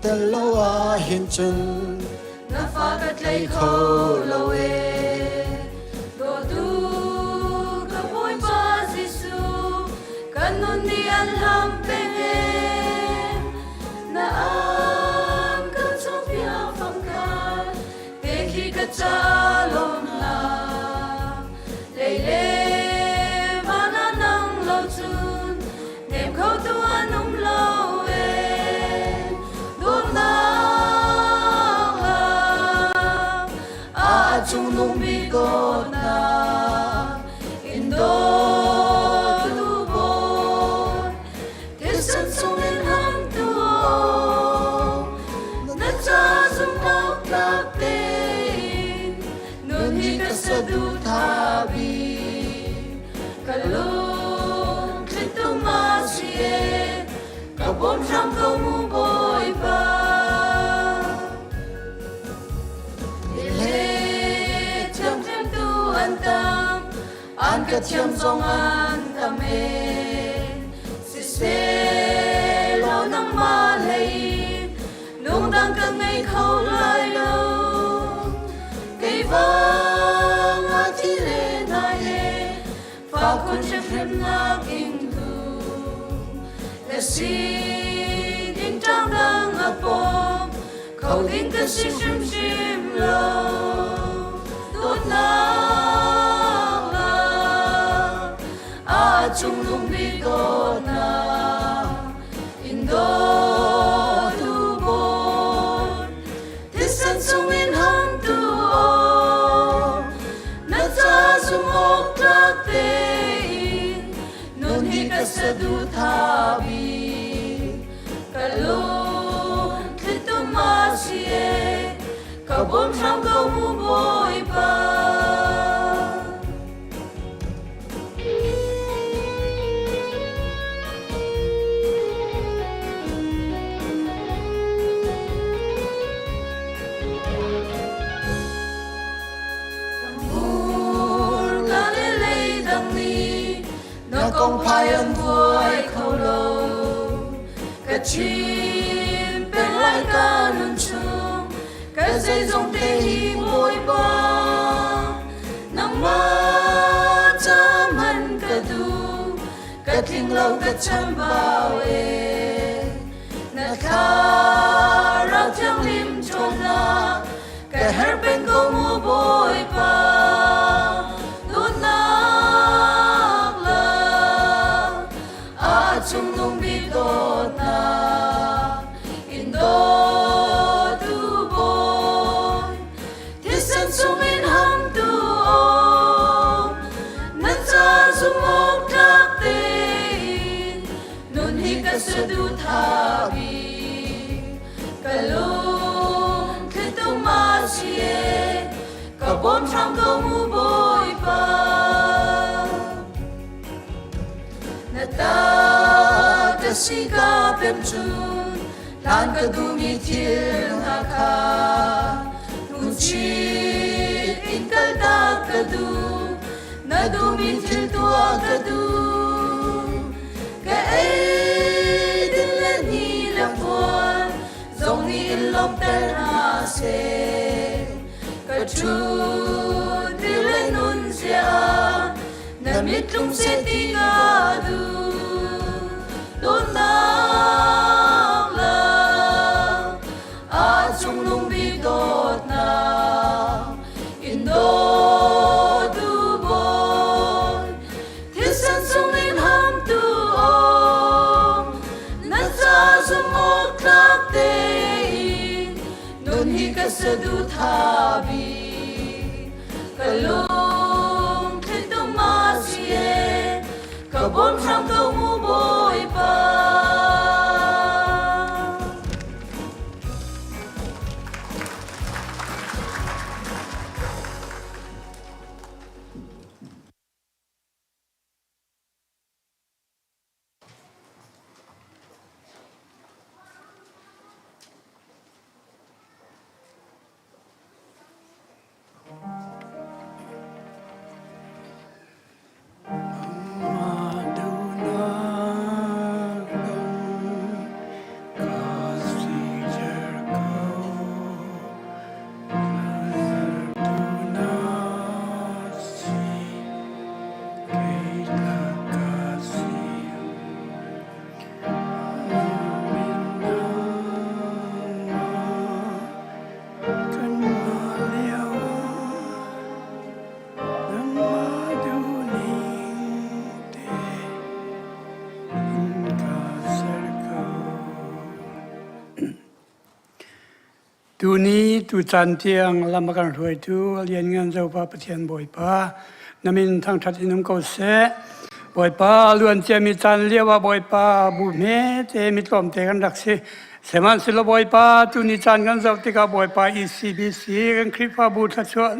แต่เราเห็นจนน้าฟ้าก็ใจเขาเราเองตัวดูกับมวยบาสิสูกันนุนนี่อันลำเป็นเองน้าอันก็ชอบเพียงฟังกันเด็กที่ก็จะลงน้ำเล่ๆมาหน้านั่งเราจุนเด็กเขาตัวนุ่มเราchung nung bi god na in do tu bo thế san sung in ham tu na cha sung nau tak te nun hi ka sa du tha bi kalung klitu ma si e ka bon ram ko mu boy ba an ka thiam zong an ta me si se lo nang ma lei nung dang ka ngai khâu lai lo cây vang a thi le na le fa kun che phem na king tu le si ding tang dang a pom khâu ding ka si shim lo tot na chung lung bi god na in do tu bo thế san sung in hang tu o na cha sung ok tak te nun hi ka sa du tha bi kalung klitu ma si e ka bom tham go mu boy pa công phai âm vui khâu lâu cả chim bên lại cả nương chung cả dây dòng tê hi môi ba nắng mơ chăm hân cả du cả kinh lâu cả chăm bao e nát khá rau thiang lim chôn na cả her bên câu mua bôi ba đốt na chung nung bi god na na ta ta si ka pem chu lan ka du mi thil ha kha nu chi in kal ta ka du na du mi thil tua ka du ka ai din la ni la pon zong ni lom ta na se ka chu di le nun sia na mit lung se ti ga du don na la a chung lung bi dot na in do du boy thil san sung in ham tu om na cha zum o klak te nun hi ka sa du tha bi kalung thil tu ma sie ka bon tham ka mu boy paตูนี้ตูจันเทียงลำกันรวยตูเรียนเงินเจ้าป้าประเทียนบ่อยป้านามินทางทัดอินุมเกษบ่อยป้าล้วนเจมีจันเรียกว่าบ่อยป้าบุเมเจมีกลมเตกันรักสิเสมันสิลบ่อยป้าตูนี้จันกันเจ้าติกาบ่อยป้าECBCกันคลิปฟ้าบูทัดชวน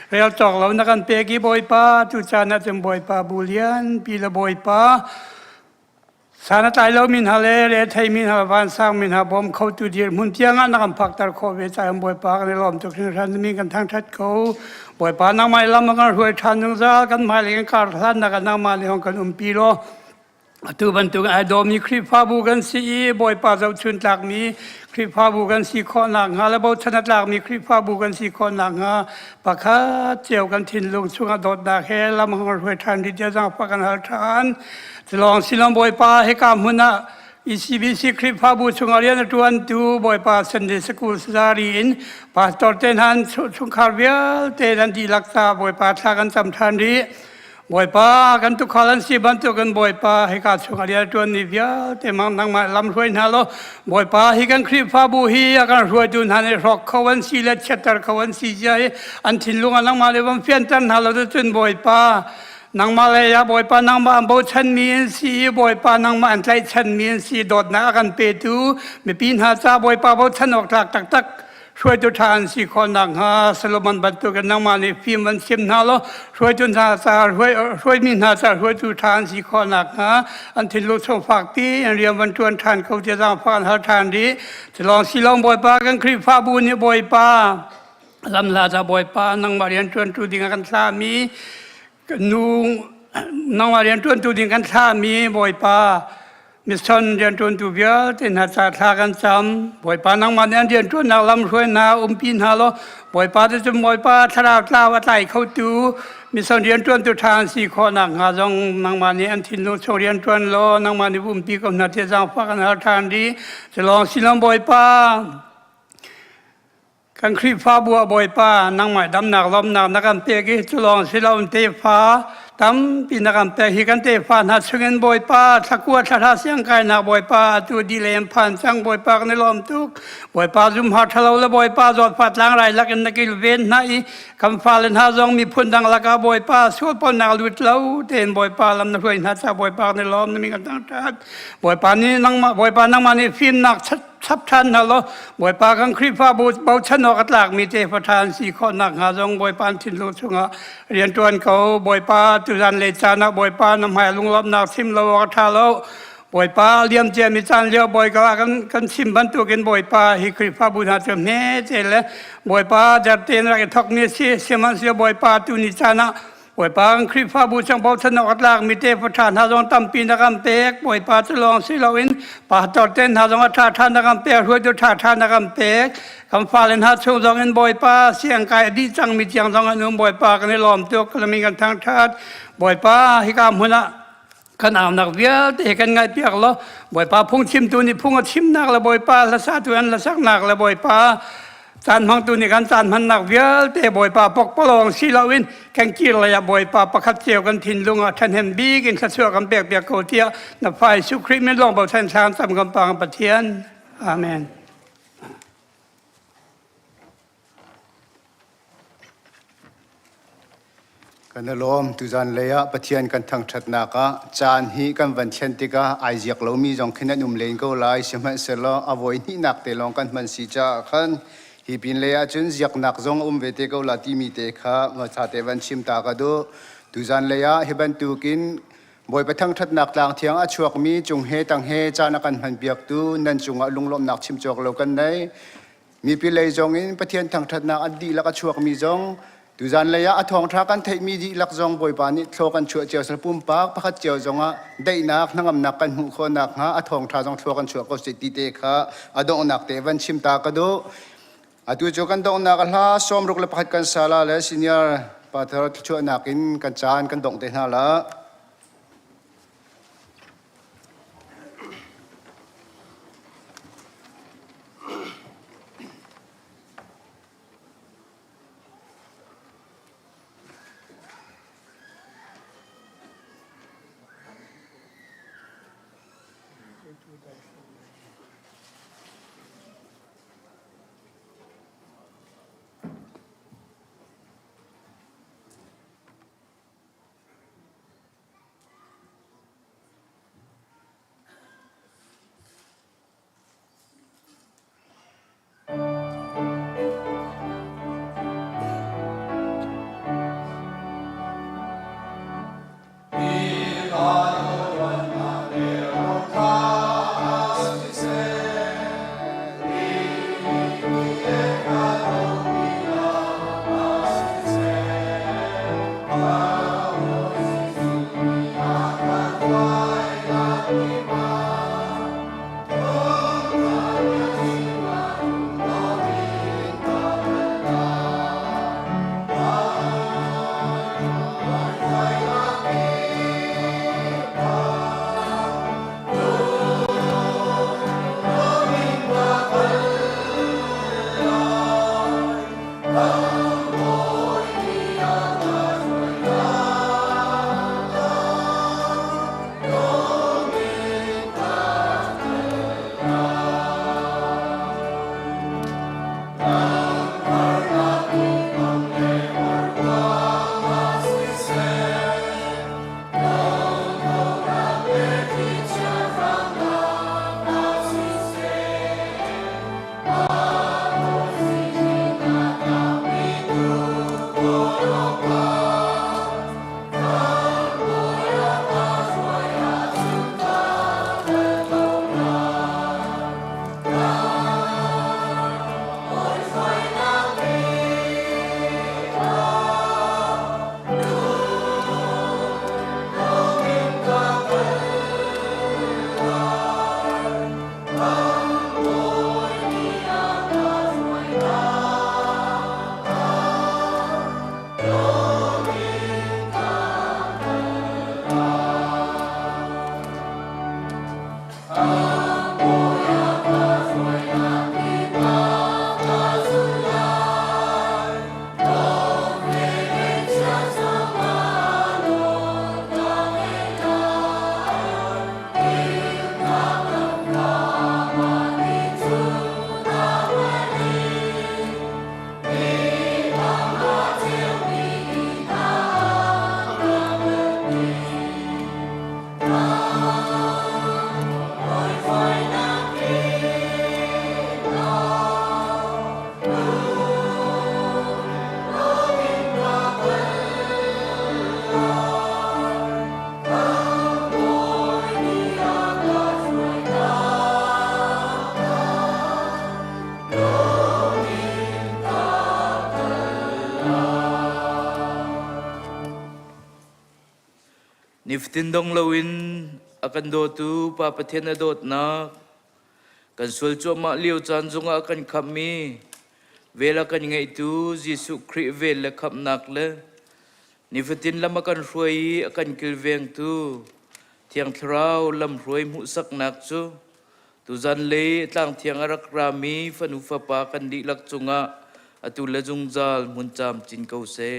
เรียลจอกเรานักกันเปกีบ่อยป้าตูจันน่าจะบ่อยป้าบุเลียนปีละบ่อยป้าสารตายเรามินฮาเลเรไทยมินฮาวันสร้างมินฮาบอมเขาตุดีมุนเตียงนักพักตาโคเวใจบ่อยปากในล้อมตุกนิรันดร์มีกันทางทัดเขาบ่อยปานักไม้ลำกันรวยทันนึงซะกันมาเลี้ยงการทันนักนักมาเลี้ยงกันปีโลตัวบรรทุกไอโดมีคลิปฟ้าบูกันสีบ่อยปาเจ้าชุนหลักมีคลิปฟ้าบูกันสีข้อหนักงาและบ่ชนะหลักมีคลิปฟ้าบูกันสีข้อหนักงาปากคาเจียวกันทินลงช่วงโดดดาแค่ลำกันรวยทันที่จะสร้างปากกันหาทานจะลองสิลำบ่อยปาให้กามหุนะECBC คลิปฟ้าบูชงเรียนตวนตูบ่อยปาสันเดสกุลสารินปาตอร์เตนฮันชงคาร์เวียเตนันดีลักษาบ่อยปาทากันจำทันดีบ่อยปากันทุกขลันสีบันทุกันบ่อยปาให้การชงเรียนตวนนิเวียเตมังนังมาลำรวยนาโลบ่อยปาให้กันคลิปฟ้าบูฮีกันรวยตุนฮันรอกเขาวันสีเล็ดเชตตร์เขาวันสีใจอันทินลุงนังมาเลวันเฟียนตันฮัลโหลตุนบ่อยปานางมาเลยบ่อยปานางมาบ่ชันมีนสีบ่อยปานางมาอันใจชันมีนสีโดดนักกันเปตูไม่ปีนหาจ้าบ่อยปาบ่ชันออกตักช่วยจุดทานสีคนนักหาสโลมันบรรทุกันนางมาในฟิล์มมันเชื่อมนาโลช่วยจุดทานจ้าช่วยมีหาจ้าช่วยจุดทานสีคนนักหาอันที่ลูกส่งฝากตีอันเรียนบรรทุนทานเขาจะสร้างฝากหาทานดีจะลองสีลองบ่อยปากันคลิปฟ้าบุญเนี่ยบ่อยปาลำลาจะบ่อยปานางมาเรียนชวนจุดดิ่งกันสามีนูน้องมาเรียนต้นตัวดิ่งกันท่ามีบ่อยปามิสซันเรียนต้นตัวเบียเต็นหาจาทากันจำบ่อยปาน้องมาเรียนต้นนักลำช่วยนาปีนหาโลบ่อยปาจะจมบ่อยปาทราตาวัดไหลเข้าตูมิสซันเรียนต้นตัวทานสี่ข้อนักหาจงน้องมาเนี่ยอันที่โนโชเรียนต้นโลน้องมาในปีกับนาเทียจังฟักันหาทานดีจะลองสิลำบ่อยปากันคลิปฟ้าบัวบ่อยป้านั่งใหม่ดำหนักลมหนักนักการเตะกี้จุลองสิเราเตะฟ้าดำปีนักการเตะฮิกันเตะฟ้าหัดเงินบ่อยป้าสักวัวชาทาเสียงไก่หนักบ่อยป้าตัวดีเลมผ่านจังบ่อยป้าในลมทุกบ่อยป้าจุ่มหัดทะเลาและบ่อยป้าจอดฟัดล้างไรลักกันนักกิลเวนไหนคำฟ้าเล่นหาจงมีพุ่นดังลักบ่อยป้าสวดปนนักลุดเล้าเต้นบ่อยป้าลำนักเรียนหัดจากบ่อยป้าในลมมีกันตั้งใจบ่อยป้านี่นั่งมาบ่อยป้านั่งมาในฟิล์มหนัก ชับชันนะล้อบอยปากังคริฟ้าบูเบาชนอกัดหลากมีเจประธานสี่ข้อนักหาจงบอยปานทินลุชงะเรียนตัวนเขาบอยปาตุจันเลจานะบอยปานำหายลุงลบนักซิมลาวกทาโลบอยปาเลียมเจมีจานเลี้ยวบอยกลากันซิมบรรทุกินบอยปาฮิคริฟ้าบูนาเจเมเจเลบอยปาจัดเต็นรักทอกเนซีเสมันเสียบอยปาตุนิจานะบอยปาคริฟ้าบูจังเบาชนอกัดหลากมีเจประธานหาจงตั้มปีนักำเปกบอยปาจะลองสิลาวินปาจอดเต้นหาจงอัฐทานนักำเปกรวยจุดทานนักำเปกคำฟ้าเล่นหาชงจงเงินบอยปาเสียงกายดีจังมีเจียงจงอนุบอยปากันในล้อมตัวกันมีกันทางชาติบอยปาฮิกามหัวนะขนาดนักเวียแต่กันไงเปียกล้อบอยปาพุ่งชิมตัวนี้พุ่งชิมนักละบอยปาละซาตัวนั้นละสักนักละบอยปาจานพังตัวนี้กันจานพันนักเวียแต่บอยปาปกปลองสิลาวินแข่งกีฬาบอยปาประคับเจียวกันทินลุงทันเห็นบีกินข้าวเสือกันเปียกเปียกโกเทียนับไฟสุครีไม่ลองเบาแทนชามสำกำปังปะเทียนอาเมนกันลมตุจันเลยะปะเทียนกันทั้งชัดนักะจานฮีกันวันเทียนติกะไอเจียกเรามีจงขณะนุ่มเลนก็ไล่เสมัยเสลออโวยนี่นักเตลองกันมันสีจ้าขันฮีปินเลยะจนเจียกนักจงเวเตก็ลาติมีเตคะมาชาเตวันชิมตากระดูตุจันเลยะฮิบันตุกินบอยไปทั้งชัดนักลางเทียงอชวกมีจงเฮตังเฮจานักันมันเบียกตูนั่นจงลุงลมนักชิมจอกเรากันได้มีปิเลยจงอินปะเทียนทั้งชัดนักอดีแล้วก็ชวกมีจงตุจันเลยะทองทากันเทมีดีลักจงบอยปานิโทกันชัวเจียวสปุ่มปากพักเจียวจงะได้นักนั่งนักกันหูคนนักฮะทองทาจงชัวกันชัวก็สิติเตคะอดงนักเตวันชิมตากระดูตุจกันดงนักละสมรุกเลพัดกันซาลาเลสิเนียร์ปัตตาชัวนักินกันจานกันดงเตนาละ niftin dong lawin akan do tu pa pathian adot nak kan sul chu ma liu chan zunga akan khami vela kan ngai tu Jesu Christ vel la khap nak le niftin lam akan ruai akan kilveng tu thiang thrau lam ruai mu sak nak chu tu zan le tlang thiang arak rami fanu fa pa kan di lak chunga atu la jung zal mun cham chin kau se